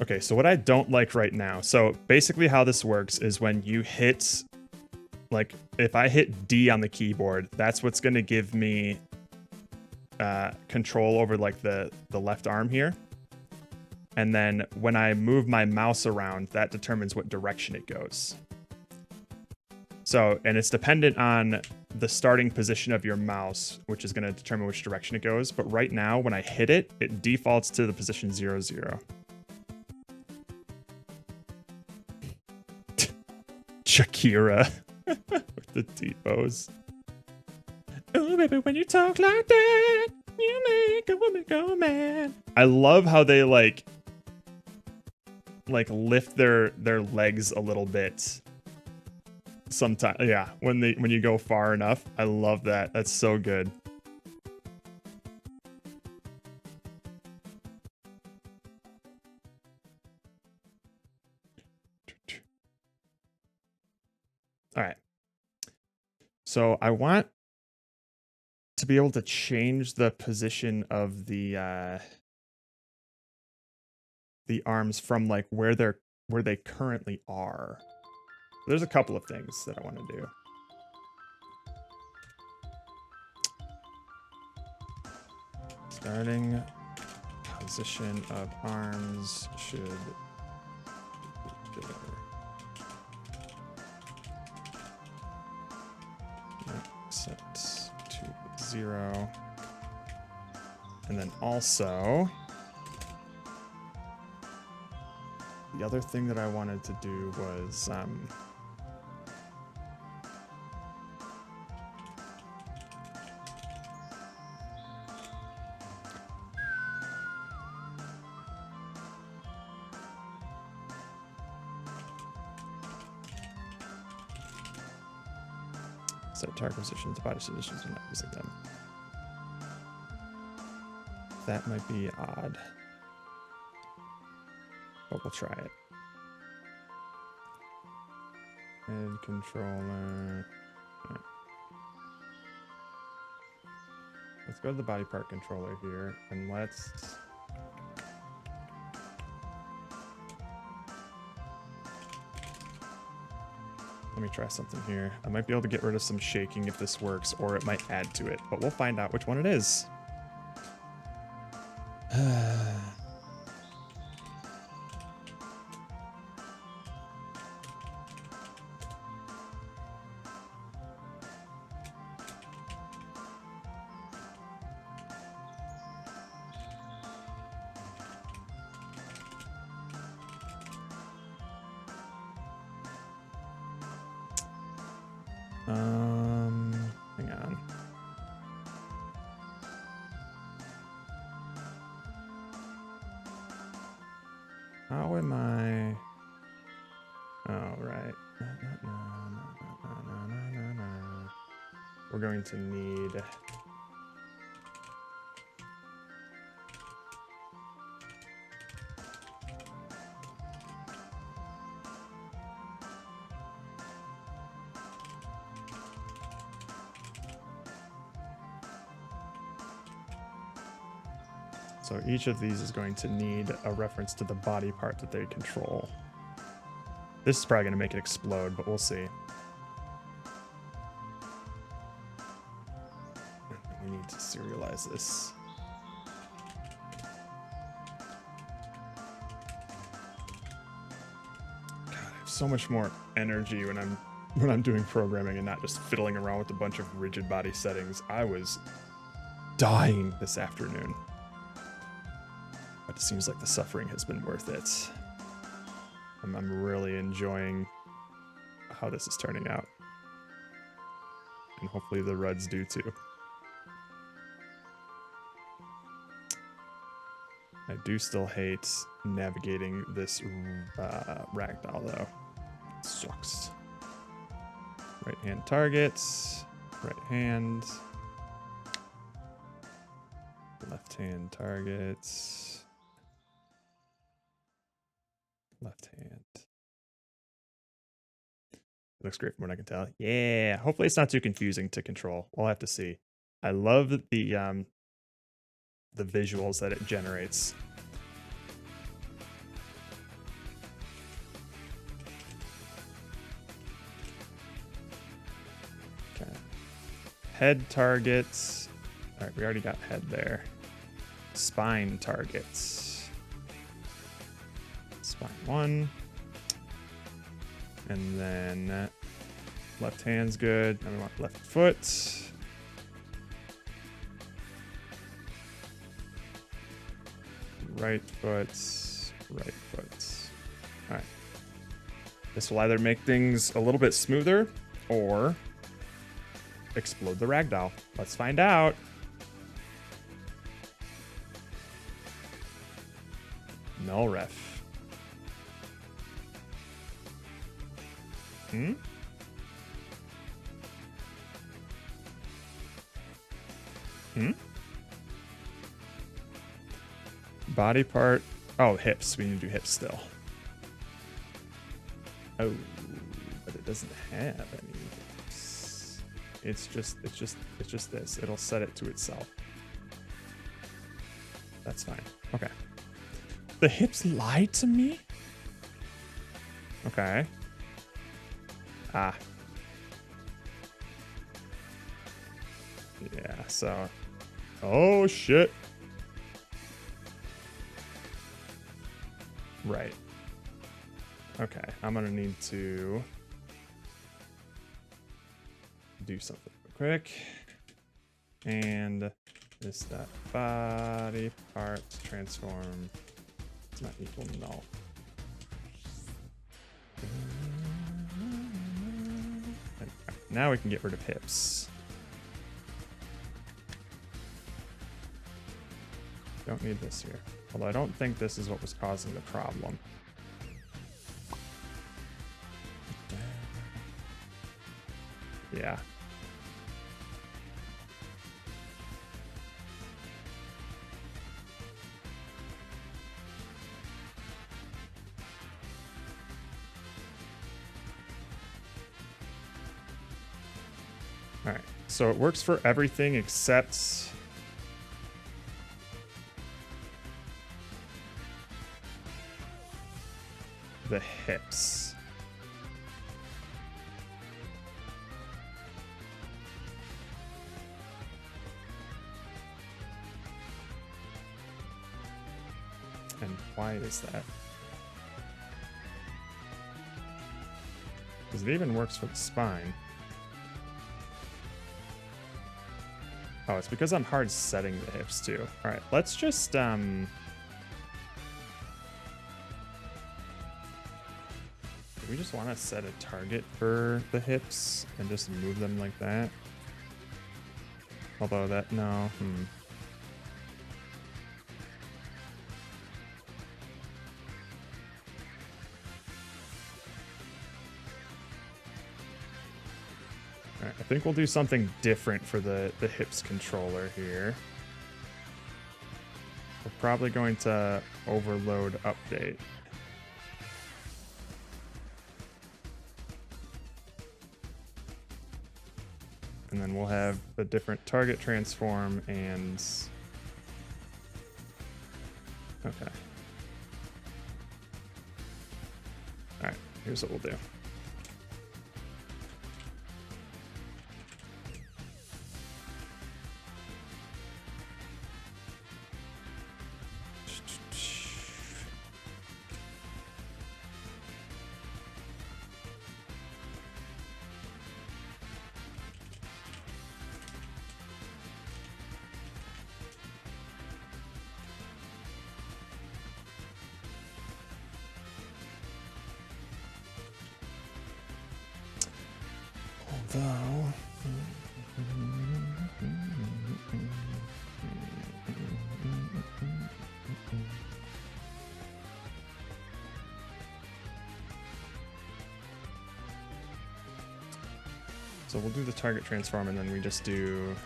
Okay, so what I don't like right now, so basically how this works is when you hit, like, if I hit D on the keyboard, that's what's going to give me control over, like, the left arm here. And then when I move my mouse around, that determines what direction it goes. So, and it's dependent on the starting position of your mouse, which is going to determine which direction it goes. But right now, when I hit it, it defaults to the position 0, 0. Shakira with the T-pose. Oh, baby, when you talk like that, you make a woman go mad. I love how they like lift their legs a little bit. Sometimes, yeah, when you go far enough. I love that. That's so good. All right. So I want to be able to change the position of the arms from like where they currently are. There's a couple of things that I want to do. Starting position of arms should be there. Set to 0. And then also, the other thing that I wanted to do was set target positions, body positions, and not using them. That might be odd, but we'll try it. Head controller. Right. Let's go to the body part controller here, and let's let me try something here. I might be able to get rid of some shaking if this works, or it might add to it, but we'll find out which one it is. Hang on. How am I? Oh, right. We're going to need so each of these is going to need a reference to the body part that they control. This is probably going to make it explode, but we'll see. We need to serialize this. God, I have so much more energy when I'm doing programming and not just fiddling around with a bunch of rigid body settings. I was dying this afternoon. But it seems like the suffering has been worth it. I'm really enjoying how this is turning out. And hopefully the Ruds do too. I do still hate navigating this ragdoll though. It sucks. Right hand targets. Right hand. Left hand targets. Left hand. Looks great from what I can tell. Yeah. Hopefully it's not too confusing to control. We'll have to see. I love the visuals that it generates. Okay. Head targets. All right, we already got head there. Spine targets. Spine 1. And then left hand's good. And we want left foot. Right foot. Right foot. All right. This will either make things a little bit smoother or explode the ragdoll. Let's find out. Null ref. Hmm? Hmm? Body part. Oh, hips. We need to do hips still. Oh, but it doesn't have any hips. It's just this. It'll set it to itself. That's fine. Okay. The hips lied to me? Okay. Ah. Yeah, so. Oh, shit. Right. Okay, I'm gonna need to do something real quick. And is that body part transform? It's not equal null. And now we can get rid of hips. Don't need this here. Although I don't think this is what was causing the problem. Yeah. All right, so it works for everything except the hips. And why is that? Because it even works for the spine. Oh, it's because I'm hard setting the hips too. All right, let's just do we just want to set a target for the hips and just move them like that? Although that, no. All right, I think we'll do something different for the hips controller here. We're probably going to overload update. And then we'll have the different target transform and... Okay. All right, here's what we'll do. Although... So we'll do the target transform and then we just do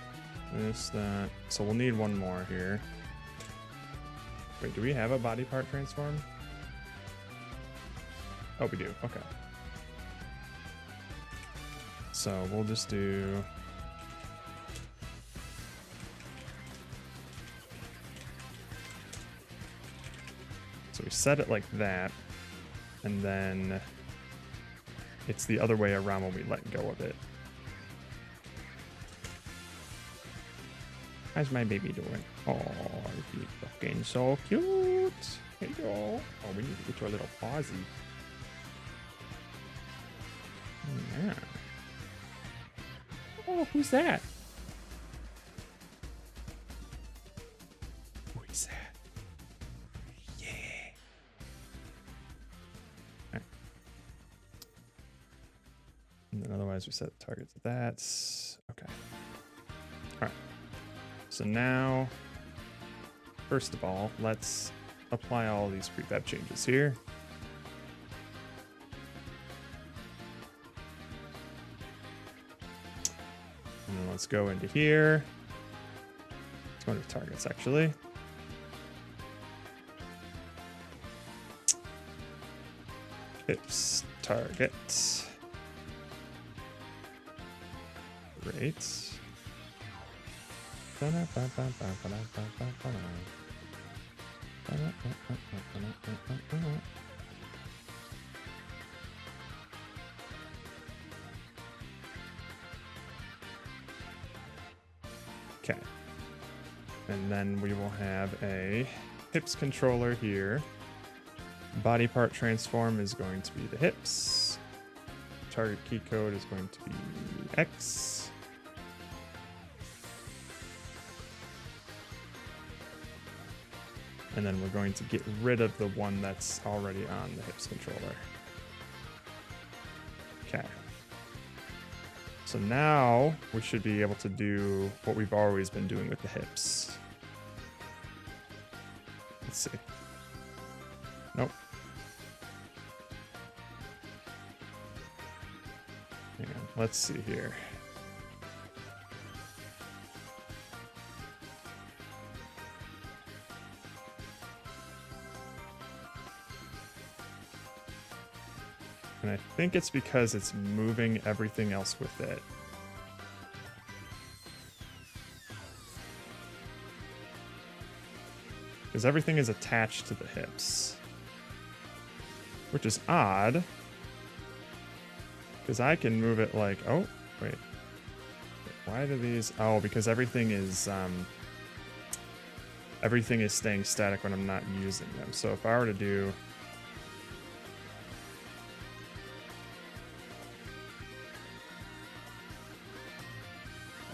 this, that. So we'll need one more here. Wait, do we have a body part transform? Oh, we do. Okay. So we'll just do... So we set it like that, and then it's the other way around when we let go of it. How's my baby doing? Oh, he's looking so cute. Hello. Oh, we need to get to our little pausey. Yeah. Oh, who's that? Who is that? Yeah. Right. And then otherwise we set the target to that. Okay. All right. So now, first of all, let's apply all these prefab changes here. And then let's go into here. Let's go into targets, actually. Hips, target. Great. Okay. And then we will have a hips controller here. Body part transform is going to be the hips. Target key code is going to be X. And then we're going to get rid of the one that's already on the hips controller. Okay. So now we should be able to do what we've always been doing with the hips. Let's see. Nope. Hang on. Let's see here. And I think it's because it's moving everything else with it. Because everything is attached to the hips. Which is odd. Because I can move it like, oh, wait. Why do these, oh, because everything is staying static when I'm not using them. So if I were to do,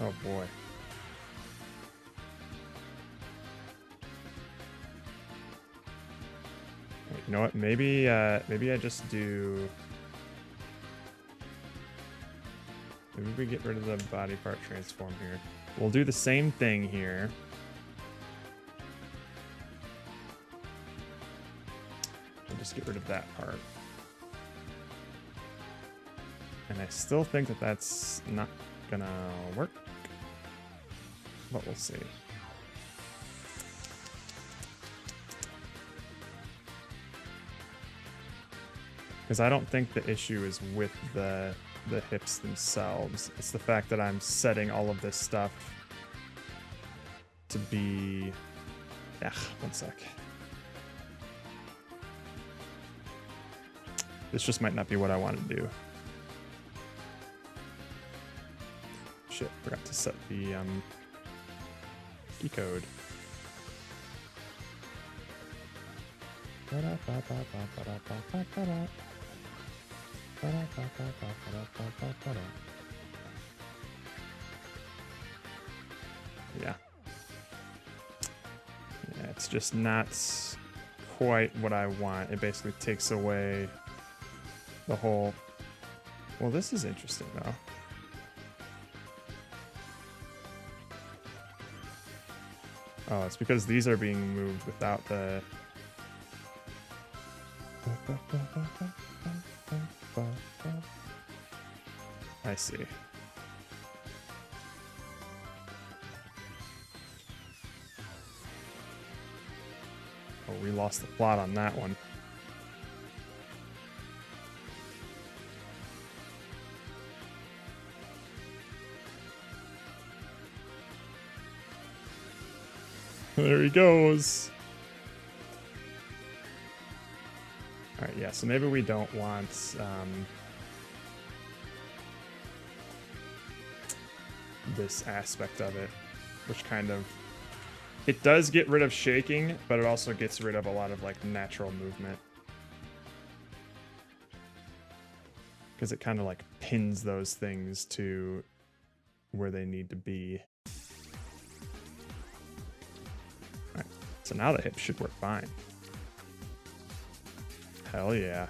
oh boy. Wait, you know what? Maybe I just do. Maybe we get rid of the body part transform here. We'll do the same thing here. We'll just get rid of that part. And I still think that that's not gonna work. But we'll see. Because I don't think the issue is with the hips themselves. It's the fact that I'm setting all of this stuff to be... Yeah, one sec. This just might not be what I want to do. Shit, forgot to set the key code. Yeah. Yeah, it's just not quite what I want. It basically takes away the whole... Well, this is interesting, though. Oh, it's because these are being moved without the... I see. we lost the plot on that one. There he goes. All right, yeah, so maybe we don't want this aspect of it, which kind of, it does get rid of shaking, but it also gets rid of a lot of like natural movement. Because it kind of like pins those things to where they need to be. All right, so now the hips should work fine. Hell yeah.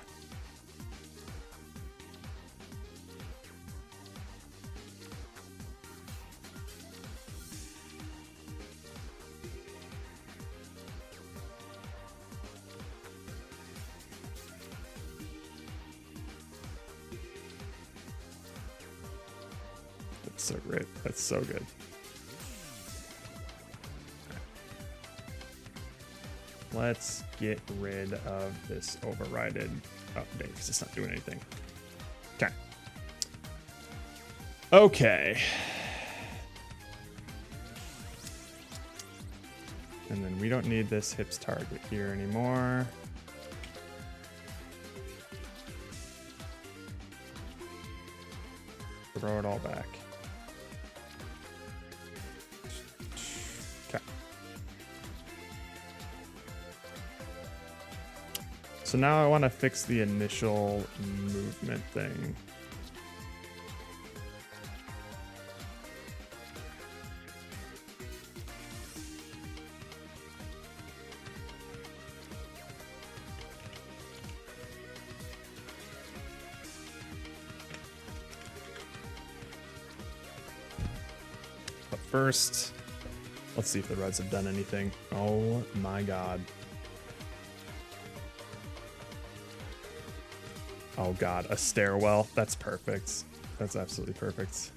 That's so great. That's so good. Let's get rid of this overrided update because it's not doing anything. Okay. Okay. And then we don't need this hips target here anymore. Throw it all back. Okay. So now I want to fix the initial movement thing. But first, let's see if the Reds have done anything. Oh my god. Oh god, a stairwell. That's perfect. That's absolutely perfect.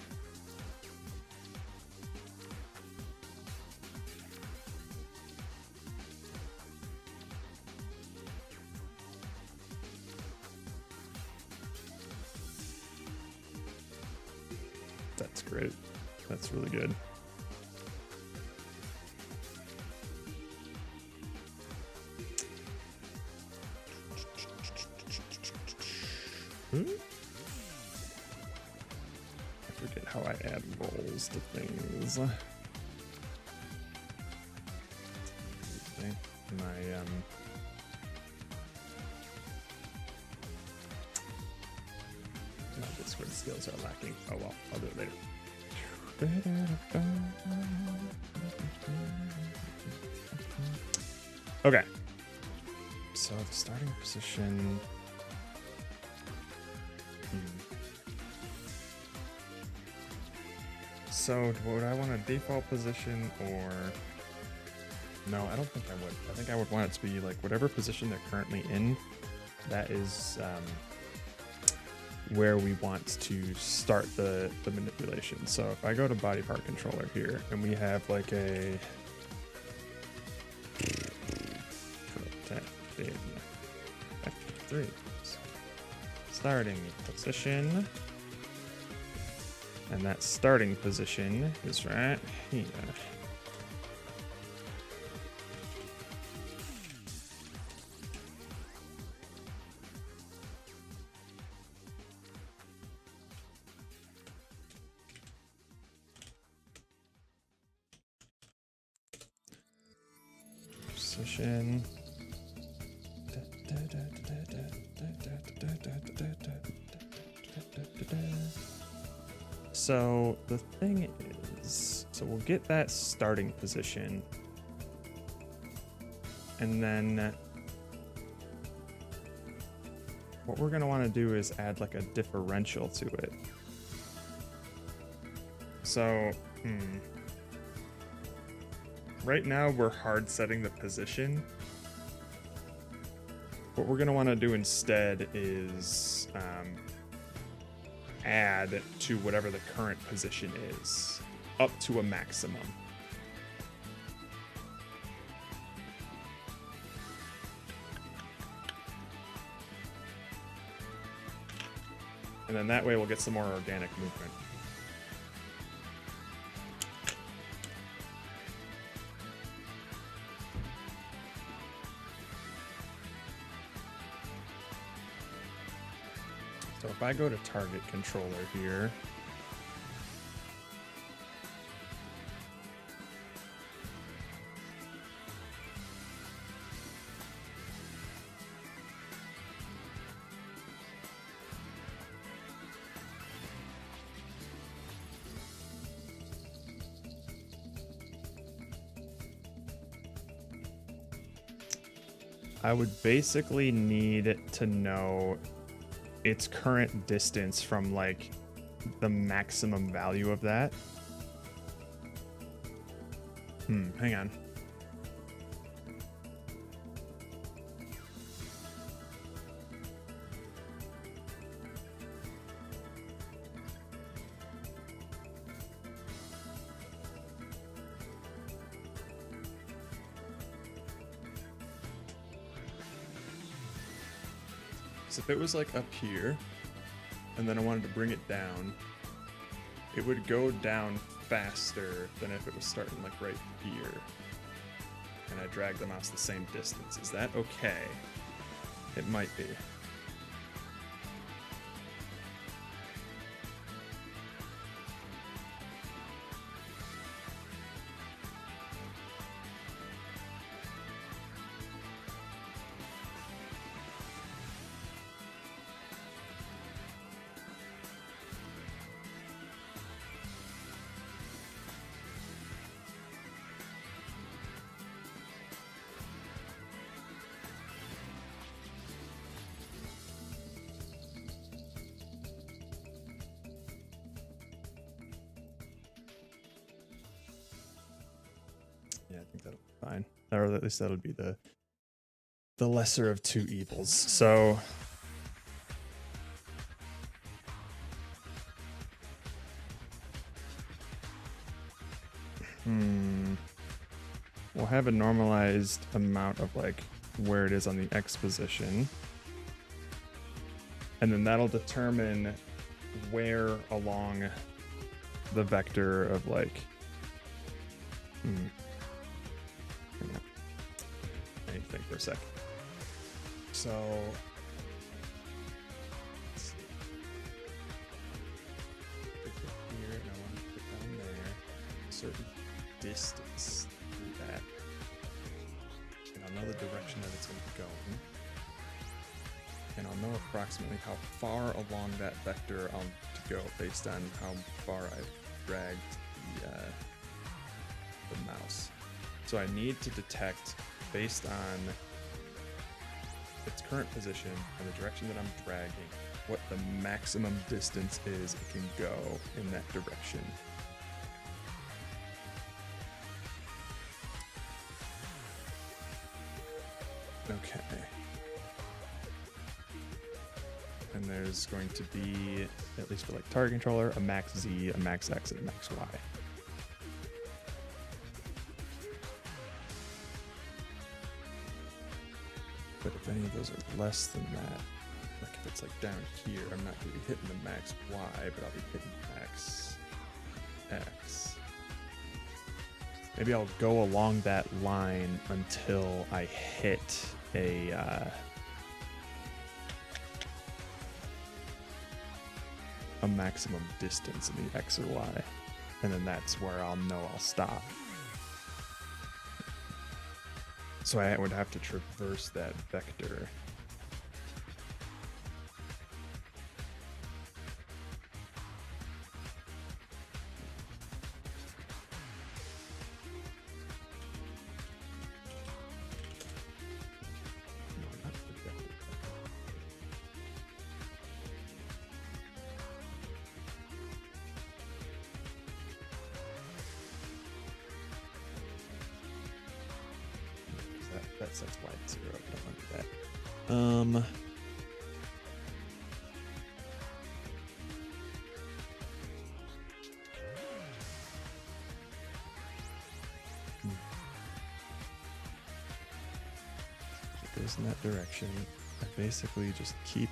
That's great. That's really good. I forget how I add rolls to things. Okay. My Discord skills are lacking. Oh well, I'll do it later. Okay. So the starting position. So would I want a default position or no? I don't think I would. I think I would want it to be like whatever position they're currently in. That is where we want to start the manipulation. So if I go to body part controller here and we have like a F3 starting position. And that starting position is right here. Position. So the thing is, so we'll get that starting position, and then what we're gonna want to do is add like a differential to it. So, right now we're hard setting the position. What we're gonna want to do instead is add to whatever the current position is, up to a maximum. And then that way we'll get some more organic movement. So if I go to target controller here, I would basically need to know its current distance from like the maximum value of that. Hang on. If it was like up here and then I wanted to bring it down, it would go down faster than if it was starting like right here and I drag the mouse the same distance. Is that okay? It might be. Yeah, I think that'll be fine. Or at least that'll be the lesser of two evils. So we'll have a normalized amount of like where it is on the X position. And then that'll determine where along the vector of like anything for a sec. So let's see. Put it here and I want to put it down there. A certain distance through that. And I'll know the direction that it's going to be going. And I'll know approximately how far along that vector I'll to go based on how far I've dragged the mouse. So I need to detect based on its current position and the direction that I'm dragging, what the maximum distance is it can go in that direction. Okay. And there's going to be, at least for like target controller, a max Z, a max X, and a max Y. But if any of those are less than that, like if it's like down here, I'm not going to be hitting the max Y, but I'll be hitting max X. Maybe I'll go along that line until I hit a maximum distance in the X or Y, and then that's where I'll know I'll stop. So I would have to traverse that vector. No, not the vector. That sets Y to 0. I don't want to do that. It goes in that direction. I basically just keep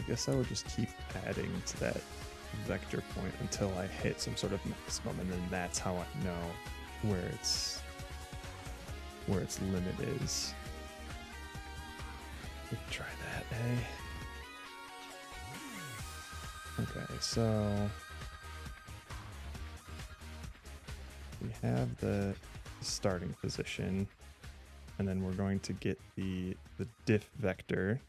guess I would just keep adding to that vector point until I hit some sort of maximum, and then that's how I know where its limit is. We can try that, eh? Okay, so we have the starting position, and then we're going to get the diff vector.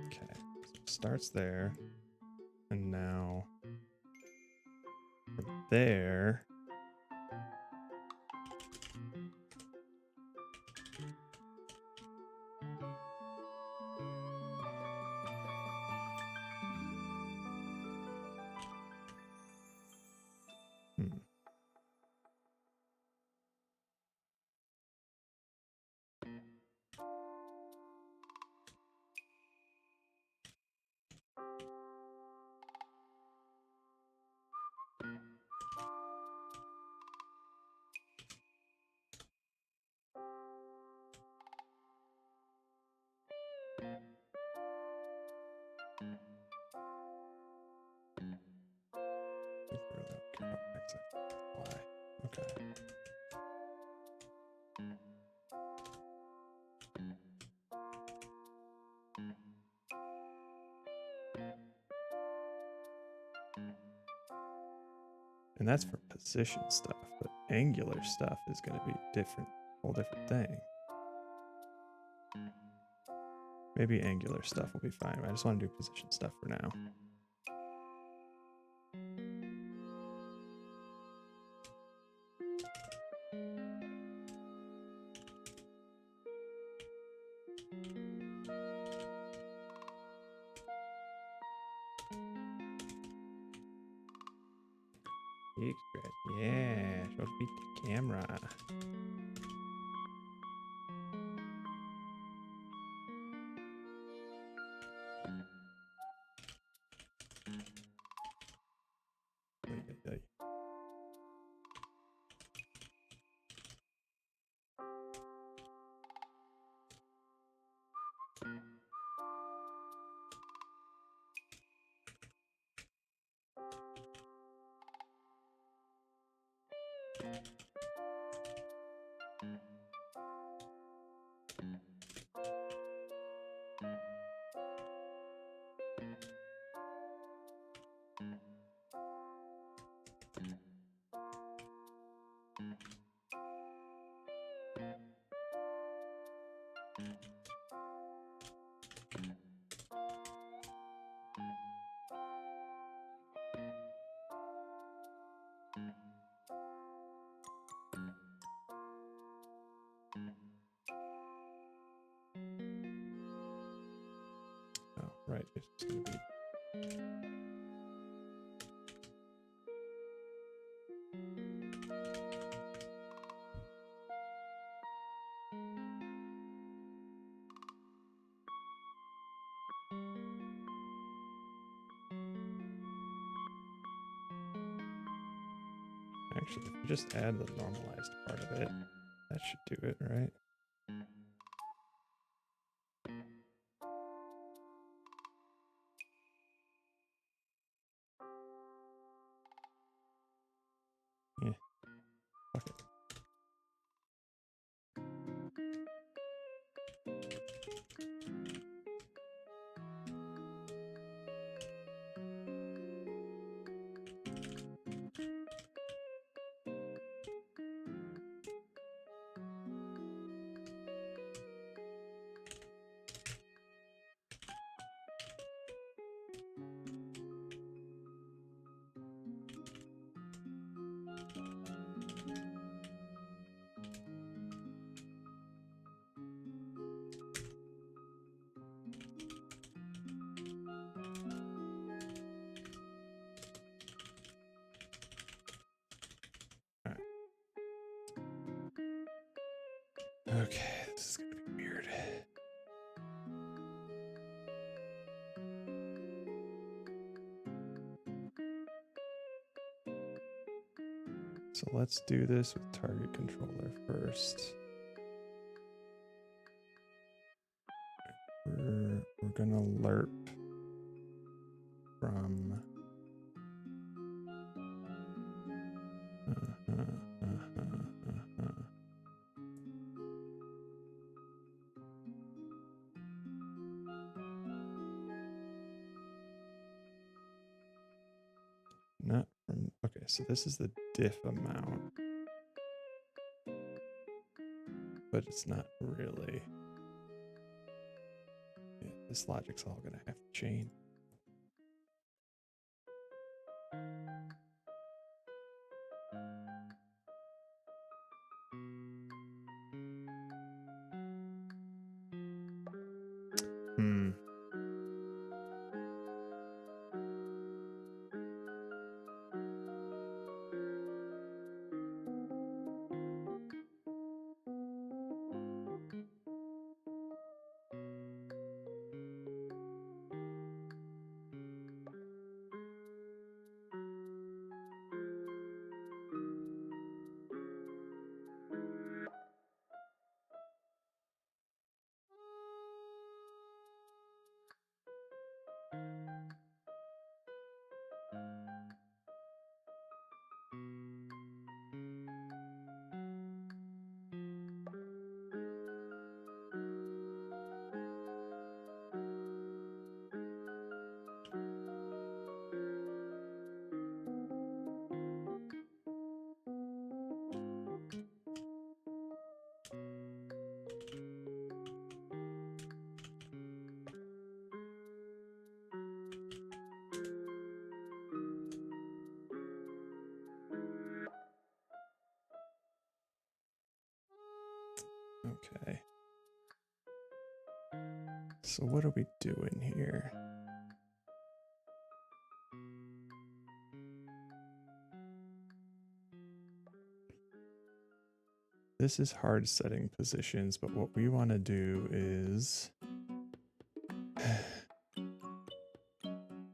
Okay, so it starts there, and now from there, hmm. Why? Okay. And that's for position stuff, but angular stuff is going to be different, whole different thing. Maybe angular stuff will be fine. I just want to do position stuff for now. Yeah, show beat the camera. Oh, right. It's just gonna be. Actually, if we just add the normalized part of it, that should do it, right? Yeah. Fuck it. Okay, this is gonna be weird. So let's do this with target controller first. We're gonna lerp from not from, okay, so this is the diff amount, but it's not really. Yeah, this logic's all gonna have to change. Hmm. Okay. So what are we doing here? This is hard setting positions, but what we want to do is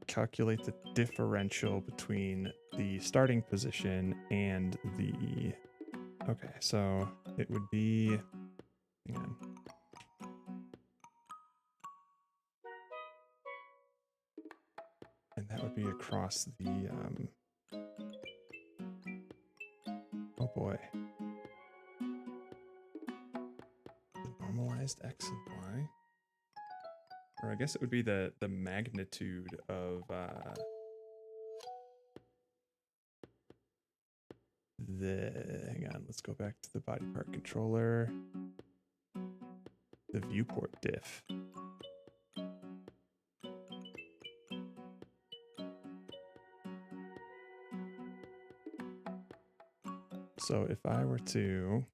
calculate the differential between the starting position and the, okay, so it would be, hang on. And that would be across the, oh boy. The normalized X and Y. Or I guess it would be the magnitude of hang on, let's go back to the body part controller. The viewport diff. So if I were to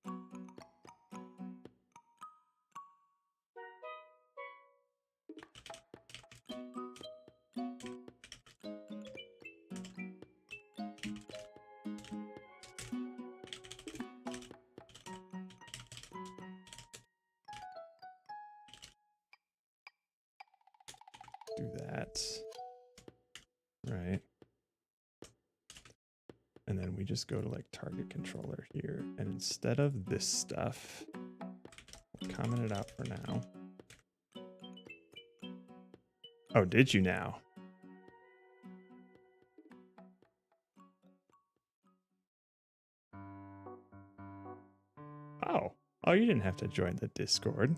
do that, right? And then we just go to like target controller here. And instead of this stuff, we'll comment it out for now. Oh, did you now? Oh, oh, you didn't have to join the Discord.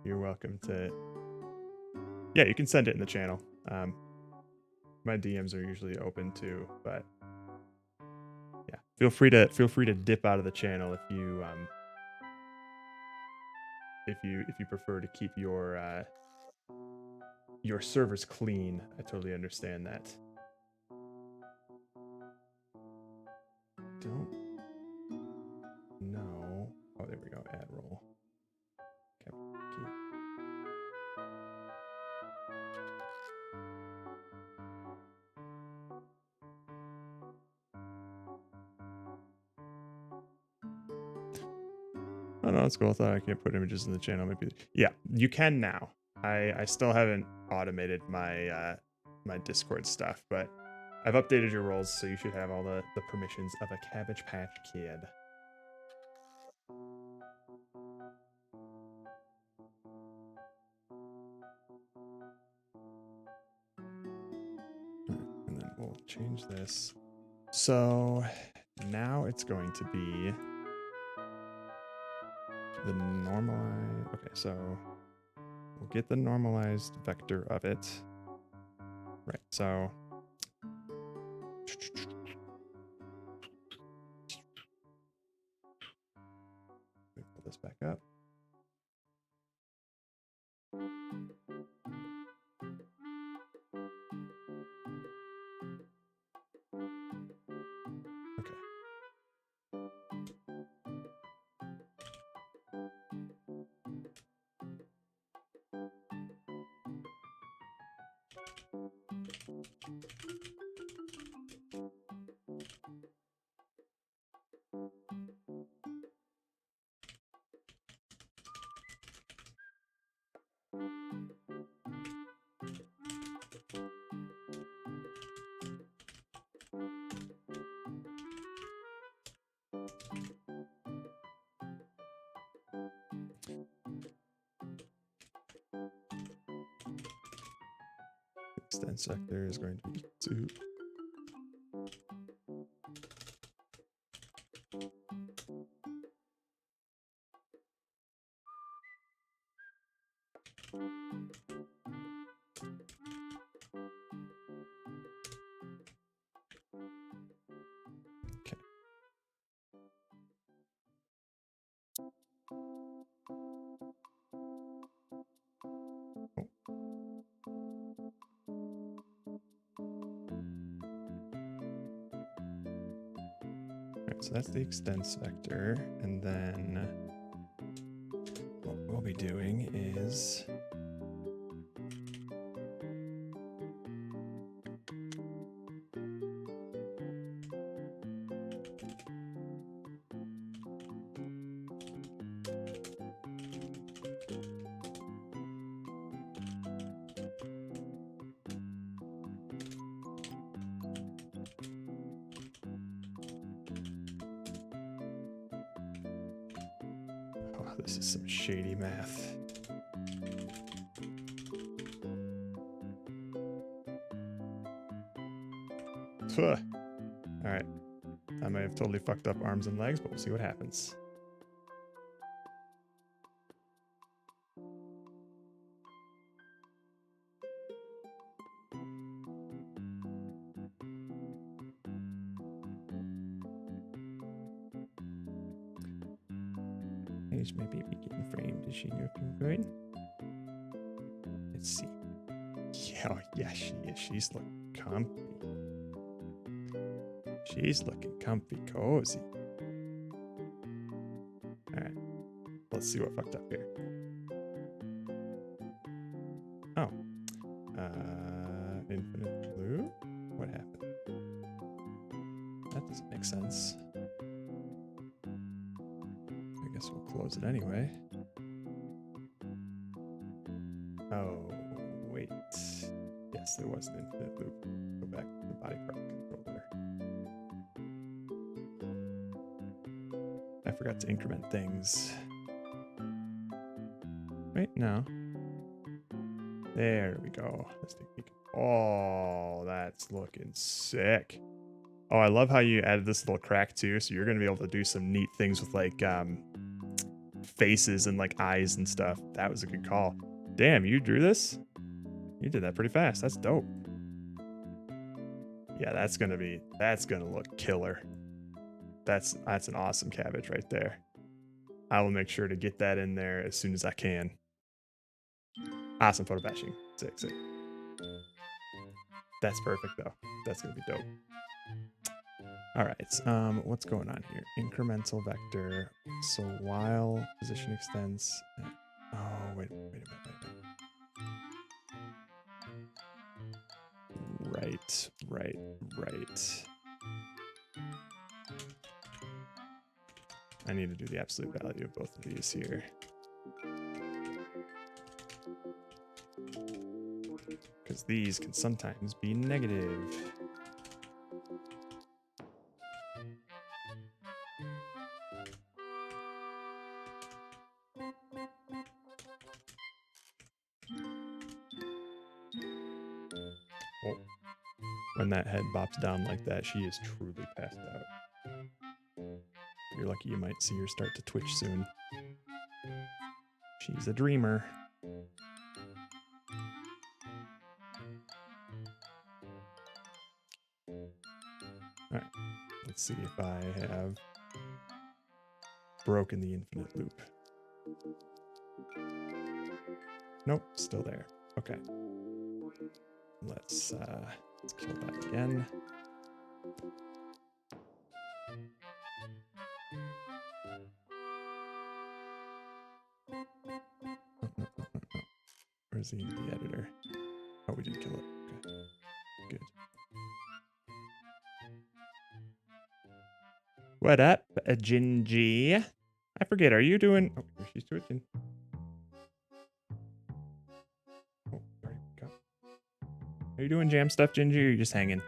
You're welcome to. Yeah, you can send it in the channel. My DMs are usually open too, but yeah, feel free to dip out of the channel if you prefer to keep your servers clean. I totally understand that. Don't know. Oh, there we go. Add roll. Key. Oh no, it's cool. I thought I can't put images in the channel. Maybe yeah, you can now. I still haven't automated my my Discord stuff, but I've updated your roles, so you should have all the permissions of a Cabbage Patch Kid. And then we'll change this. So now it's going to be the normalized. Okay, so we'll get the normalized vector of it. Right, so let me pull this back up. Okay. Extend sector is going to be 2. Okay. Alright, so that's the extents vector, and then what we'll be doing is this is some shady math. All right, I may have totally fucked up arms and legs, but we'll see what happens. Page may be getting framed. Is she looking good? Let's see. Yeah, oh, yeah, she is. She's looking comfy. She's looking comfy, cozy. All right, let's see what fucked up here. Oh, infinite blue. What happened? That doesn't make sense. I guess we'll close it anyway. Oh, wait. Yes, there was an infinite loop. Go back to the body part controller. I forgot to increment things. Wait, no. There we go. Let's take a peek. Oh, that's looking sick. Oh, I love how you added this little crack too, so you're gonna be able to do some neat things with like faces and like eyes and stuff. That was a good call. Damn, you drew this? You did that pretty fast. That's dope. Yeah, that's gonna look killer. That's an awesome cabbage right there. I will make sure to get that in there as soon as I can. Awesome photo bashing. Sick, sick. That's perfect though. That's gonna be dope. All right, what's going on here? Incremental vector. So while position extends. Oh, wait a minute. Right. I need to do the absolute value of both of these here. Because these can sometimes be negative. Oh. When that head bops down like that, she is truly passed out. You're lucky you might see her start to twitch soon. She's a dreamer. Alright, let's see if I have broken the infinite loop. Nope, still there. Okay. Let's kill that again. Where's the editor? Oh, we did kill it. Okay. Good. What up, Gingy? I forget, are you doing... Oh, here she's twitching. Oh, sorry. Go. Are you doing jam stuff, Gingy, or are you just hanging?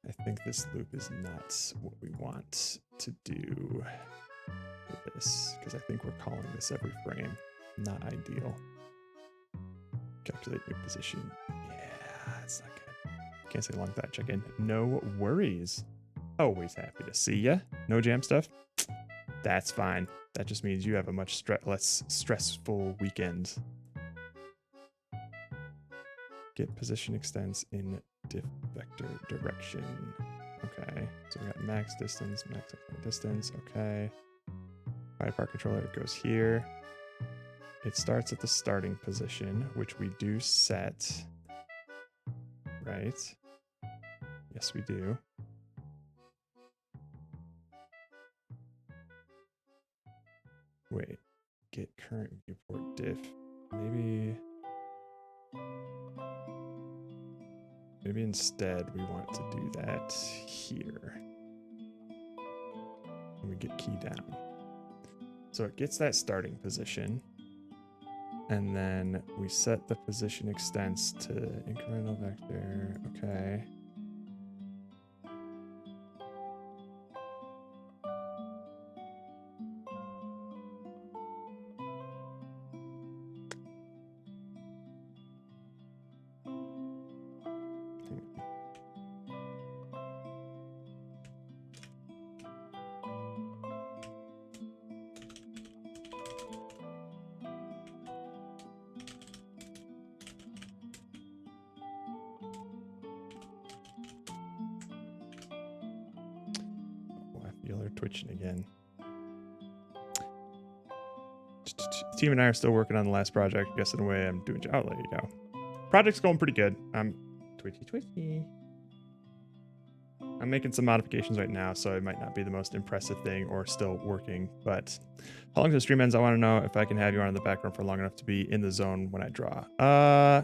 I think this loop is not what we want to do with this, because I think we're calling this every frame. Not ideal. Calculate new position. Yeah, it's not good. Can't say long that check in. No worries. Always happy to see ya. No jam stuff? That's fine. That just means you have a much less stressful weekend. Get position extents in diff vector direction. Okay, so we got max distance, max distance. Okay. Fire part controller, it goes here. It starts at the starting position, which we do set. Right? Yes, we do. Wait, get current viewport diff. Maybe instead we want to do that here. And we get key down. So it gets that starting position. And then we set the position extents to incremental vector. Okay. Twitching again. Team and I are still working on the last project. I guess in a way I'm doing. I'll let you go. Project's going pretty good. I'm twitchy. I'm making some modifications right now, so it might not be the most impressive thing or still working. But how long does the stream ends? I want to know if I can have you on in the background for long enough to be in the zone when I draw. I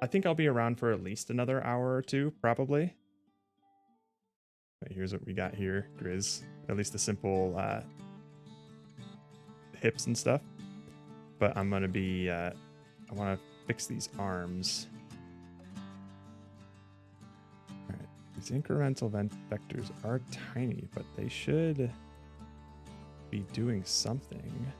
think I'll be around for at least another hour or two, probably. Here's what we got here, Grizz. At least the simple hips and stuff. But I'm gonna be, I wanna fix these arms. All right, these incremental vectors are tiny, but they should be doing something.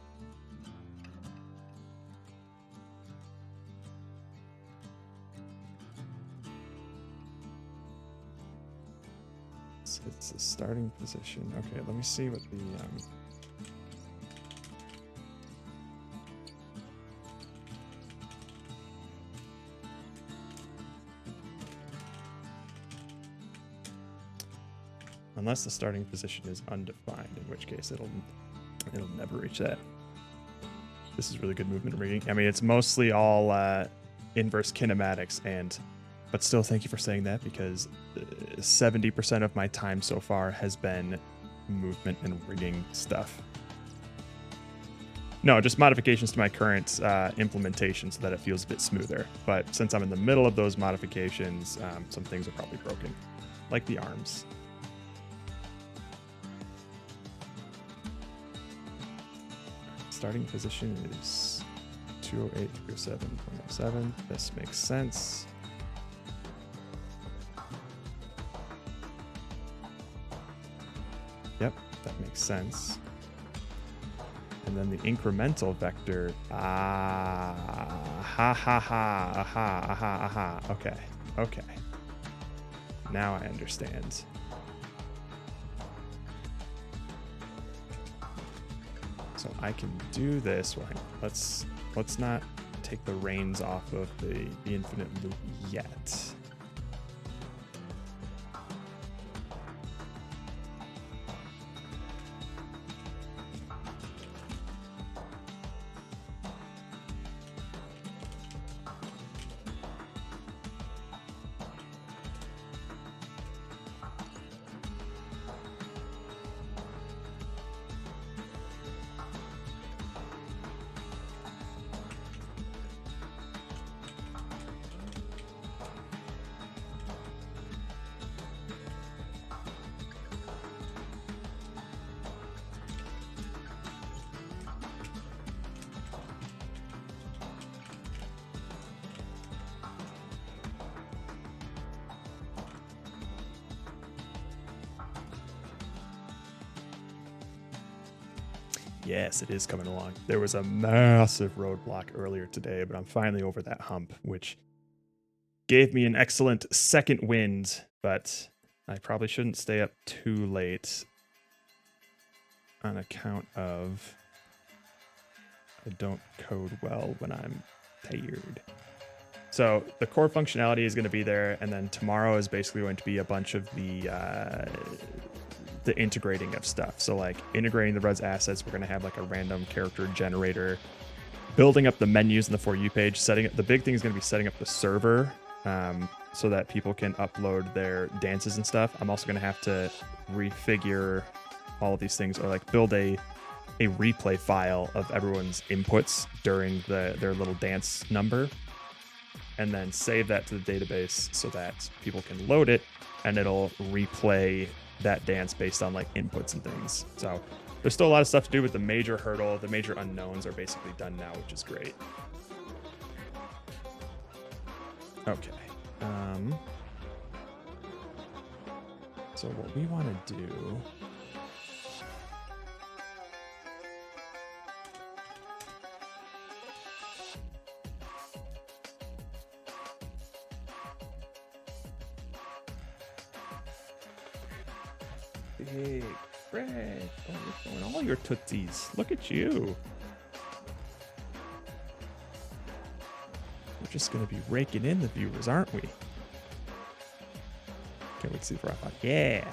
It's the starting position. Okay, let me see what the unless the starting position is undefined, in which case it'll never reach that. This is really good movement rigging. I mean, it's mostly all inverse kinematics, but still, thank you for saying that, because 70% of my time so far has been movement and rigging stuff. No, just modifications to my current implementation so that it feels a bit smoother. But since I'm in the middle of those modifications, some things are probably broken, like the arms. Starting position is 208, 307, 107. This makes sense. Yep, that makes sense. And then the incremental vector. Okay, okay. Now I understand. So I can do this. Well, let's not take the reins off of the infinite loop yet. Yes, it is coming along. There was a massive roadblock earlier today, but I'm finally over that hump, which gave me an excellent second wind, but I probably shouldn't stay up too late on account of I don't code well when I'm tired. So the core functionality is going to be there, and then tomorrow is basically going to be a bunch of the integrating of stuff. So like integrating the res assets, we're going to have like a random character generator, building up the menus in the For You page, setting up the big thing is going to be setting up the server so that people can upload their dances and stuff. I'm also going to have to refigure all of these things, or like build a replay file of everyone's inputs during their little dance number, and then save that to the database so that people can load it and it'll replay that dance based on like inputs and things. So there's still a lot of stuff to do with the major hurdle. The major unknowns are basically done now, which is great. Okay. So what we want to do Big Fred. Oh, you're showing all your tootsies. Look at you. We're just going to be raking in the viewers, aren't we? Can't wait to see the rock. Yeah.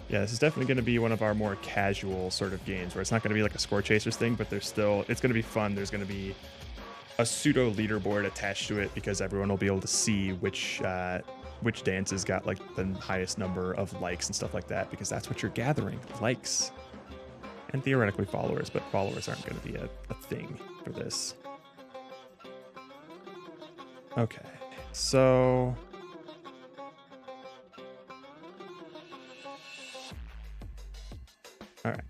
Yeah, this is definitely going to be one of our more casual sort of games where it's not going to be like a score chasers thing, but it's going to be fun. There's going to be a pseudo leaderboard attached to it because everyone will be able to see which dances got like the highest number of likes and stuff like that, because that's what you're gathering, likes and theoretically followers, but followers aren't going to be a thing for this. Okay, so all right,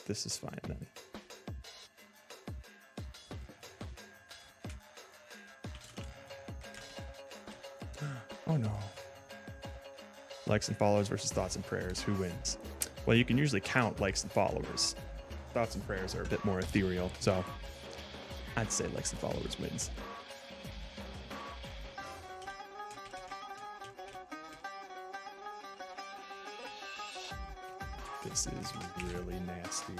this is fine then. Oh no. Likes and followers versus thoughts and prayers. Who wins? Well, you can usually count likes and followers. Thoughts and prayers are a bit more ethereal, so I'd say likes and followers wins. This is really nasty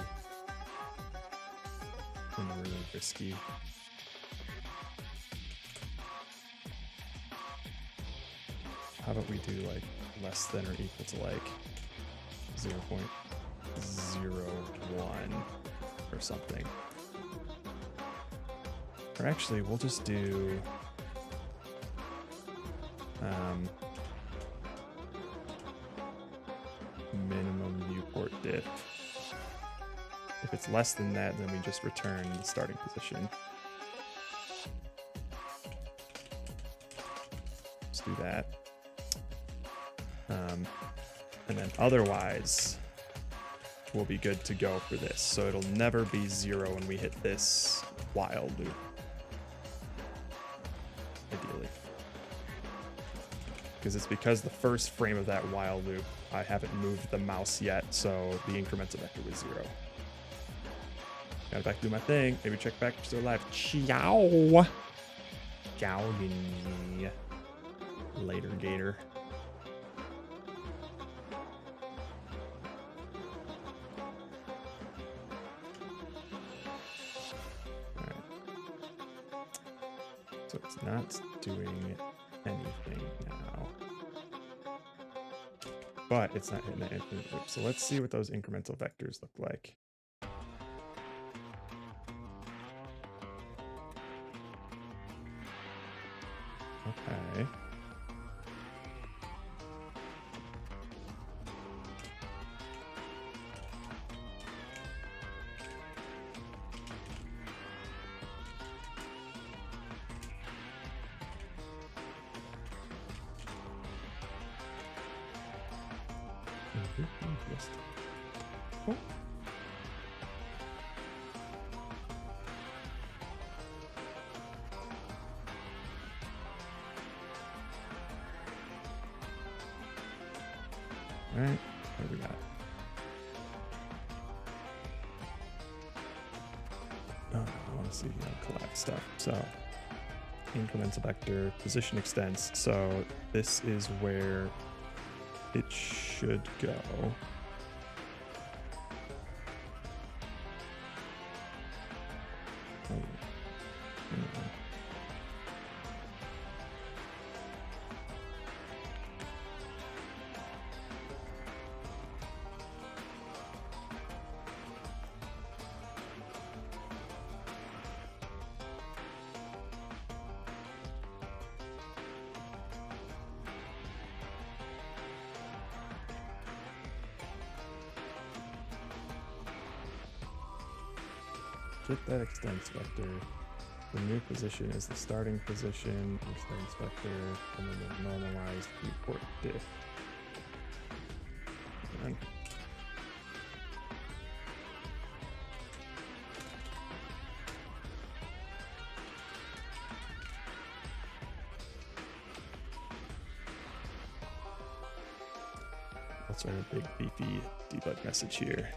and really risky. How about we do like less than or equal to like 0.01 or something. Or actually, we'll just do minimum viewport diff If it's less than that, then we just return the starting position. Let's do that. And then otherwise, we'll be good to go for this. So it'll never be 0 when we hit this while loop. Ideally. Because the first frame of that while loop, I haven't moved the mouse yet, so the incremental vector was 0. Gotta back do my thing. Maybe check back if you're still alive. Ciao. Ciao. Later, Gator. So it's not doing anything now. But it's not hitting the infinite loop. So let's see what those incremental vectors look like. Okay. Oh. All right, what do we got? Oh, I want to see collapse stuff. So, incremental vector, position extents. So this is where it should go. Get that extents vector. The new position is the starting position, extents vector, and then the normalized viewport diff. And that's our big beefy debug message here.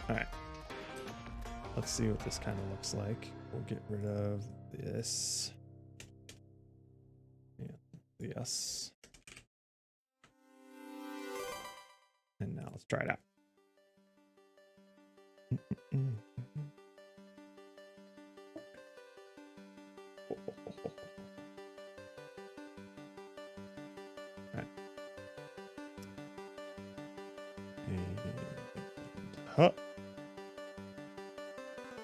All right, let's see what this kind of looks like. We'll get rid of this. Yeah, yes. And now let's try it out. All right. And huh.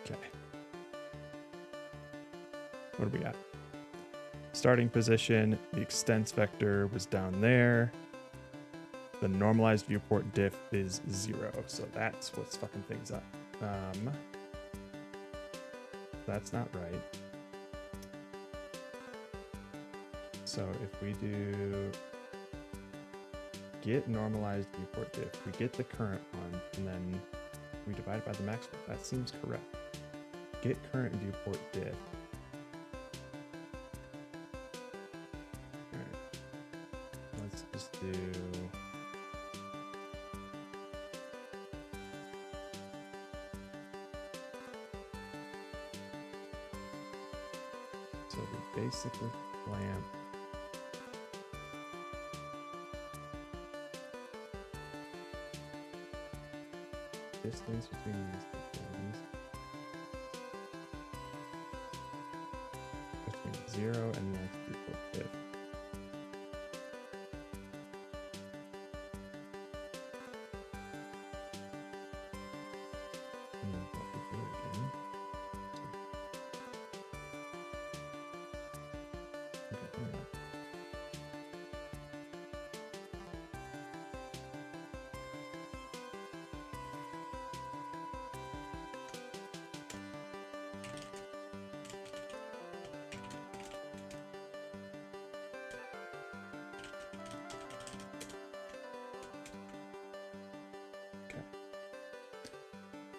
Okay. What do we got? Starting position, the extents vector was down there. The normalized viewport diff is 0. So that's what's fucking things up. That's not right. So if we do get normalized viewport diff, we get the current one, and then we divide it by the maximum. That seems correct. Get current viewport diff. Alright. Let's just do basically clamp. Distance between these two things. Between 0 and like 3/4.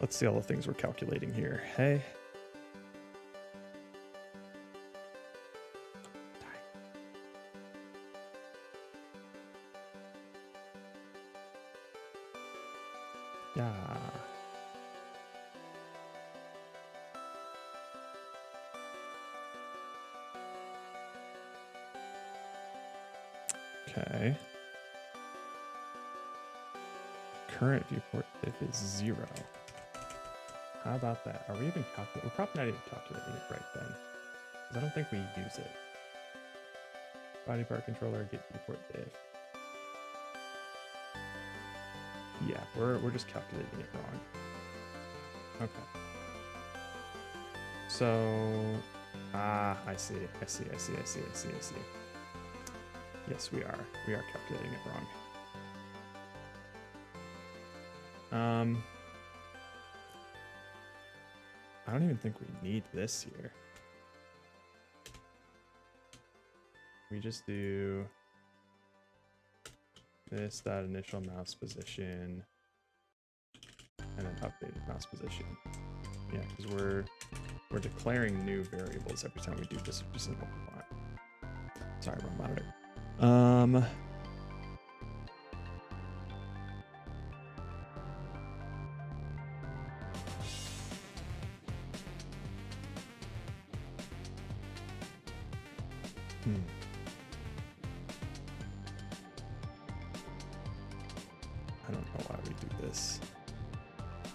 Let's see all the things we're calculating here. Hey. Yeah. Okay. Current viewport diff is 0. How about that? Are we even calculating? We're probably not even calculating it right then. Because I don't think we use it. Body part controller, get viewport diff. Yeah, we're just calculating it wrong. Okay. So, I see. Yes, we are. We are calculating it wrong. I don't even think we need this here. We just do this, that initial mouse position, and then updated mouse position. Yeah, because we're declaring new variables every time we do this, which isn't what we want. Sorry, wrong monitor. I don't know why we do this.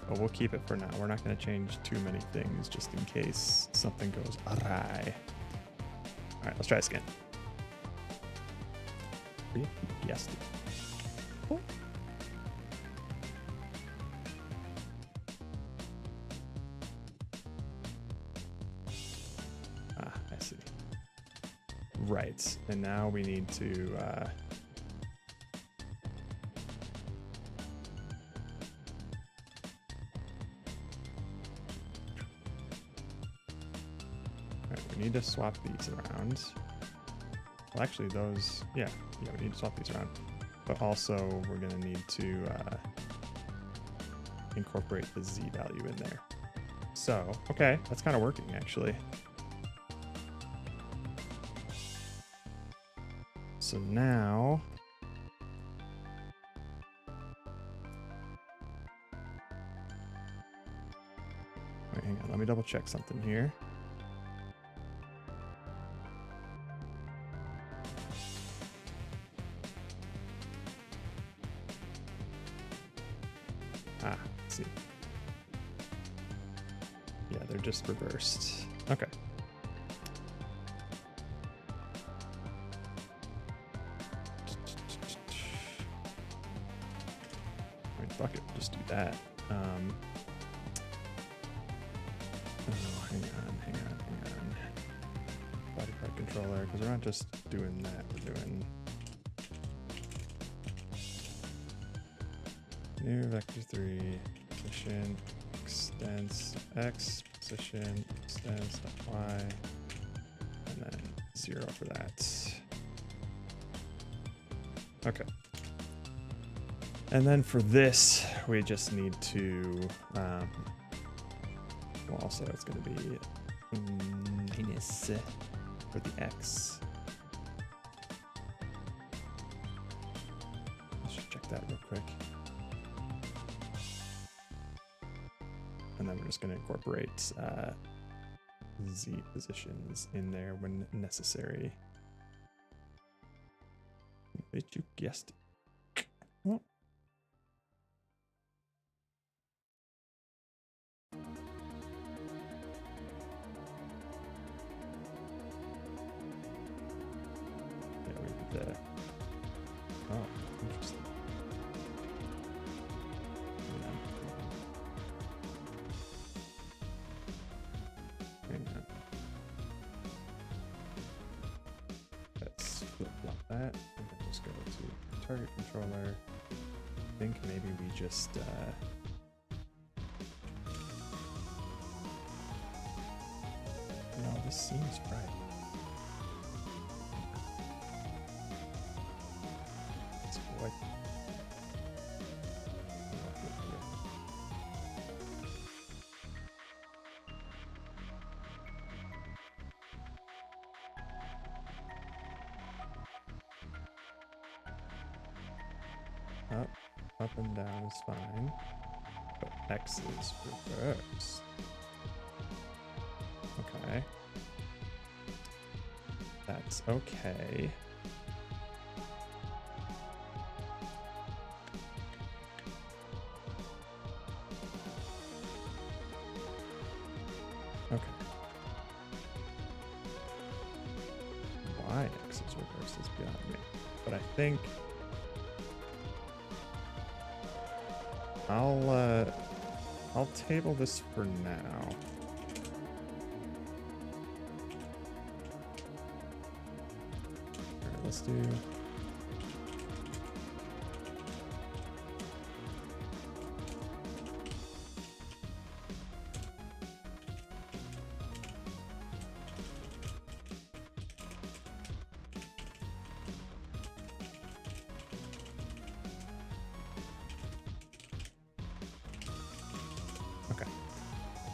But we'll keep it for now. We're not going to change too many things just in case something goes awry. All right, let's try this again. Yes. Oh. I see. Right, and now we need to we need to swap these around. Well, actually, those, yeah, we need to swap these around. But also, we're going to need to incorporate the Z value in there. So, okay, that's kind of working, actually. So now... Wait, hang on, let me double check something here. Let's see. Yeah, they're just reversed. Okay. I mean, fuck it, we'll just do that. Oh, hang on. Body part controller, because we're not just doing that, we're doing new vector 3 position extends x position extends y and then 0 for that. Okay. And then for this, we just need to well, also it's going to be minus for the x. Let's just check that real quick. And then we're just going to incorporate Z positions in there when necessary. Bet you guessed it. Well, yeah, we did that. Oh, interesting. Yeah. Hang on. Let's flip-flop that, and then just go to target controller. I think maybe we just no, this seems right. Let's go like up and down is fine, but X is reverse. Okay. That's okay. Okay. Why X is reverse is beyond me. But I think I'll table this for now. Alright, let's do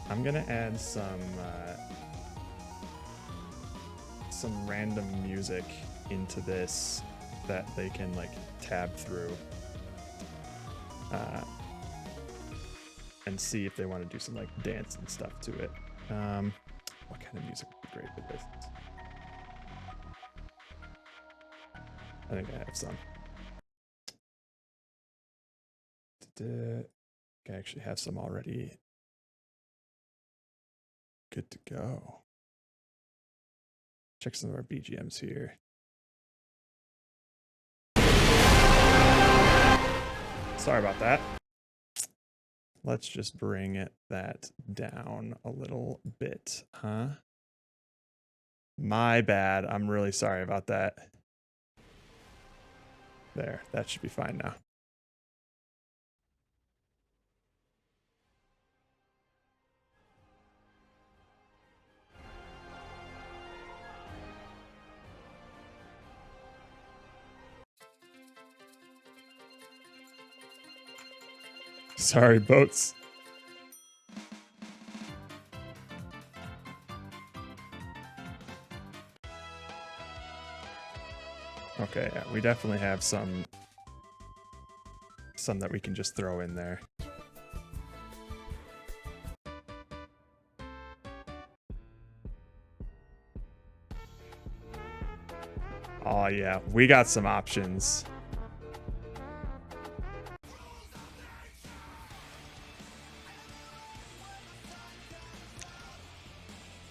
I'm gonna add some random music into this that they can like tab through and see if they want to do some like dance and stuff to it. What kind of music would be great for this? I think I have some. I actually have some already. Good to go. Check some of our BGMs here. Sorry about that. Let's just bring that down a little bit, huh? My bad. I'm really sorry about that. There, that should be fine now. Sorry, boats. Okay, yeah, we definitely have some that we can just throw in there. Oh yeah, we got some options.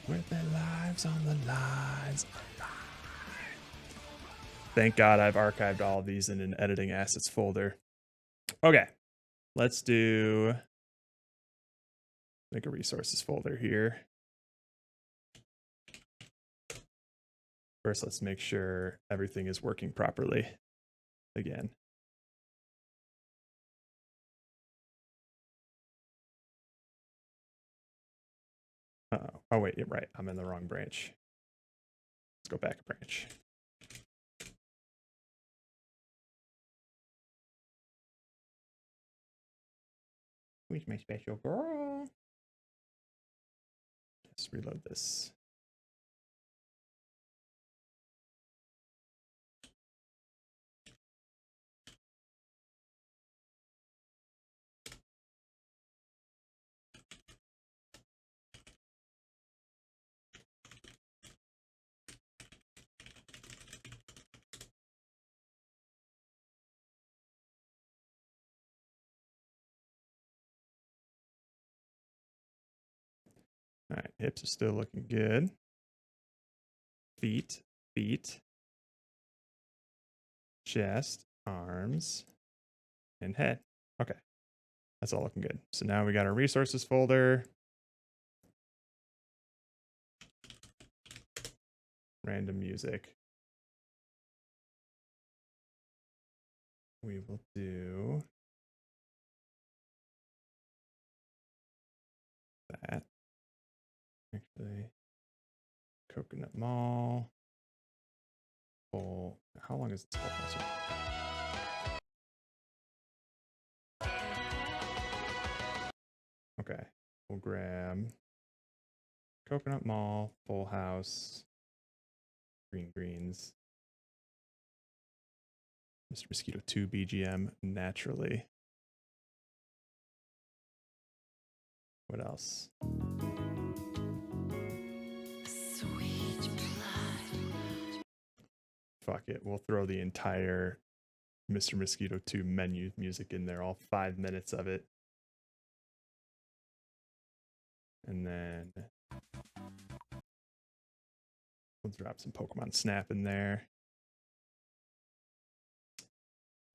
With their lives on the lines. Thank God I've archived all of these in an editing assets folder. Okay, let's make a resources folder here. First, let's make sure everything is working properly again. Uh-oh. Oh, wait, you're right. I'm in the wrong branch. Let's go back a branch. Who's my special girl? Let's reload this. All right, hips are still looking good. Feet, feet, chest, arms, and head. Okay, that's all looking good. So now we got our resources folder. Random music. We will do that. Actually, Coconut Mall. Full. How long is this whole concert? Okay, we'll grab Coconut Mall, Full House, Green Greens, Mr. Mosquito 2 BGM, naturally. What else? Sweet blood. Fuck it, we'll throw the entire Mr. Mosquito 2 menu music in there, all 5 minutes of it. And then we'll drop some Pokemon Snap in there.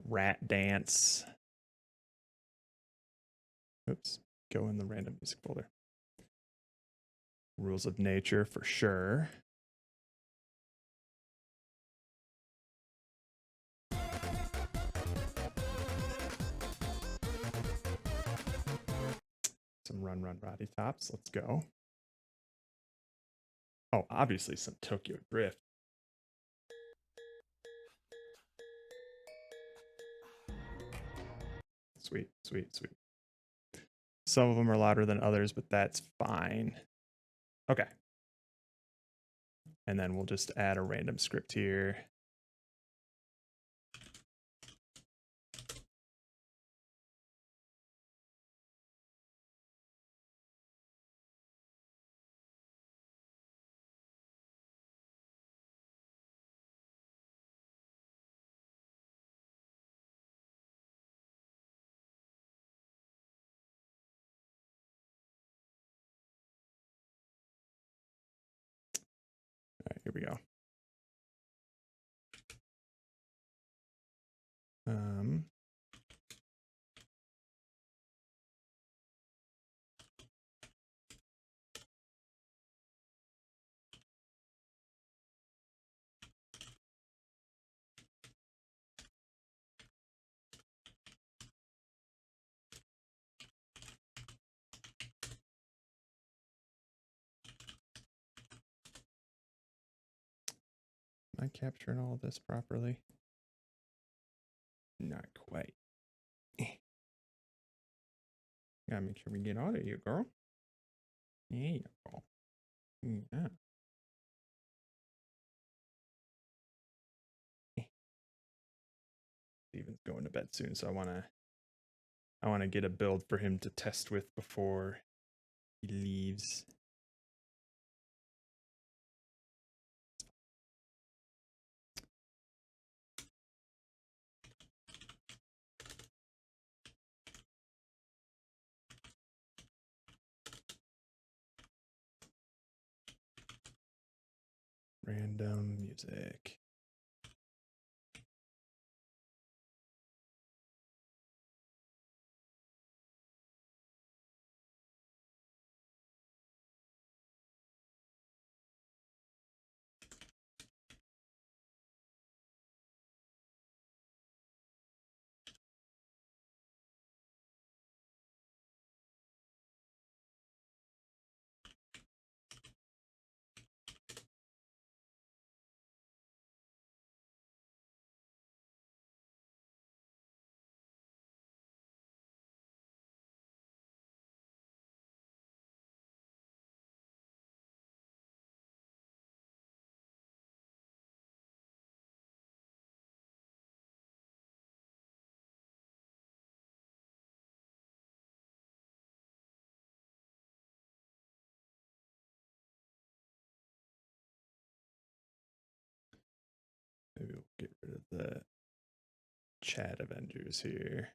Rat Dance. Oops, go in the random music folder. Rules of Nature for sure. Some Run Run Roddy Tops. Let's go. Oh, obviously some Tokyo Drift. Sweet, sweet, sweet. Some of them are louder than others, but that's fine. Okay. And then we'll just add a random script here. All right, here we go. Am I capturing all of this properly? Not quite. Gotta make sure we get all of you, girl. Yeah, girl. Yeah. Steven's going to bed soon, so I wanna get a build for him to test with before he leaves. Random music. Maybe we'll get rid of the chat Avengers here.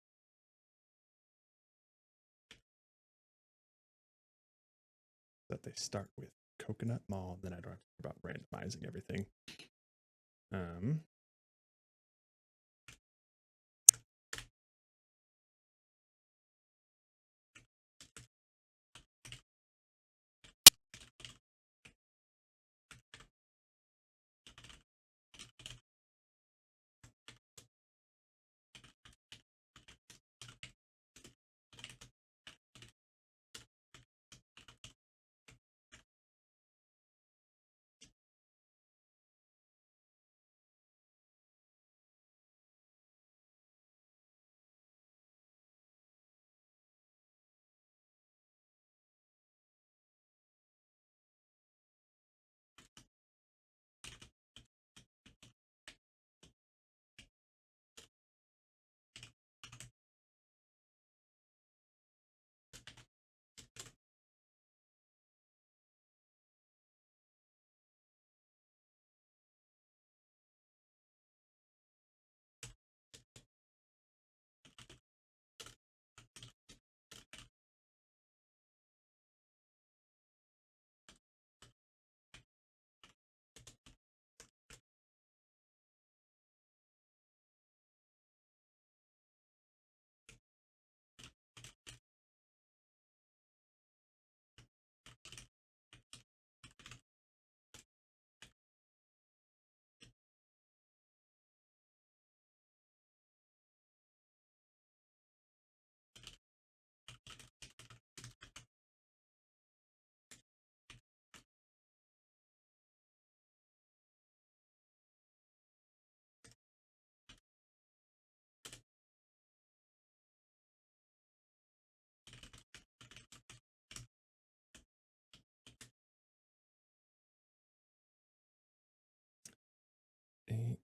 that they start with Coconut Mall, then I don't have to worry about randomizing everything. Eight.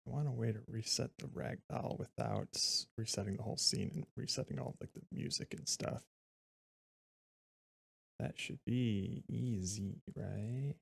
I want a way to reset the ragdoll without resetting the whole scene and resetting all of, like, the music and stuff. That should be easy, right?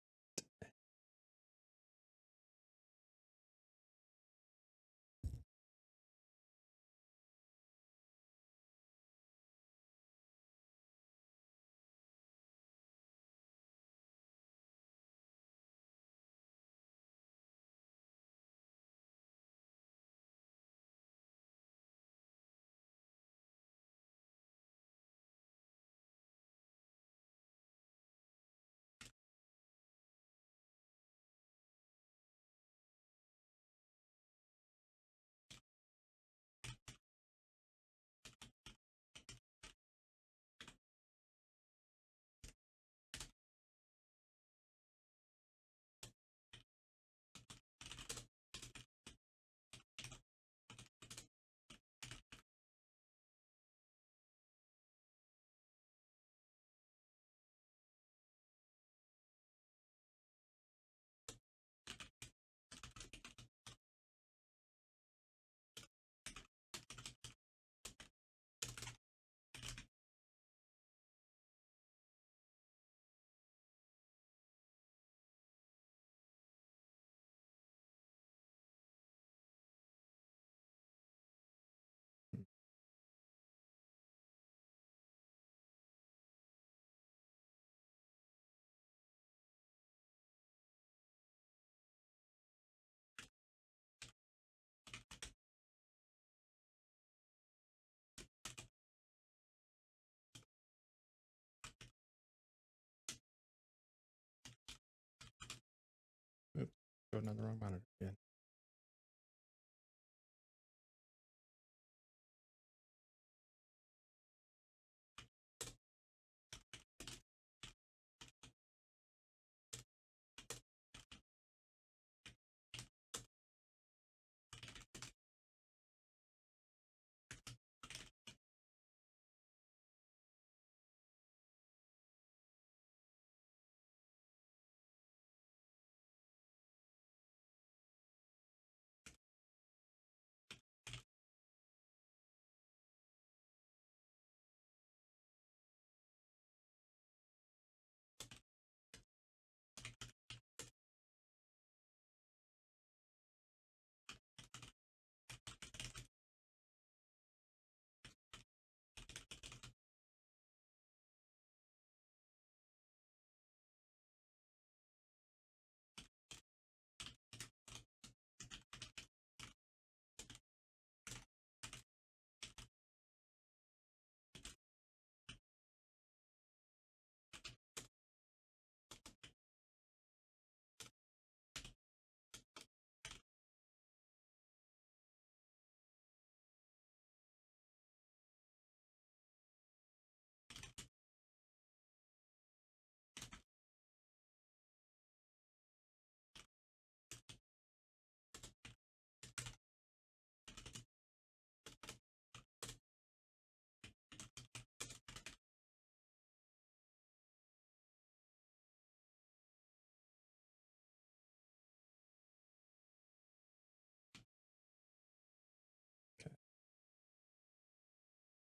Go on the wrong monitor again.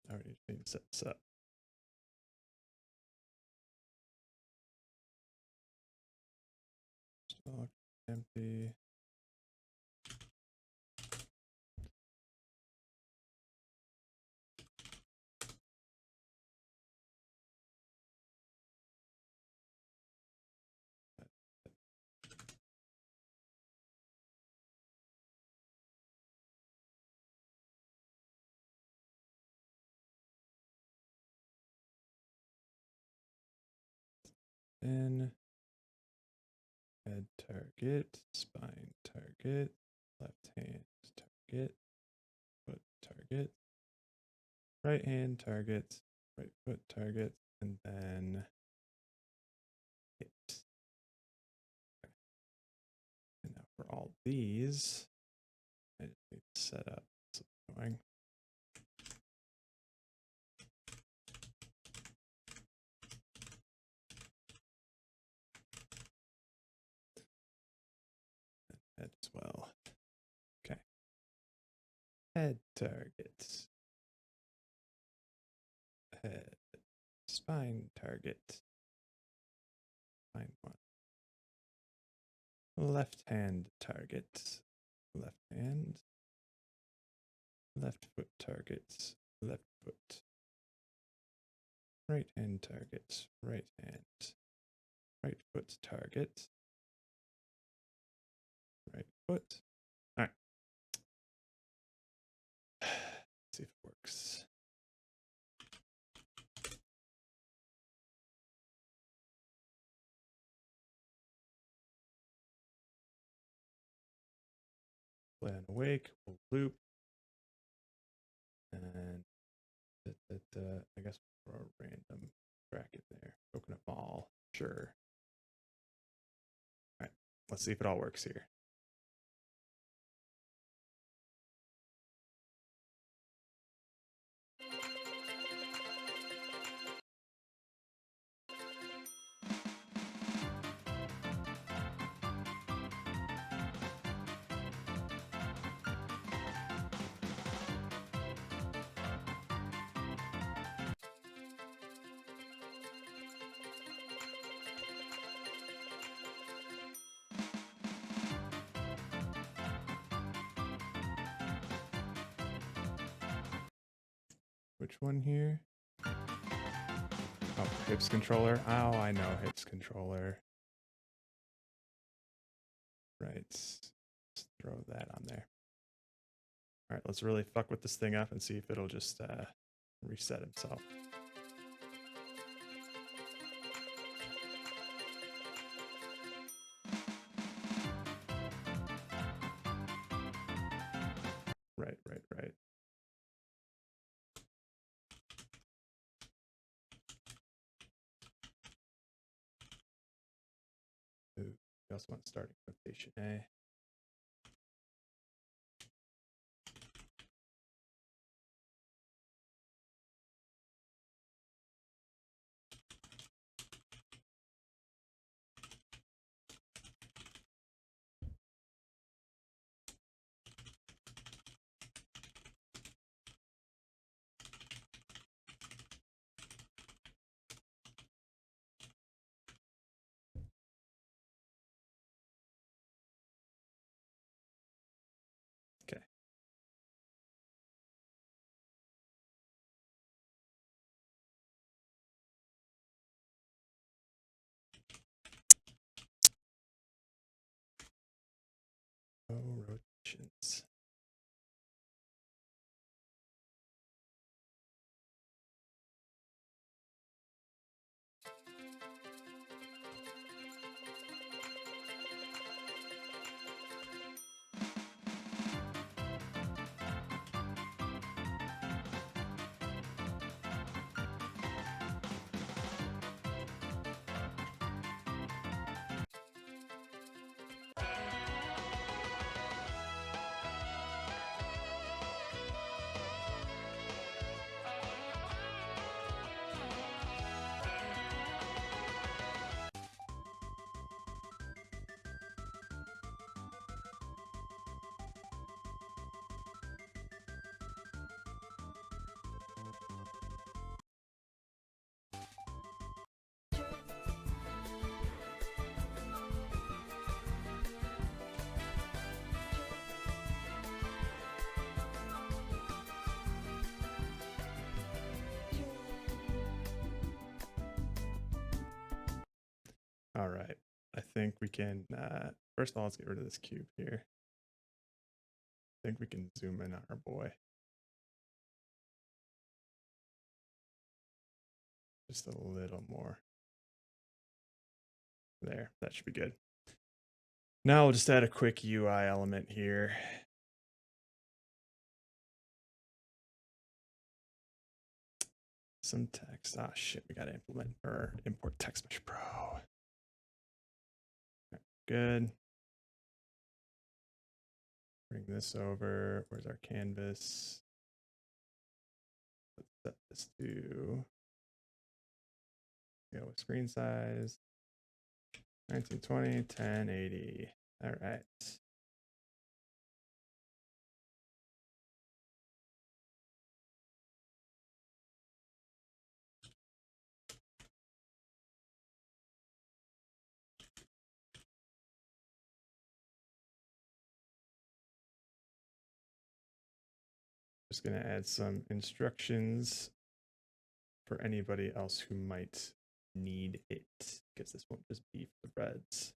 I already need to set this up. Stock empty. Then head target, spine target, left hand target, foot target, right hand target, right foot target, and then hips. Okay. And now for all these, I just need to set up something. Head as well. Okay. Head targets. Head. Spine target. Spine one. Left hand target. Left hand. Left foot targets. Left foot. Right hand targets. Right hand. Right foot target. Right foot. All right. Let's see if it works. Plan awake. We'll loop. And I guess we'll throw a random bracket there. Coconut ball. Sure. All right. Let's see if it all works here. Which one here? Oh, hips controller. Oh, I know hips controller. Right. Let's throw that on there. All right, let's really fuck with this thing up and see if it'll just reset itself. also want starting rotation A. Okay. Oh, rotations. All right. I think we can, first of all, let's get rid of this cube here. I think we can zoom in on our boy. Just a little more. There, that should be good. Now we'll just add a quick UI element here. Some text. Ah, shit, we gotta implement or import text mesh pro. Good. Bring this over. Where's our canvas? Let's set this to go with screen size 1920, 1080. All right. Just gonna add some instructions for anybody else who might need it, because this won't just be for the Reds.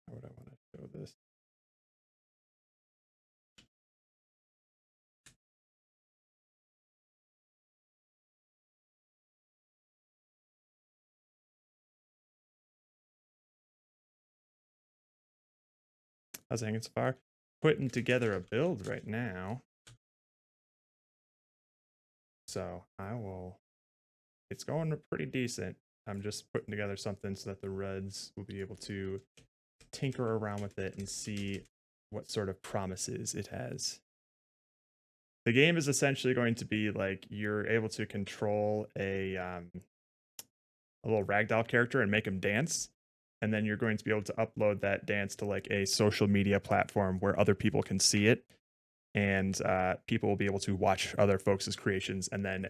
How would I want to show this? How's it hanging so far? Putting together a build right now. So I will, it's going pretty decent. I'm just putting together something so that the Reds will be able to tinker around with it and see what sort of promises it has. The game is essentially going to be like you're able to control a little ragdoll character and make him dance, and then you're going to be able to upload that dance to like a social media platform where other people can see it, and people will be able to watch other folks' creations and then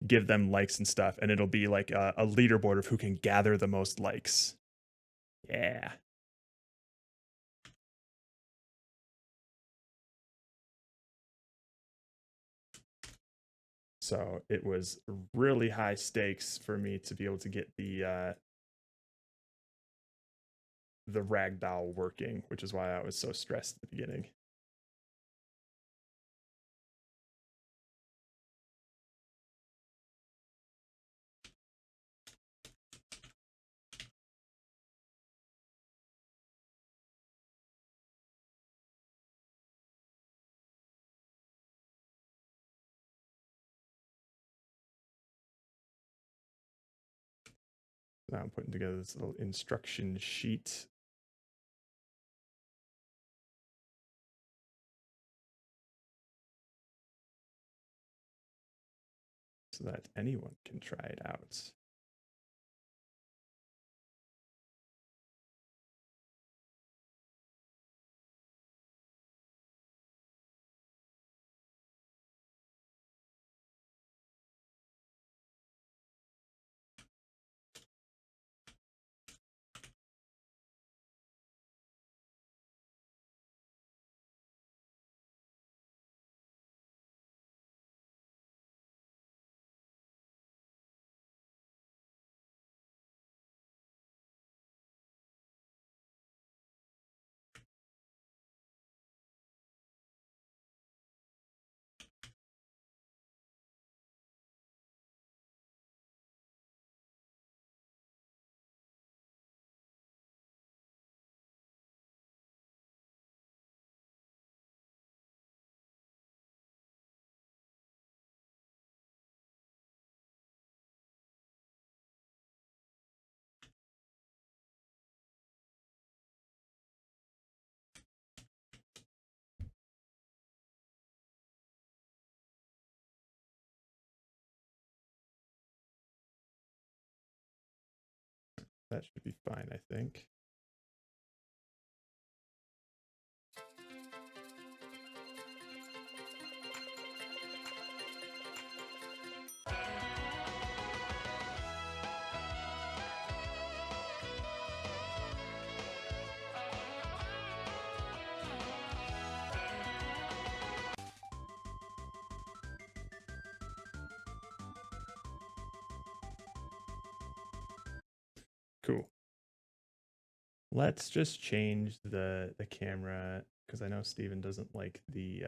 give them likes and stuff, and it'll be like a leaderboard of who can gather the most likes. Yeah. So it was really high stakes for me to be able to get the ragdoll working, which is why I was so stressed at the beginning. Now I'm putting together this little instruction sheet. So that anyone can try it out. That should be fine, I think. Cool. Let's just change the camera because I know Steven doesn't like the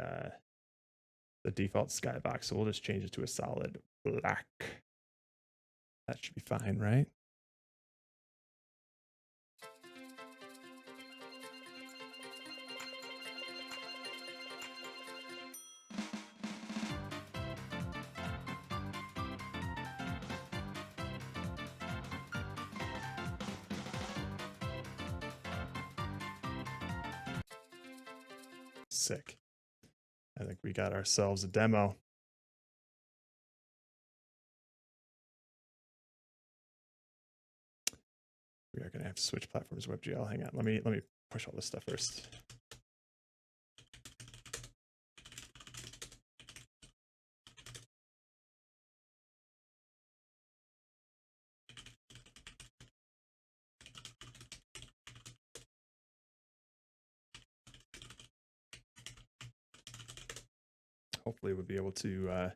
default skybox, so we'll just change it to a solid black. That should be fine, right? Sick. I think we got ourselves a demo. We are gonna have to switch platforms. WebGL. Hang on. Let me push all this stuff first. Hopefully we'll be able to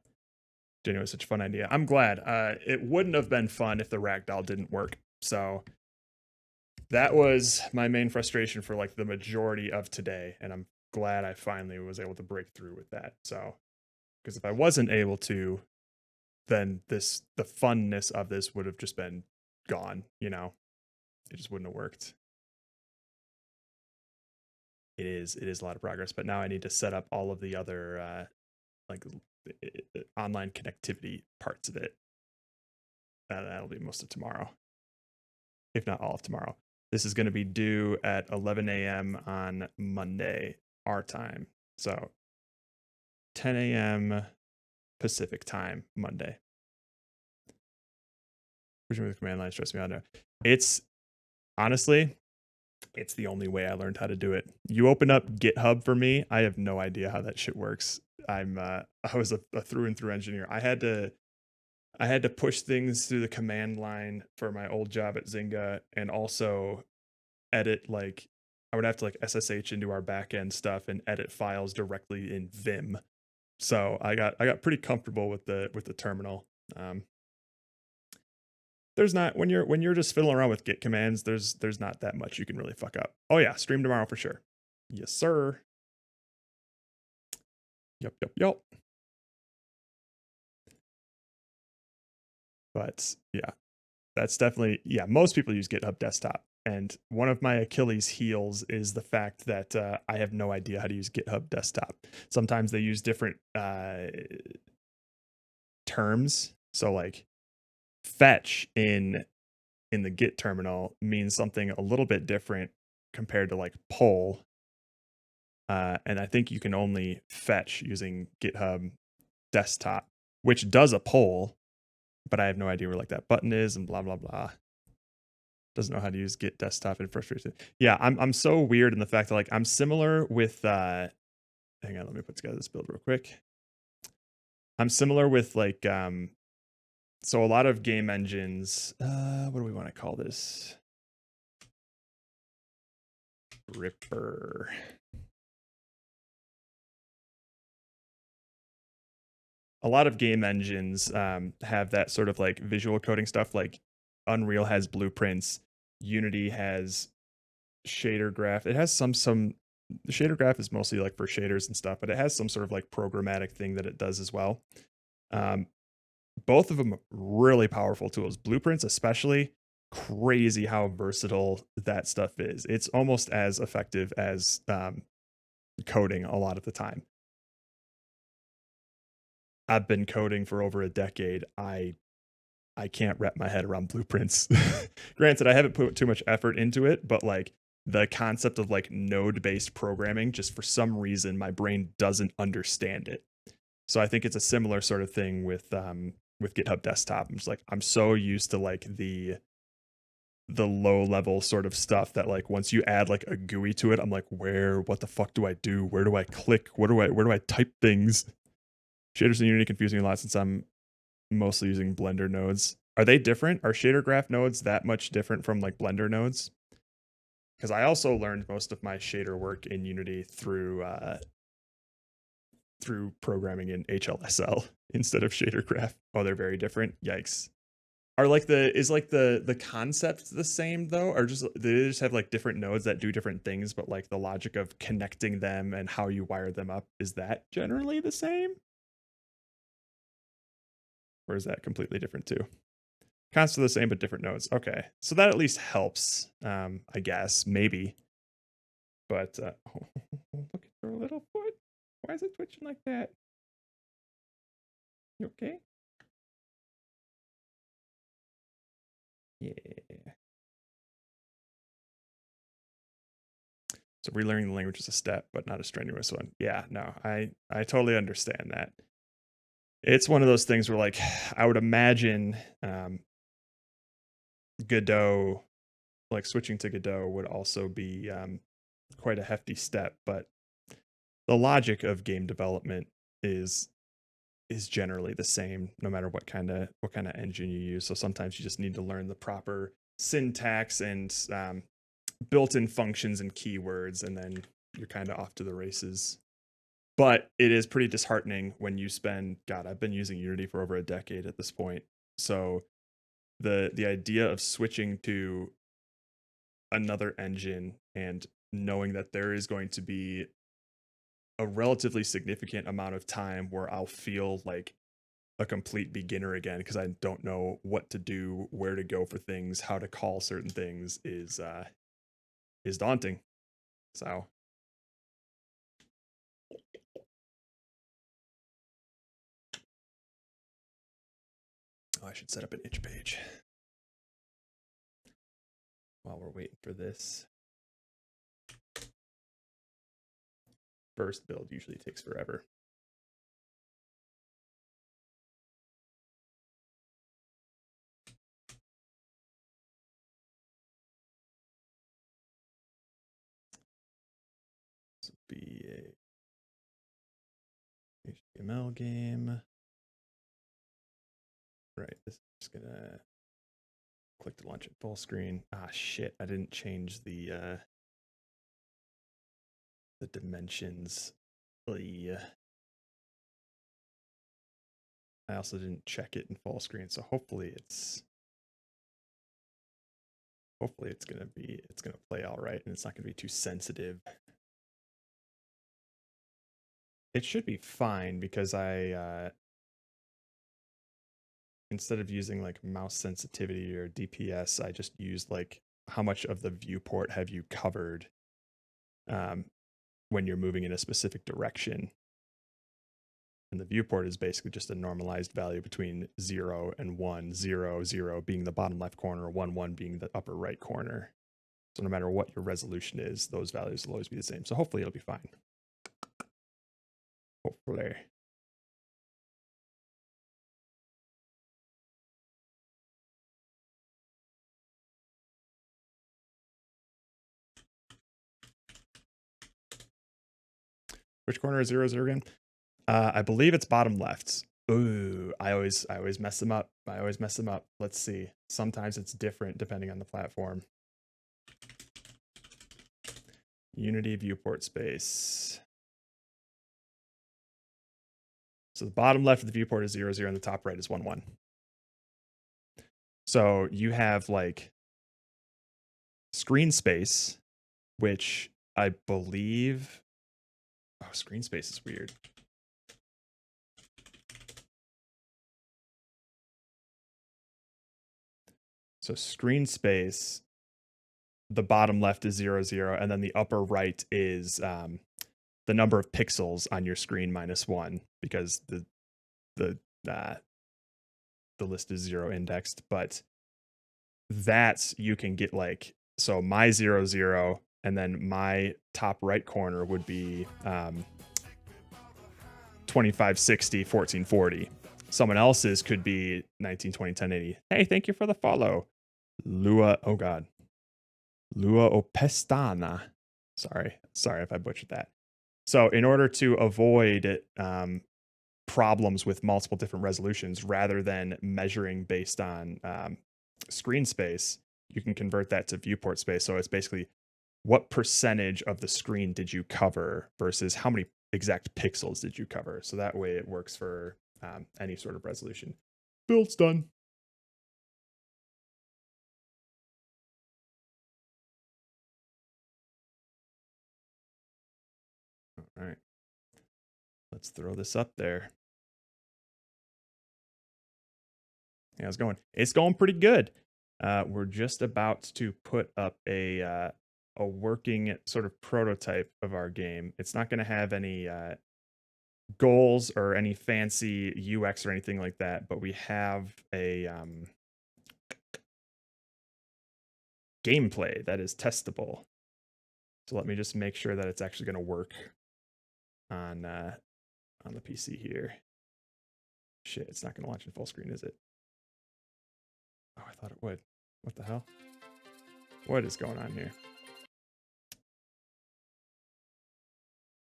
generate such a fun idea. I'm glad. It wouldn't have been fun if the ragdoll didn't work. So that was my main frustration for like the majority of today, and I'm glad I finally was able to break through with that. So, because if I wasn't able to, then the funness of this would have just been gone, you know. It just wouldn't have worked. It is a lot of progress, but now I need to set up all of the other like online connectivity parts of it. That'll be most of tomorrow, if not all of tomorrow. This is going to be due at 11 a.m. on Monday, our time. So 10 a.m. Pacific time, Monday. Which one of the command line stress me out now? It's honestly, it's the only way I learned how to do it. You open up GitHub for me. I have no idea how that shit works. I was a through and through engineer. I had to push things through the command line for my old job at Zynga, and also edit, like, I would have to like SSH into our backend stuff and edit files directly in Vim. So I got pretty comfortable with the terminal. There's not, when you're just fiddling around with Git commands, there's not that much you can really fuck up. Oh yeah, stream tomorrow for sure. Yes, sir. Yep. But yeah, that's definitely, yeah, most people use GitHub Desktop. And one of my Achilles heels is the fact that I have no idea how to use GitHub Desktop. Sometimes they use different terms. So like fetch in the Git terminal means something a little bit different compared to like pull. And I think you can only fetch using GitHub Desktop, which does a pull, but I have no idea where like that button is and blah blah blah. Doesn't know how to use Git Desktop and frustrated. Yeah, I'm so weird in the fact that like I'm similar with hang on, let me put together this build real quick. I'm similar with like so a lot of game engines, what do we want to call this? Ripper. A lot of game engines have that sort of like visual coding stuff. Like Unreal has blueprints, Unity has shader graph. It has some the shader graph is mostly like for shaders and stuff, but it has some sort of like programmatic thing that it does as well. Both of them really powerful tools. Blueprints especially, crazy how versatile that stuff is. It's almost as effective as coding a lot of the time. I've been coding for over a decade. I can't wrap my head around blueprints. Granted, I haven't put too much effort into it, but like the concept of like node-based programming, just for some reason, my brain doesn't understand it. So I think it's a similar sort of thing with GitHub Desktop. I'm just like, I'm so used to like the low level sort of stuff that like once you add like a GUI to it, I'm like, what the fuck do I do? Where do I click? Where do I type things? Shaders in Unity confusing a lot since I'm mostly using Blender nodes. Are they different? Are shader graph nodes that much different from like Blender nodes? Because I also learned most of my shader work in Unity through programming in HLSL instead of shader graph. Oh, they're very different. Yikes. Are like the concept the same though, or just they just have like different nodes that do different things, but like the logic of connecting them and how you wire them up, is that generally the same? Or is that completely different too? Concepts are the same, but different nodes. Okay, so that at least helps, I guess, maybe. But look at her little foot. Why is it twitching like that? You okay? Yeah. So relearning the language is a step, but not a strenuous one. Yeah, no, I totally understand that. It's one of those things where like I would imagine Godot, like switching to Godot would also be quite a hefty step, but the logic of game development is generally the same no matter what kind of engine you use. So sometimes you just need to learn the proper syntax and built-in functions and keywords, and then you're kind of off to the races. But it is pretty disheartening when you spend, God, I've been using Unity for over a decade at this point. So the idea of switching to another engine and knowing that there is going to be a relatively significant amount of time where I'll feel like a complete beginner again because I don't know what to do, where to go for things, how to call certain things is daunting. So I should set up an itch page. while we're waiting for this. First build usually takes forever. This will be a HTML game. Right, this is just gonna click to launch it full screen. Ah, shit, I didn't change the dimensions. I also didn't check it in full screen, so hopefully it's gonna play all right, and it's not gonna be too sensitive. It should be fine because I instead of using like mouse sensitivity or DPS, I just used like how much of the viewport have you covered when you're moving in a specific direction. And the viewport is basically just a normalized value between 0 and 1, 0, 0 being the bottom left corner, 1, 1 being the upper right corner. So no matter what your resolution is, those values will always be the same. So hopefully it'll be fine. Hopefully. Which corner is 0, 0 again? I believe it's bottom left. Ooh, I always mess them up. Let's see. Sometimes it's different depending on the platform. Unity viewport space. So the bottom left of the viewport is 0, 0, and the top right is 1, 1. So you have like screen space, which I believe... Oh, screen space is weird. So screen space, the bottom left is 0, 0, and then the upper right is the number of pixels on your screen minus 1, because the list is 0 indexed. But that's, you can get like, so my 0, 0, and then my top right corner would be 2560 1440. Someone else's could be 1920 1080. Hey, thank you for the follow. Lua, oh god. Lua Opestana. Sorry if I butchered that. So in order to avoid problems with multiple different resolutions, rather than measuring based on screen space, you can convert that to viewport space. So it's basically what percentage of the screen did you cover versus how many exact pixels did you cover. So that way it works for any sort of resolution. Build's done. All right. Let's throw this up there. Yeah, how's it going? It's going pretty good. We're just about to put up a working sort of prototype of our game. It's not going to have any goals or any fancy UX or anything like that, but we have a gameplay that is testable. So let me just make sure that it's actually going to work on the PC here. Shit, it's not going to launch in full screen, is it? Oh, I thought it would. What the hell? What is going on here?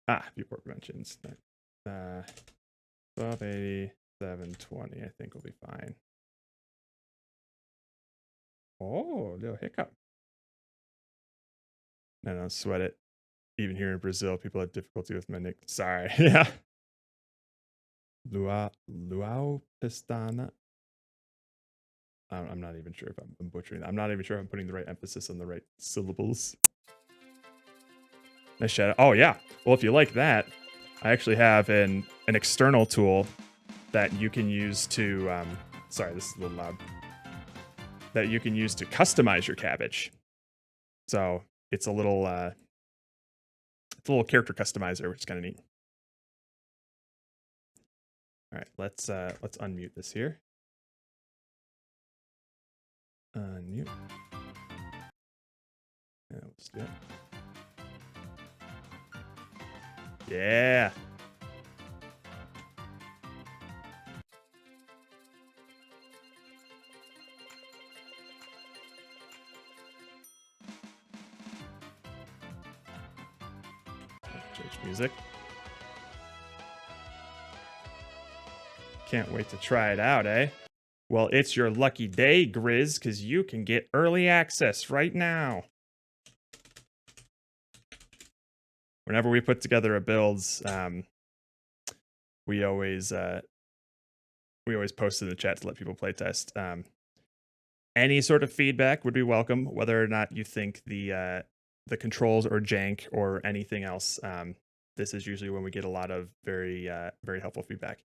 Ah, viewport dimensions. 1280, 720, I think will be fine. Oh, little hiccup. No, sweat it. Even here in Brazil, people have difficulty with my nick. Sorry. Yeah. Luau Pestana. I'm not even sure if I'm butchering that. I'm not even sure if I'm putting the right emphasis on the right syllables. Nice shadow. Oh, yeah. Well, if you like that, I actually have an external tool that you can use to... sorry, this is a little loud. That you can use to customize your cabbage. So it's a little character customizer, which is kind of neat. All right, let's unmute this here. Unmute. Let's do it. Yeah. Change music. Can't wait to try it out, eh? Well, it's your lucky day, Grizz, because you can get early access right now. Whenever we put together a builds, we always post in the chat to let people play test. Any sort of feedback would be welcome, whether or not you think the controls or jank or anything else. This is usually when we get a lot of very helpful feedback.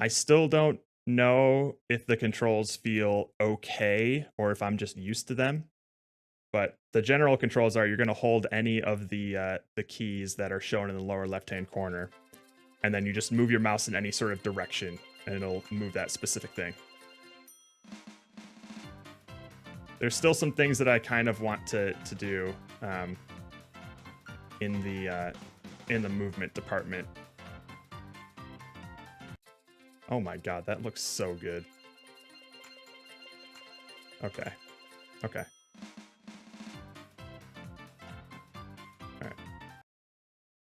I still don't know if the controls feel okay or if I'm just used to them. But the general controls are you're going to hold any of the keys that are shown in the lower left-hand corner, and then you just move your mouse in any sort of direction, and it'll move that specific thing. There's still some things that I kind of want to do in the movement department. Oh my god, that looks so good. Okay. Okay. Alright.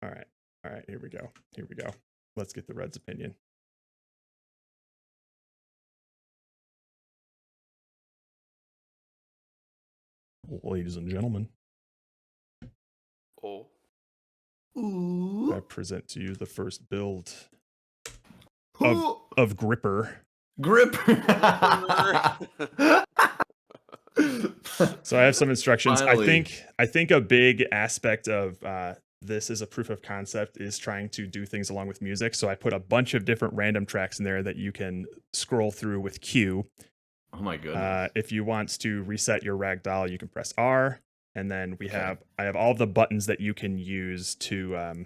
Alright. Alright, here we go. Here we go. Let's get the Red's opinion. Ladies and gentlemen, Oh. I present to you the first build of Gripper. Grip. So I have some instructions. Finally. I think a big aspect of this as a proof of concept is trying to do things along with music. So I put a bunch of different random tracks in there that you can scroll through with Q. Oh my goodness. If you want to reset your ragdoll, you can press R, and then I have all the buttons that you can use to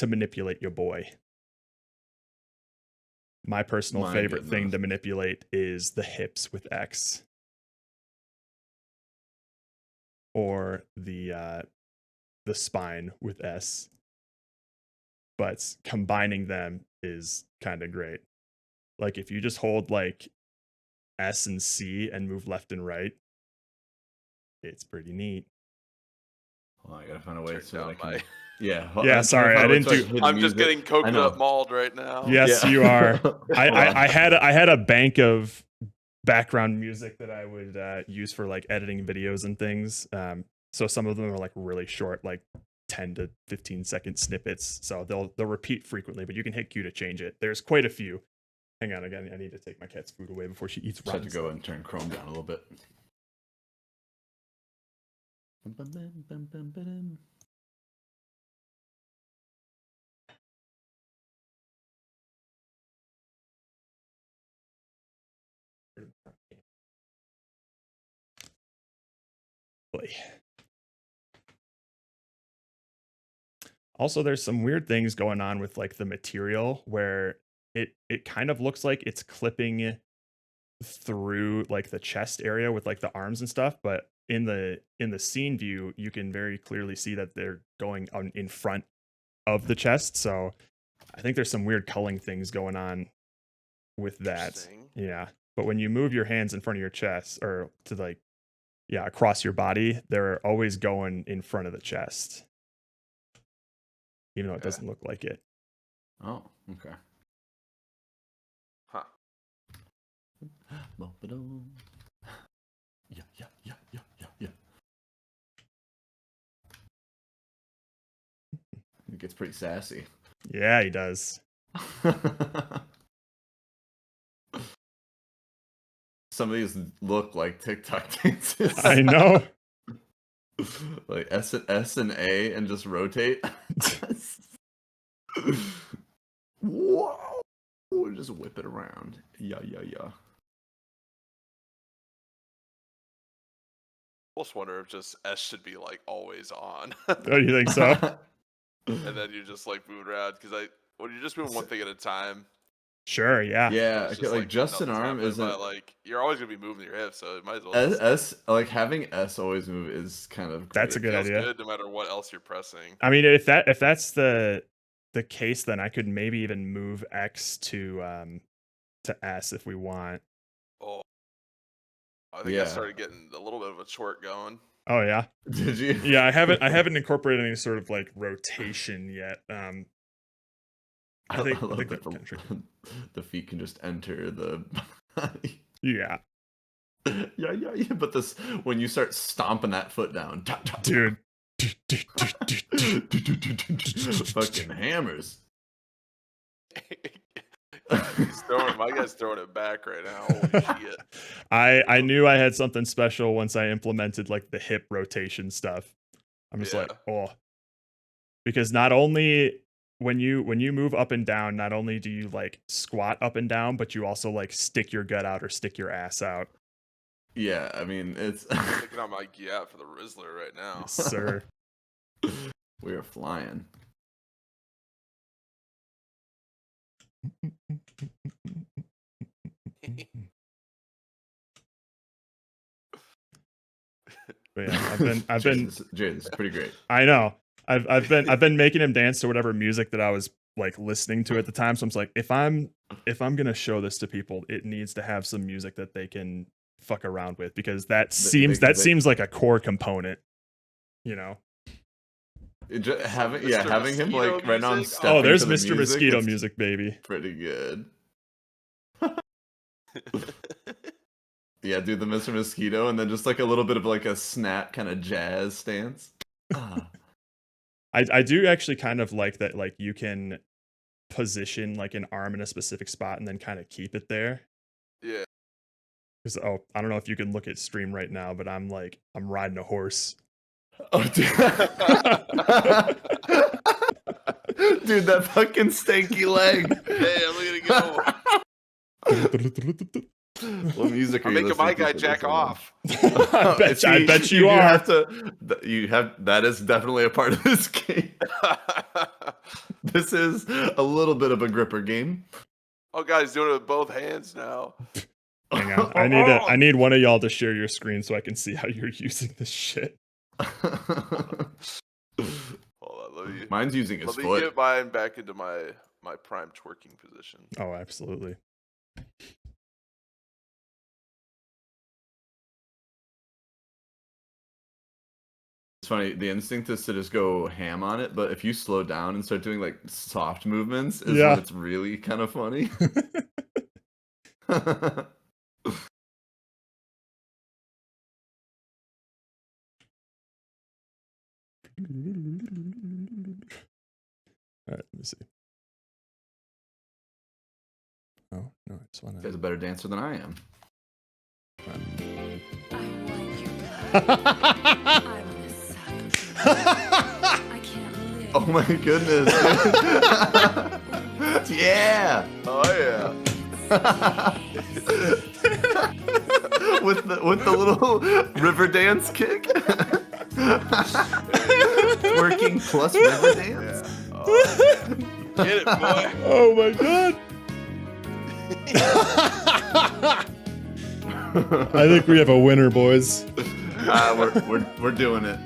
manipulate your boy. My personal favorite thing to manipulate is the hips with X, or the spine with S. But combining them is kind of great. Like if you just hold like S and C and move left and right, it's pretty neat. Well, I gotta find a way so that I Down can. Yeah. Yeah, sorry, I didn't do. I'm just getting coconut mauled right now. Yes, Yeah. you are. I had a bank of background music that I would use for like editing videos and things. So some of them are like really short, like 10 to 15 second snippets. So they'll repeat frequently, but you can hit Q to change it. There's quite a few. Hang on again. I need to take my cat's food away before she eats. Just have to go and turn Chrome down a little bit. Also, there's some weird things going on with like the material where it kind of looks like it's clipping through like the chest area with like the arms and stuff, but in the scene view, you can very clearly see that they're going on in front of the chest. So I think there's some weird culling things going on with that. Yeah. But when you move your hands in front of your chest or to like, yeah, across your body, they're always going in front of the chest. Even though it doesn't look like it. Oh, okay. Huh. Yeah. He gets pretty sassy. Yeah, he does. Some of these look like TikTok dances. I know. Like S and A and just rotate. Whoa! Just whip it around. Yeah. Almost wonder if just S should be like always on. Oh, you think so? And then you just like move around because when you're just moving one thing at a time, Sure, yeah. Yeah, It's okay, like just an nothing's arm happening, isn't but like you're always gonna be moving your hips, so it might as well. S like having S always move is kind of great. That's a It good feels idea. good no matter what else you're pressing. I mean, if that's the case, then I could maybe even move X to S if we want. Oh, I think I Yeah. started getting a little bit of a short going. Oh yeah. Did you? Yeah, I haven't incorporated any sort of like rotation yet. I think love that'd that be kinda tricky. the feet can just enter the body. Yeah, Yeah. But this when you start stomping that foot down, dude. fucking hammers. My guy's throwing it back right now. Holy shit. I knew I had something special once I implemented like the hip rotation stuff. I'm just like, oh, because not only when you move up and down, not only do you like squat up and down, but you also like stick your gut out or stick your ass out. Yeah, I mean it's I'm picking out my gap for the Rizzler right now. Yes, sir. we are flying. But yeah, I've been Jay, this is pretty great. I know. I've been making him dance to whatever music that I was like listening to at the time. So I'm just like, if I'm gonna show this to people, it needs to have some music that they can fuck around with, because that seems like a core component, you know. Having Mr. having him Mosquito like right on music? stepping Oh, there's to the Mr. Mosquito it's music, baby. pretty good. Yeah, do the Mr. Mosquito and then just like a little bit of like a snap kind of jazz stance. I do actually kind of like that, like you can position like an arm in a specific spot and then kind of keep it there. Yeah. Because I don't know if you can look at stream right now, but I'm riding a horse. Oh, dude. Dude, that fucking stanky leg. Damn, look at it go. What music are I'm you making my listening to guy for jack this one? off. I bet you are. Have to. You have. That is definitely a part of this game. This is a little bit of a gripper game. Oh, guys, doing it with both hands now. Hang on. I need one of y'all to share your screen so I can see how you're using this shit. Hold on, Mine's using his let me foot. get mine back into my prime twerking position. Oh, absolutely. It's funny. The instinct is to just go ham on it, but if you slow down and start doing like soft movements, is when it's really kind of funny. All right, let me see. Oh no, I just want You guys are a better dancer than I am. I want your blood. I wanna suck. I can't live. Oh my goodness. Yeah. Oh yeah. with the little river dance kick. Working plus river dance. Yeah. Oh, get it, boy. Oh my god. I think we have a winner, boys. We're doing it.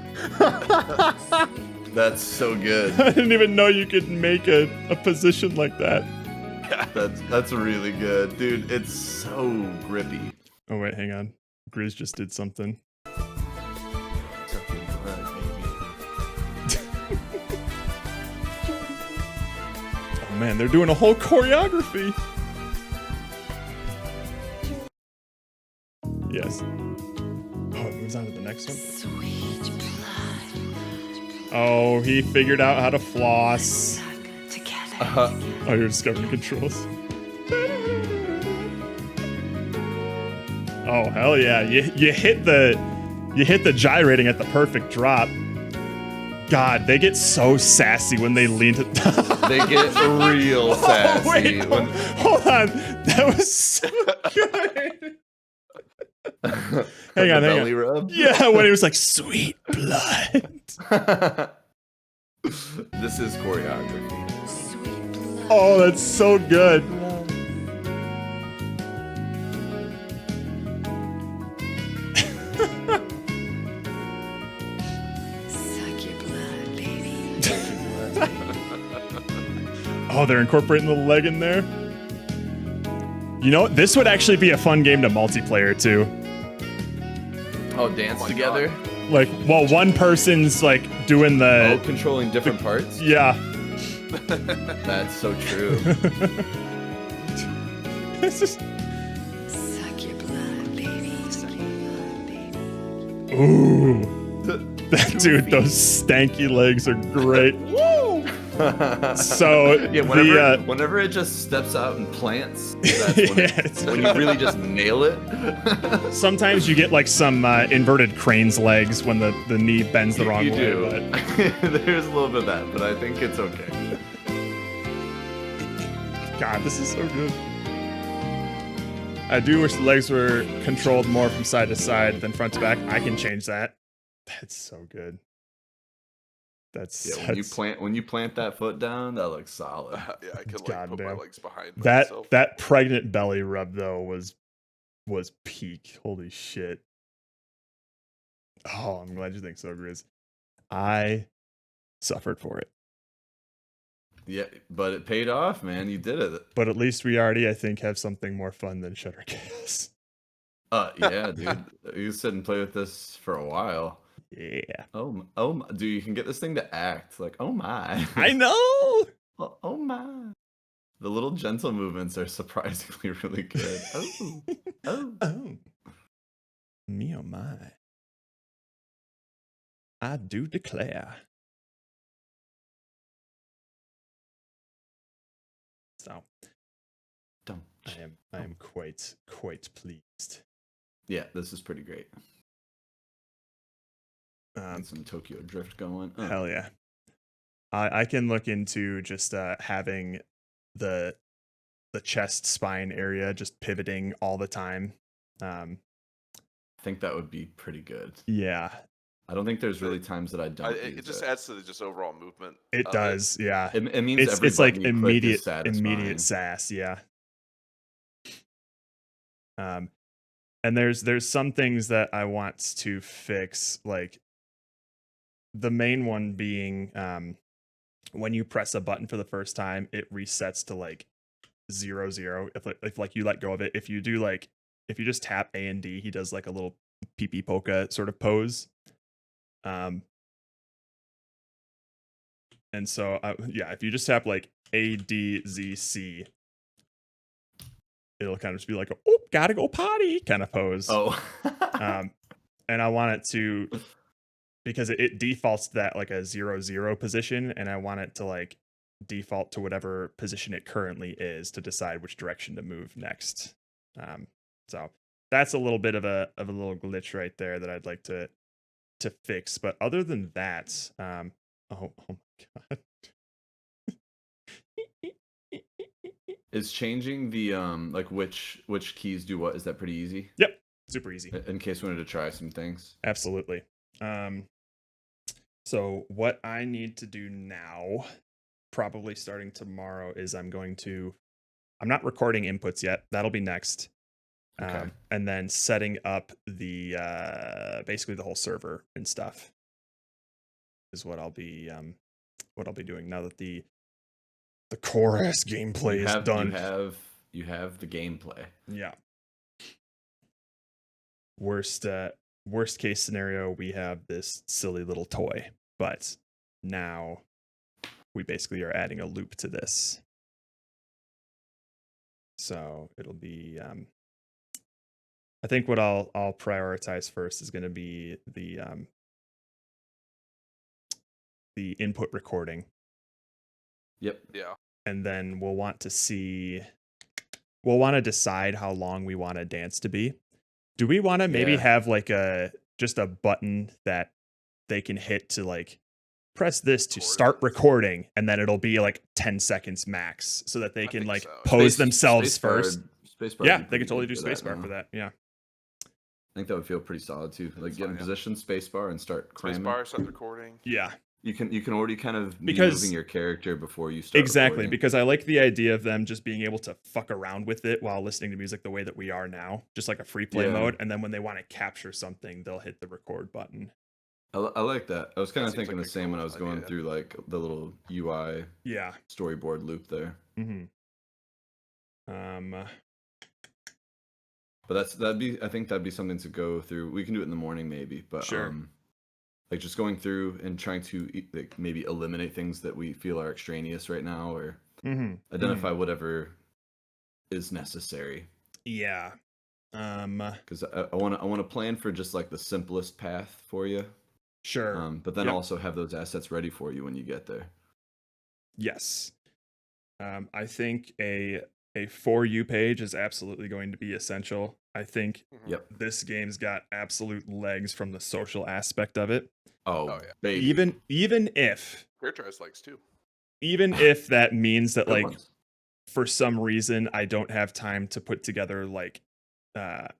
That's so good. I didn't even know you could make a position like that. That's really good, dude. It's so grippy. Oh wait, hang on. Grizz just did something. Oh man, they're doing a whole choreography. Yes. Oh, it moves on to the next one. Sweet blood. Oh, he figured out how to floss. Suck together. Oh, you're discovering the controls. Oh hell yeah! You hit the gyrating at the perfect drop. God, they get so sassy when they lean to. They get real sassy. Oh, wait, hold on, that was so good. hang on. Rub. Yeah, when he was like, "Sweet blood." This is choreography. Sweet blood. Oh, that's so good. Oh, they're incorporating the leg in there. You know, this would actually be a fun game to multiplayer too. Oh, dance my together. God. Like, while one person's like doing the Controlling different parts. yeah. That's so true. It's just Suck your blood, baby. Suck your blood, baby. ooh. Dude, those stanky legs are great. So Yeah, the whenever it just steps out and plants, that's when, it's- when you really just nail it. sometimes you get like some inverted crane's legs when the knee bends the wrong You way. do. But There's a little bit of that, but I think it's okay. God, this is so good. I do wish the legs were controlled more from side to side than front to back. I can change that. That's so good. That's Yeah, that's- when you plant that foot down, that looks solid. Yeah, I could like put my Goddamn. legs behind that myself. that pregnant belly rub though was peak. Holy shit. Oh, I'm glad you think so, Grizz. I suffered for it. Yeah, but it paid off, man. You did it. But at least we already, I think, have something more fun than Shutter Chaos. Yeah, dude. You sit and play with this for a while. Yeah. Dude, you can get this thing to act like, oh my. I know. Oh my. The little gentle movements are surprisingly really good. Oh. Oh. Me oh my. I do declare. So Don't. I am quite pleased. Yeah, this is pretty great. And some Tokyo Drift going. Oh. Hell yeah. I can look into just having the chest spine area just pivoting all the time. I think that would be pretty good. Yeah, I don't think there's really times that I don't. It just adds to the just overall movement. it of does. Yeah, It means it's like button you click is immediate satisfying. sass. Yeah. And there's some things that I want to fix, like the main one being when you press a button for the first time, it resets to like 0-0. If like you let go of it, if you just tap A and D, he does like a little pee polka sort of pose. And so yeah, if you just tap like A D Z C, it'll kind of just be like, oh, gotta go potty kind of pose. Oh. And I want it to, because it defaults to that like a 0-0 position, and I want it to like default to whatever position it currently is to decide which direction to move next. So that's a little bit of a little glitch right there that I'd like to fix. But other than that, oh my god. Is changing the like which keys do what, is that pretty easy? Yep, super easy. In case we wanted to try some things. Absolutely. So what I need to do now, probably starting tomorrow, is I'm not recording inputs yet. That'll be next. Okay. And then setting up the basically the whole server and stuff is what I'll be doing now that the core ass gameplay is done. You have the gameplay. Yeah. Worst case scenario, we have this silly little toy, but now we basically are adding a loop to this. So it'll be I think what I'll prioritize first is going to be the input recording. Yep. Yeah. And then we'll want to decide how long we want a dance to be. Do we want to maybe have like just a button that they can hit to like press this to start recording, and then it'll be like 10 seconds max, so that they can like pose themselves first? Spacebar Yeah, they could totally do spacebar for that. Yeah. I think that would feel pretty solid too. Like get in position, spacebar, and start cramming. Spacebar, start recording. Yeah. You can already kind of be Because- moving your character before you start. Exactly, recording. because I like the idea of them just being able to fuck around with it while listening to music the way that we are now, just like a free play Yeah. mode. And then when they want to capture something, they'll hit the record button. I like that. I was kind of seems thinking like the a same when I cool was going idea. through like the little UI Yeah. storyboard loop there. Mm-hmm. But I think that'd be something to go through. We can do it in the morning maybe, but Sure. like just going through and trying to like maybe eliminate things that we feel are extraneous right now, or Mm-hmm. identify whatever is necessary. Yeah. Because I want to plan for just like the simplest path for you. Sure. But then Yep. also have those assets ready for you when you get there. Yes. I think a For You page is absolutely going to be essential. I think Yep. this game's got absolute legs from the social aspect of it. Oh, Oh, yeah. baby. Even if Characterized likes too. that means that Good like ones. for some reason I don't have time to put together like a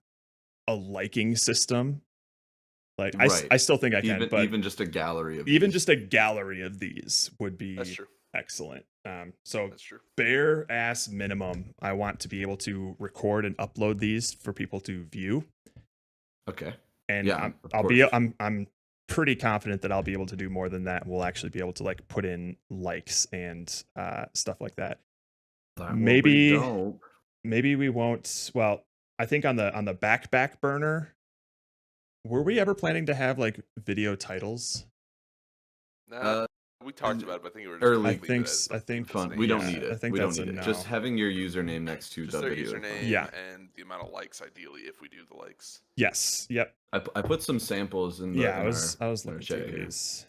liking system. Like Right. I still think I can, but even just a gallery of even these. just a gallery of these would That's be true. excellent. So That's true. bare ass minimum, I want to be able to record and upload these for people to view. Okay. And Yeah, I'm pretty confident that I'll be able to do more than that. We'll actually be able to like put in likes and stuff like that. That will be dope. Maybe we won't. Well, I think on the back burner, were we ever planning to have like video titles? Nah, we talked about it, but I think we were just early- gonna leave it as I think just Fun. name. We don't Yeah, need it. I think we don't that's a need it. no. Just having your username next to Just the their video. username Yeah. and the amount of likes, ideally, if we do the likes. Yes. Yep. I put some samples in the Yeah. in I was our looking chat through here. these.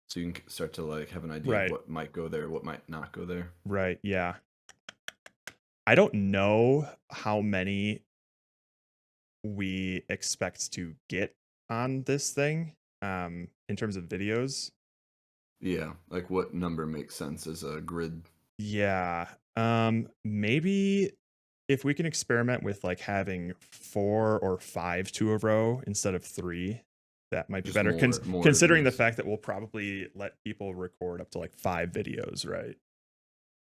So you can start to like have an idea Right. of what might go there, what might not go there. Right. Yeah. I don't know how many we expect to get on this thing in terms of videos. Yeah, like what number makes sense as a grid. Yeah. Maybe if we can experiment with like having 4 or 5 to a row instead of 3, that might be Just better. more Considering the events. fact that we'll probably let people record up to like 5 videos, right?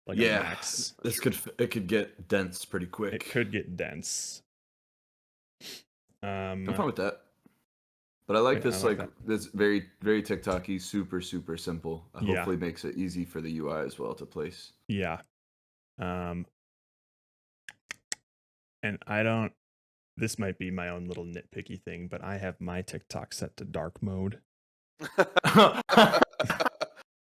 Like a Yeah, max. it could get dense pretty quick. It could get dense. I'm fine with that. But I like Yeah, this I like like that. this very very TikTok-y, super simple. Yeah. Hopefully makes it easy for the UI as well to place. Yeah. And I don't, this might be my own little nitpicky thing, but I have my TikTok set to dark mode.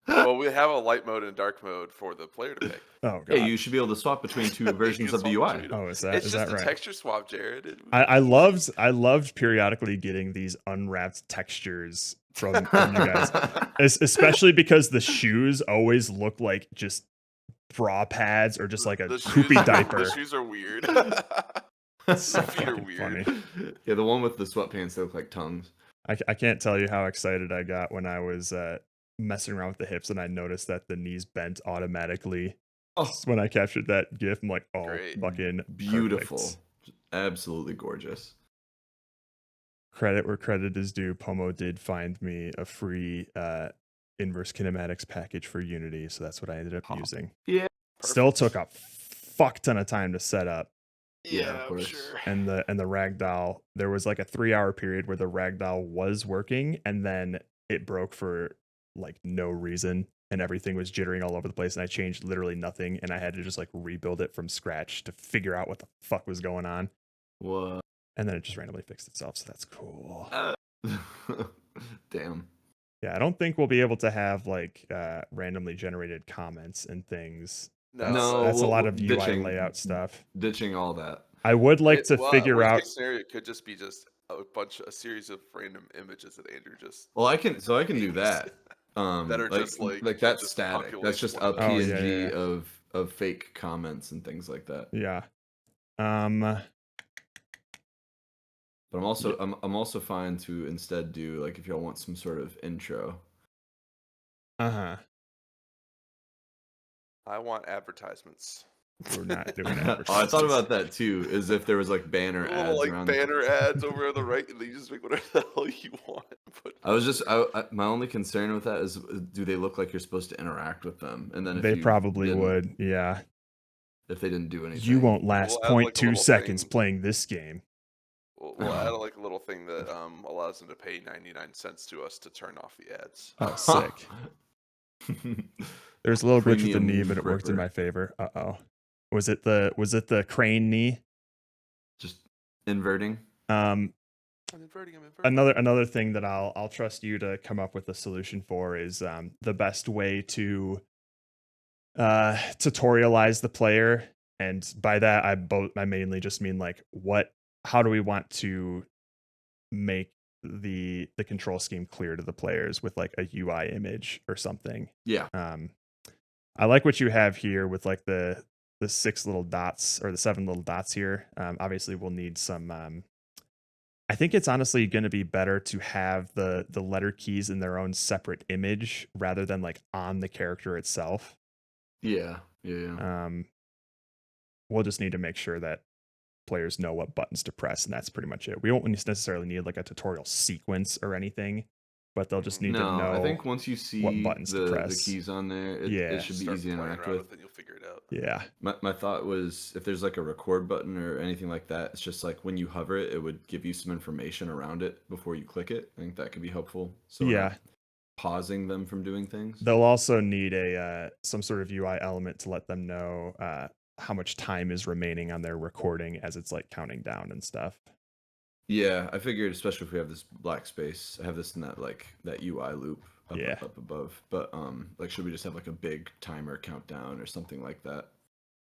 Well, we have a light mode and dark mode for the player to pick. Oh god. Hey, you should be able to swap between two versions of the UI. Oh, is It's that just a right? texture swap, Jared. I loved periodically getting these unwrapped textures from you guys. Especially because the shoes always look like just bra pads or just like a poopy diaper. The shoes are weird. So feet are fucking weird. funny. Yeah, the one with the sweatpants that look like tongues. I can't tell you how excited I got when I was messing around with the hips and I noticed that the knees bent automatically. Oh, When I captured that GIF, I'm like, oh, Great. fucking beautiful. perfect. Absolutely gorgeous. Credit where credit is due. Pomo did find me a free inverse kinematics package for Unity, so that's what I ended up using. Yeah. Still took a fuck ton of time to set up. Yeah, of I'm course. sure. And the ragdoll, there was like a 3-hour period where the ragdoll was working and then it broke for like no reason and everything was jittering all over the place and I changed literally nothing and I had to just like rebuild it from scratch to figure out what the fuck was going on. What? And then it just randomly fixed itself, so that's cool. Damn. Yeah, I don't think we'll be able to have like randomly generated comments and things. That's a lot of UI layout stuff. Ditching all that. I would like to figure worst out. case scenario, it could just be just a series of random images that Andrew just. Well, I can do that. That are like, just like that's just static. populate That's just a one of those. PNG yeah. of fake comments and things like that. Yeah. But I'm also fine to instead do like if y'all want some sort of intro. Uh-huh. I want advertisements. We're not doing Oh, I thought advertisements. about that too. As if there was like banner Little ads like around. banner ads over on the right, and you just make whatever the hell you want. But I was just my only concern with that is do they look like you're supposed to interact with them? And then if They you probably didn't- would. Yeah. if they didn't do anything. You won't last We'll add, like, a 0.2 little seconds thing. playing this game. We'll add like a little thing that allows them to pay 99 cents to us to turn off the ads. Oh, sick. There's a little glitch with the knee, Premium but it worked in ripper. my favor. Uh-oh. Was it the crane knee? Just inverting. I'm inverting. Another thing that I'll trust you to come up with a solution for is the best way to tutorialize the player, and by that I mainly just mean like how do we want to make the control scheme clear to the players with like a UI image or something. Yeah. I like what you have here with like the 6 little dots or the 7 little dots here. Obviously we'll need some I think it's honestly going to be better to have the letter keys in their own separate image rather than like on the character itself. Yeah. We'll just need to make sure that players know what buttons to press, and that's pretty much it. We won't necessarily need like a tutorial sequence or anything, but they'll just need to know. I think once you see what buttons to the press. keys on there, it should be Start easy to playing interact around with. it, you'll figure it out. Yeah. My thought was if there's like a record button or anything like that, it's just like when you hover it, it would give you some information around it before you click it. I think that could be helpful. So we're not pausing them from doing things. They'll also need a some sort of UI element to let them know how much time is remaining on their recording as it's like counting down and stuff. Yeah, I figured, especially if we have this black space, I have this in that UI loop up above. But like, should we just have like a big timer countdown or something like that?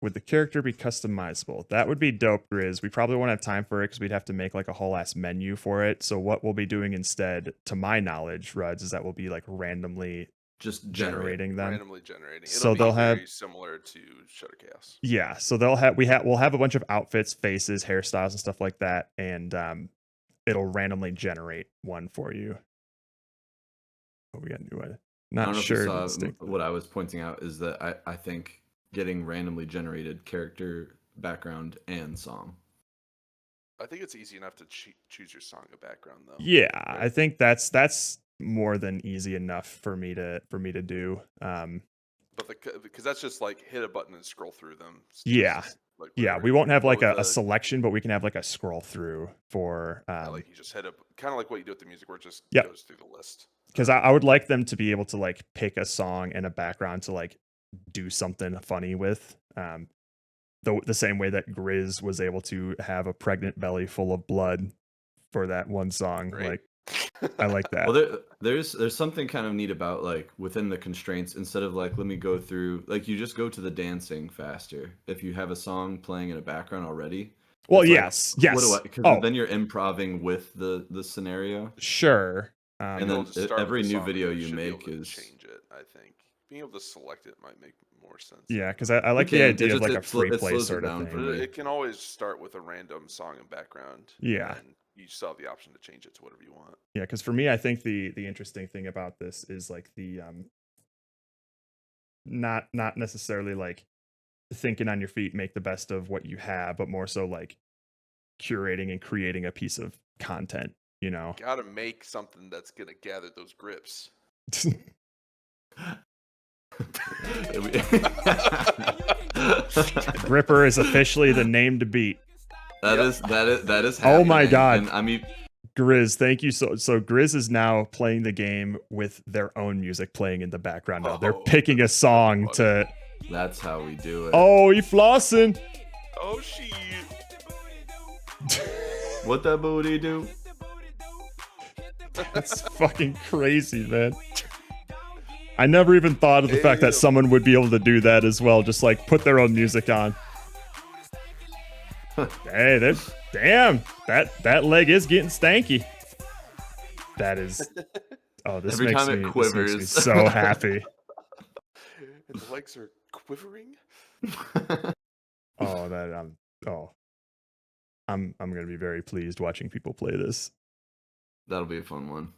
Would the character be customizable? That would be dope, Grizz. We probably won't have time for it because we'd have to make like a whole ass menu for it. So what we'll be doing instead, to my knowledge, Ruds, is that we'll be like randomly just generating them. Randomly generating. So It'll they'll be have very similar to Shutter Chaos. Yeah, so we'll have a bunch of outfits, faces, hairstyles, and stuff like that, and it'll randomly generate one for you. Oh, we got a new one. Not sure. If you saw what I was pointing out is that I think getting randomly generated character, background, and song. I think it's easy enough to choose your song and background though. Yeah, right? I think that's more than easy enough for me to do. But because that's just like hit a button and scroll through them. Yeah. Like We won't have like a selection, but we can have like a scroll through for like you just hit up kind of like what you do with the music where it just Yep. goes through the list. Because I would like them to be able to like pick a song and a background to like do something funny with. The same way that Grizz was able to have a pregnant belly full of blood for that one song. Right. Like, I like that. Well, there's something kind of neat about like within the constraints, instead of like, let me go through, like you just go to the dancing faster. If you have a song playing in a background already. Well, like, yes. Because then you're improving with the scenario. Sure. And then every new video you make is change it. I think being able to select it might make more sense. Yeah, because I like the idea of like a free play sort of thing. But it can always start with a random song and background. Yeah. And you still have the option to change it to whatever you want. Yeah, because for me, I think the interesting thing about this is like the not necessarily like thinking on your feet, make the best of what you have, but more so like curating and creating a piece of content. You know, gotta make something that's gonna gather those grips. Gripper is officially the name to beat. That is oh my god! And I mean, Grizz, thank you. So Grizz is now playing the game with their own music playing in the background. Now they're picking a song to. That's how we do it. Oh, he flossing. Oh shit! What that booty do? That's fucking crazy, man. I never even thought of the fact that someone would be able to do that as well. Just like put their own music on. Hey, damn, that leg is getting stanky. That is. Oh, this Every makes time me, it quivers. This makes me so happy. And the legs are quivering. Oh, that I'm gonna be very pleased watching people play this. That'll be a fun one.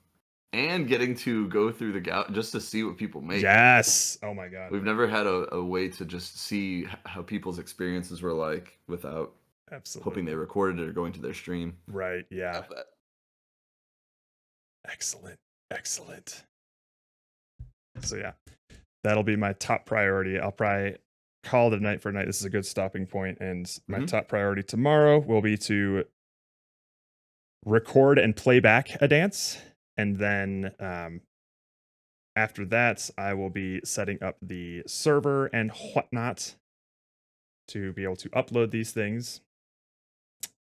And getting to go through the just to see what people make. Yes. Oh my god. We've never had a way to just see how people's experiences were like without hoping they recorded it or going to their stream. Right. Yeah. Love that. Excellent. So yeah, that'll be my top priority. I'll probably call it a night for a night. This is a good stopping point, and my top priority tomorrow will be to record and play back a dance, and then after that, I will be setting up the server and whatnot to be able to upload these things.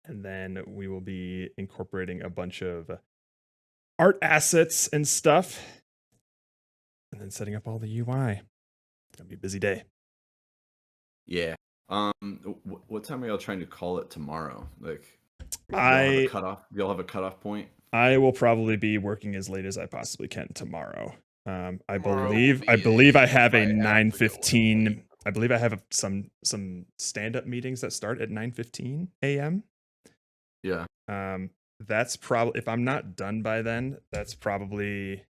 And then we will be incorporating a bunch of art assets and stuff. And then setting up all the UI. It's going to be a busy day. Yeah. What time are y'all trying to call it tomorrow? Like, y'all have a cutoff point? I will probably be working as late as I possibly can tomorrow. I Tomorrow believe will be I a- have a if I have to go 9:15. early. I believe I have some stand-up meetings that start at 9:15 a.m. Yeah. That's probably, if I'm not done by then, that's probably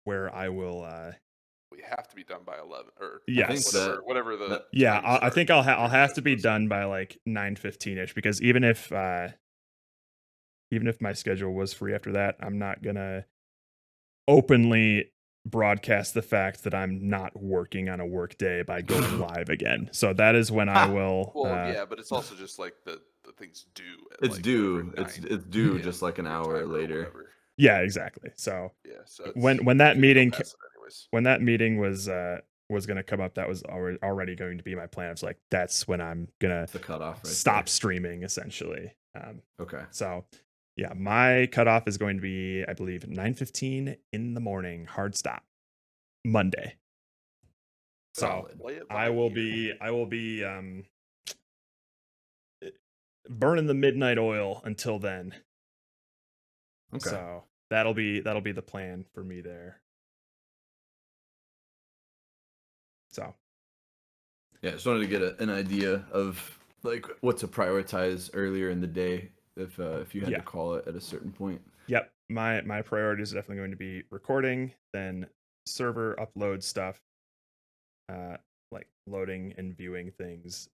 where I will We have to be done by 11 or Yes. whatever the yeah, time I think I'll start I'll have to be was. done by like 9:15ish, because even if my schedule was free after that, I'm not gonna openly broadcast the fact that I'm not working on a work day by going live again. So that is when I will. Well, yeah, but it's also just like the things due. At It's like due. whatever, It's 9 due p.m. just like an your hour time or later. whatever. Yeah, exactly. So Yeah, so when that meeting anyways. when that meeting was going to come up, that was already going to be my plan. It's like, that's when I'm gonna It's the cutoff right stop there. streaming, essentially. Okay. So yeah, my cutoff is going to be, I believe, 9:15 in the morning, hard stop, Monday. So Solid. Play it by I will ear. be burning the midnight oil until then. Okay. So that'll be the plan for me there. So Yeah, just wanted to get an idea of like what to prioritize earlier in the day if you had Yeah. to call it at a certain point. Yep, my priority is definitely going to be recording, then server upload stuff, like loading and viewing things,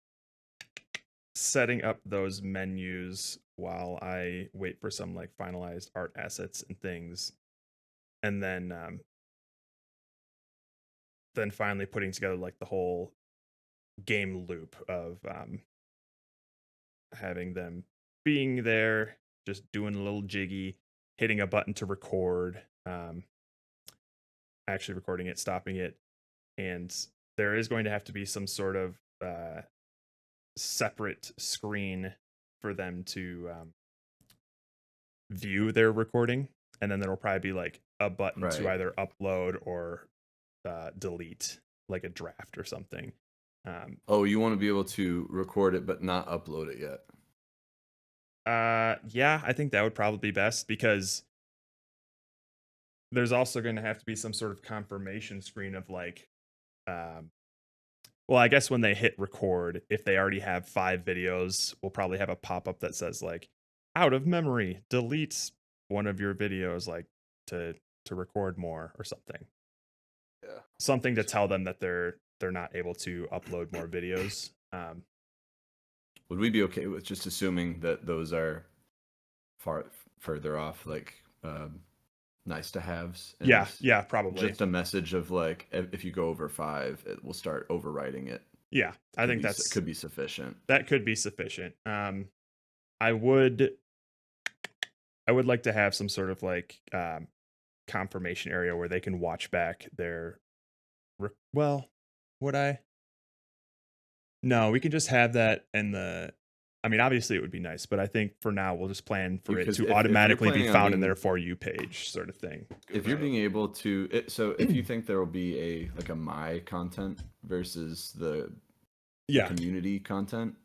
setting up those menus while I wait for some like finalized art assets and things, and then finally putting together like the whole game loop of having them being there, just doing a little jiggy, hitting a button to record, actually recording it, stopping it, and there is going to have to be some sort of separate screen for them to view their recording, and then there'll probably be like a button to Right. either upload or delete, like a draft or something. Oh, you want to be able to record it but not upload it yet? Yeah, I think that would probably be best, because there's also going to have to be some sort of confirmation screen of like, well, I guess when they hit record, if they already have 5 videos, we'll probably have a pop-up that says like, out of memory, delete one of your videos, like to record more or something. Yeah. Something to tell them that they're not able to upload more videos. Would we be okay with just assuming that those are further off, like nice to haves? Yeah, probably. Just a message of like, if you go over 5, it will start overwriting it. Yeah, I think that's could be sufficient. That could be sufficient. I would like to have some sort of like confirmation area where they can watch back their. Well, would I? No, we can just have that in the. I mean, obviously it would be nice, but I think for now we'll just plan for Because it to if you're automatically be planning on found in being- their For You page, sort of thing. If you're being able to, so if you think there will be a my content versus the community content,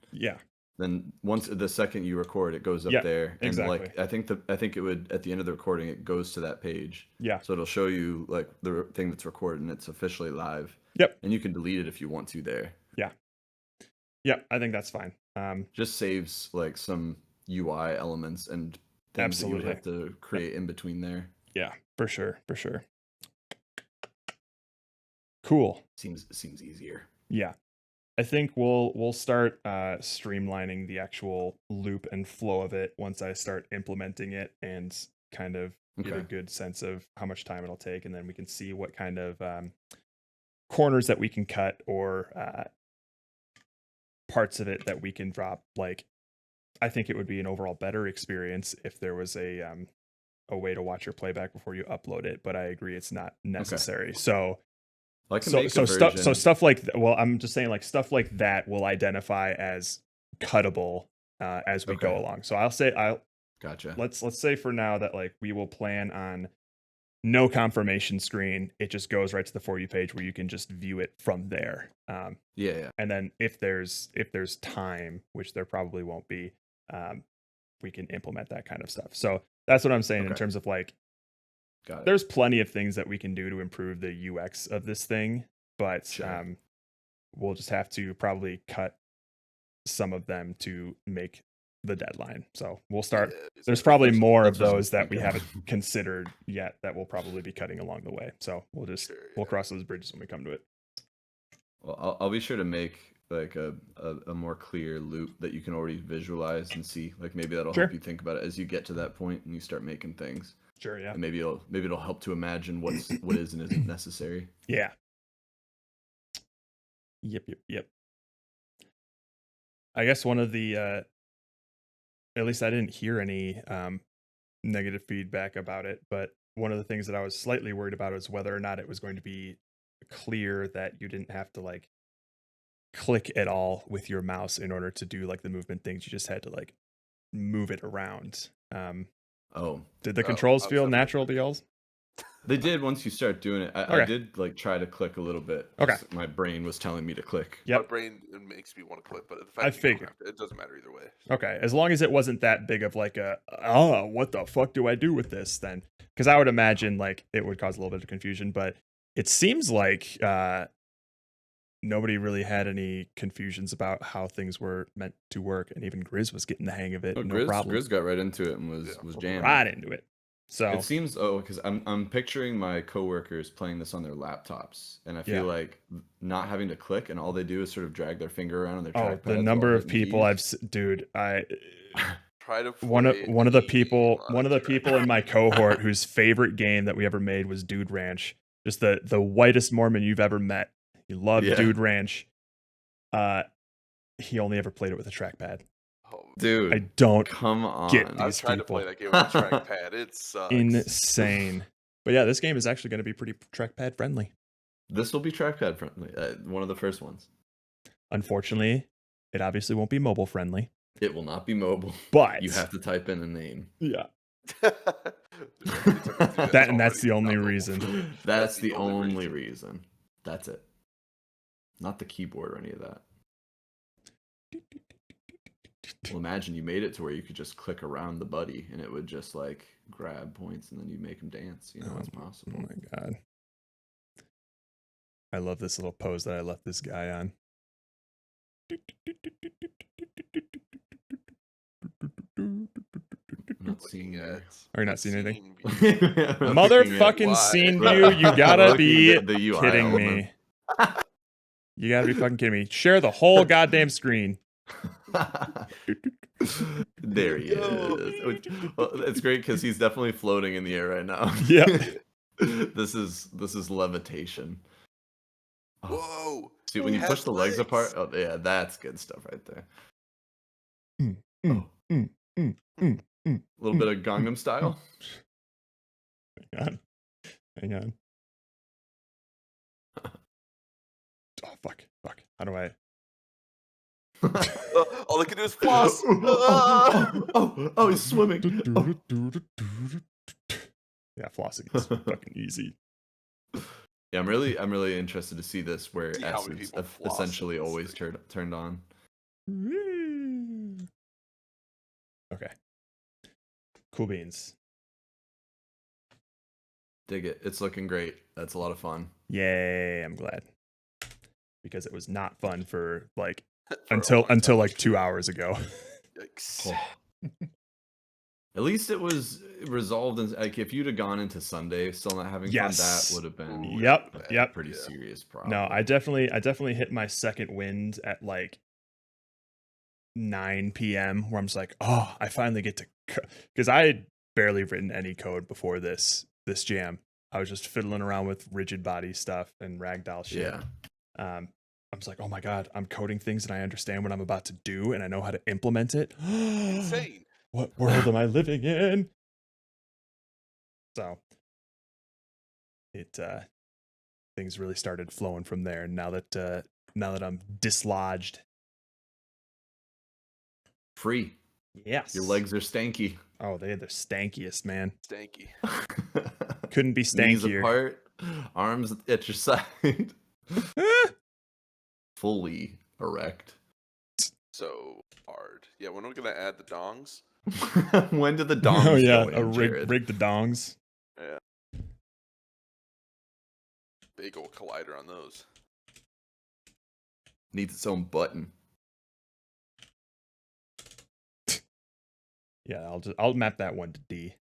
then once the second you record, it goes up there, and exactly. like I think it would, at the end of the recording, it goes to that page. Yeah. So it'll show you like the thing that's recorded and it's officially live. Yep. And you can delete it if you want to there. Yeah. Yeah, I think that's fine. Just saves like some UI elements and things that you would have to create in between there. Yeah, for sure. Cool. Seems easier. Yeah. I think we'll start streamlining the actual loop and flow of it once I start implementing it and kind of get a good sense of how much time it'll take, and then we can see what kind of corners that we can cut or parts of it that we can drop, like I think it would be an overall better experience if there was a way to watch your playback before you upload it. But I agree, it's not necessary. So I can make a stuff version. stuff like well, I'm just saying like stuff like that will identify as cuttable as we go along. So I'll Gotcha. let's say for now that like we will plan on no confirmation screen. It just goes right to the For You page where you can just view it from there. Yeah. And then if there's time, which there probably won't be, we can implement that kind of stuff. So that's what I'm saying in terms of like, Got it. there's plenty of things that we can do to improve the UX of this thing, but we'll just have to probably cut some of them to make the deadline. So we'll start. There's probably more of those that we haven't considered yet that we'll probably be cutting along the way. So we'll cross those bridges when we come to it. Well, I'll be sure to make like a more clear loop that you can already visualize and see. Like maybe that'll help you think about it as you get to that point and you start making things. Sure, yeah. And maybe it'll help to imagine what is and isn't necessary. Yeah. Yep. I guess one of the at least I didn't hear any negative feedback about it, but one of the things that I was slightly worried about is whether or not it was going to be clear that you didn't have to like click at all with your mouse in order to do like the movement things. You just had to like move it around. Did the controls feel natural to y'all? They did once you start doing it. I did like try to click a little bit. Okay. My brain was telling me to click. Yep. My brain makes me want to click, but the fact that you don't have to, it doesn't matter either way. Okay. As long as it wasn't that big of like what the fuck do I do with this then? Because I would imagine like it would cause a little bit of confusion, but it seems like nobody really had any confusions about how things were meant to work, and even Grizz was getting the hang of it. No problem. Grizz got right into it and was jamming. Right into it. So it seems because I'm picturing my coworkers playing this on their laptops, and I feel like not having to click, and all they do is sort of drag their finger around on their trackpad. The number of people try to one of the people in my cohort whose favorite game that we ever made was Dude Ranch. Just the whitest Mormon you've ever met. He loved Dude Ranch. He only ever played it with a trackpad. Oh, dude, I don't come on. get these I was trying people. to play that game with a trackpad. It sucks. Insane. But yeah, this game is actually going to be pretty trackpad friendly. This will be trackpad friendly. One of the first ones. Unfortunately, it obviously won't be mobile friendly. It will not be mobile. But you have to type in a name. Yeah. That's the only reason. That's the only reason. That's it. Not the keyboard or any of that. Well, imagine you made it to where you could just click around the buddy and it would just like grab points and then you make him dance. You know, it's possible. Oh my god. I love this little pose that I left this guy on. Not seeing it. Are you not seeing anything? Motherfucking scene view. You gotta be kidding me. You gotta be fucking kidding me. Share the whole goddamn screen. There he is. Well, it's great because he's definitely floating in the air right now. Yeah. This is levitation. Whoa! See, when you push the legs apart, oh yeah, that's good stuff right there. A little bit of Gangnam Style. Hang on. Oh fuck! How do I? All I can do is floss. Oh, he's swimming. Yeah, flossing is fucking easy. Yeah, I'm really interested to see this where S is essentially always turned on. Okay. Cool beans. Dig it. It's looking great. That's a lot of fun. Yay, I'm glad. Because it was not fun for like until like 2 hours ago. Yikes. At least it was resolved. And like if you'd have gone into Sunday still not having fun, that would have been yep pretty serious problem. No, I definitely hit my second wind at like 9 p.m. where I'm just like, oh, I finally get to, because I had barely written any code before this jam. I was just fiddling around with rigid body stuff and ragdoll shit. Yeah. I'm just like, oh my god, I'm coding things and I understand what I'm about to do and I know how to implement it. Insane. What world am I living in? So it things really started flowing from there. Now that I'm dislodged. Free. Yes. Your legs are stanky. Oh, they're the stankiest, man. Stanky. Couldn't be Knees stankier. apart, arms at your side. Ah! Fully erect. So hard. Yeah, when are we gonna add the dongs? When did the dongs Oh yeah, go in, a Jared? rig the dongs. Yeah. Big old collider on those. Needs its own button. Yeah, I'll map that one to D.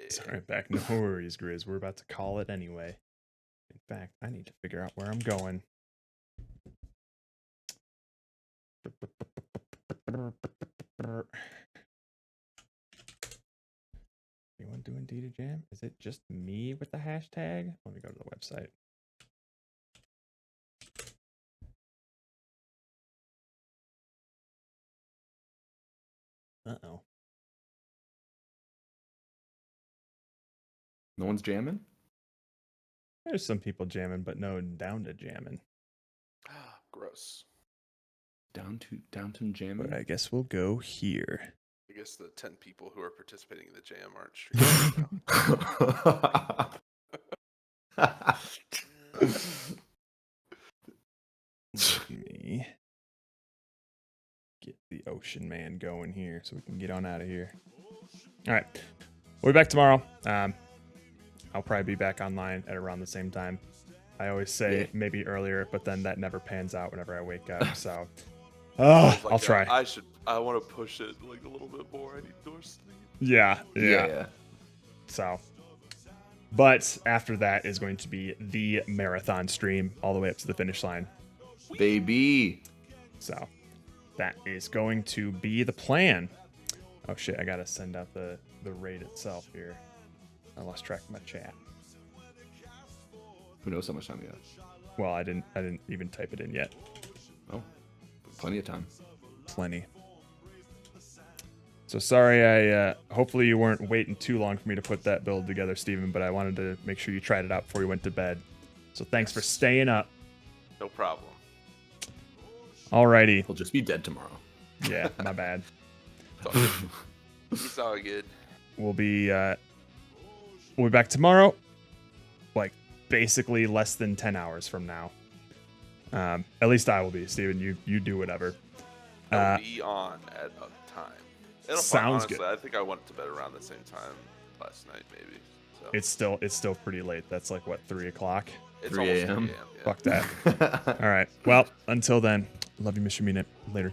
Sorry, back. No worries, Grizz. We're about to call it anyway. In fact, I need to figure out where I'm going. Anyone doing Down2Jam? Is it just me with the hashtag? Let me go to the website. Uh-oh. No one's jamming? There's some people jamming, but no Down2Jamming. Gross. Down2 jamming? But I guess we'll go here. I guess the 10 people who are participating in the jam aren't streaming Let me get the Ocean Man going here so we can get on out of here. All right. We'll be back tomorrow. I'll probably be back online at around the same time. I always say maybe earlier, but then that never pans out whenever I wake up. So I'll try. I want to push it like a little bit more. I need more sleep. Yeah. So, but after that is going to be the marathon stream all the way up to the finish line. Baby. So that is going to be the plan. Oh shit, I gotta send out the raid itself here. I lost track of my chat. Who knows how much time you have? Well, I didn't even type it in yet. Oh, plenty of time. Plenty. So sorry, I hopefully you weren't waiting too long for me to put that build together, Steven, but I wanted to make sure you tried it out before you went to bed. So thanks for staying up. No problem. Alrighty. He'll just be dead tomorrow. Yeah, my bad. It's all good. We'll be back tomorrow, like basically less than 10 hours from now. At least I will be. Steven, you do whatever. I'll be on at a time. Sounds honestly, good. I think I went to bed around the same time last night, maybe. So. It's still pretty late. That's like what, 3 o'clock? It's 3 almost a.m. 3 a.m. Yeah. Fuck that. All right. Well, until then, love you, Mr. Minute. Later.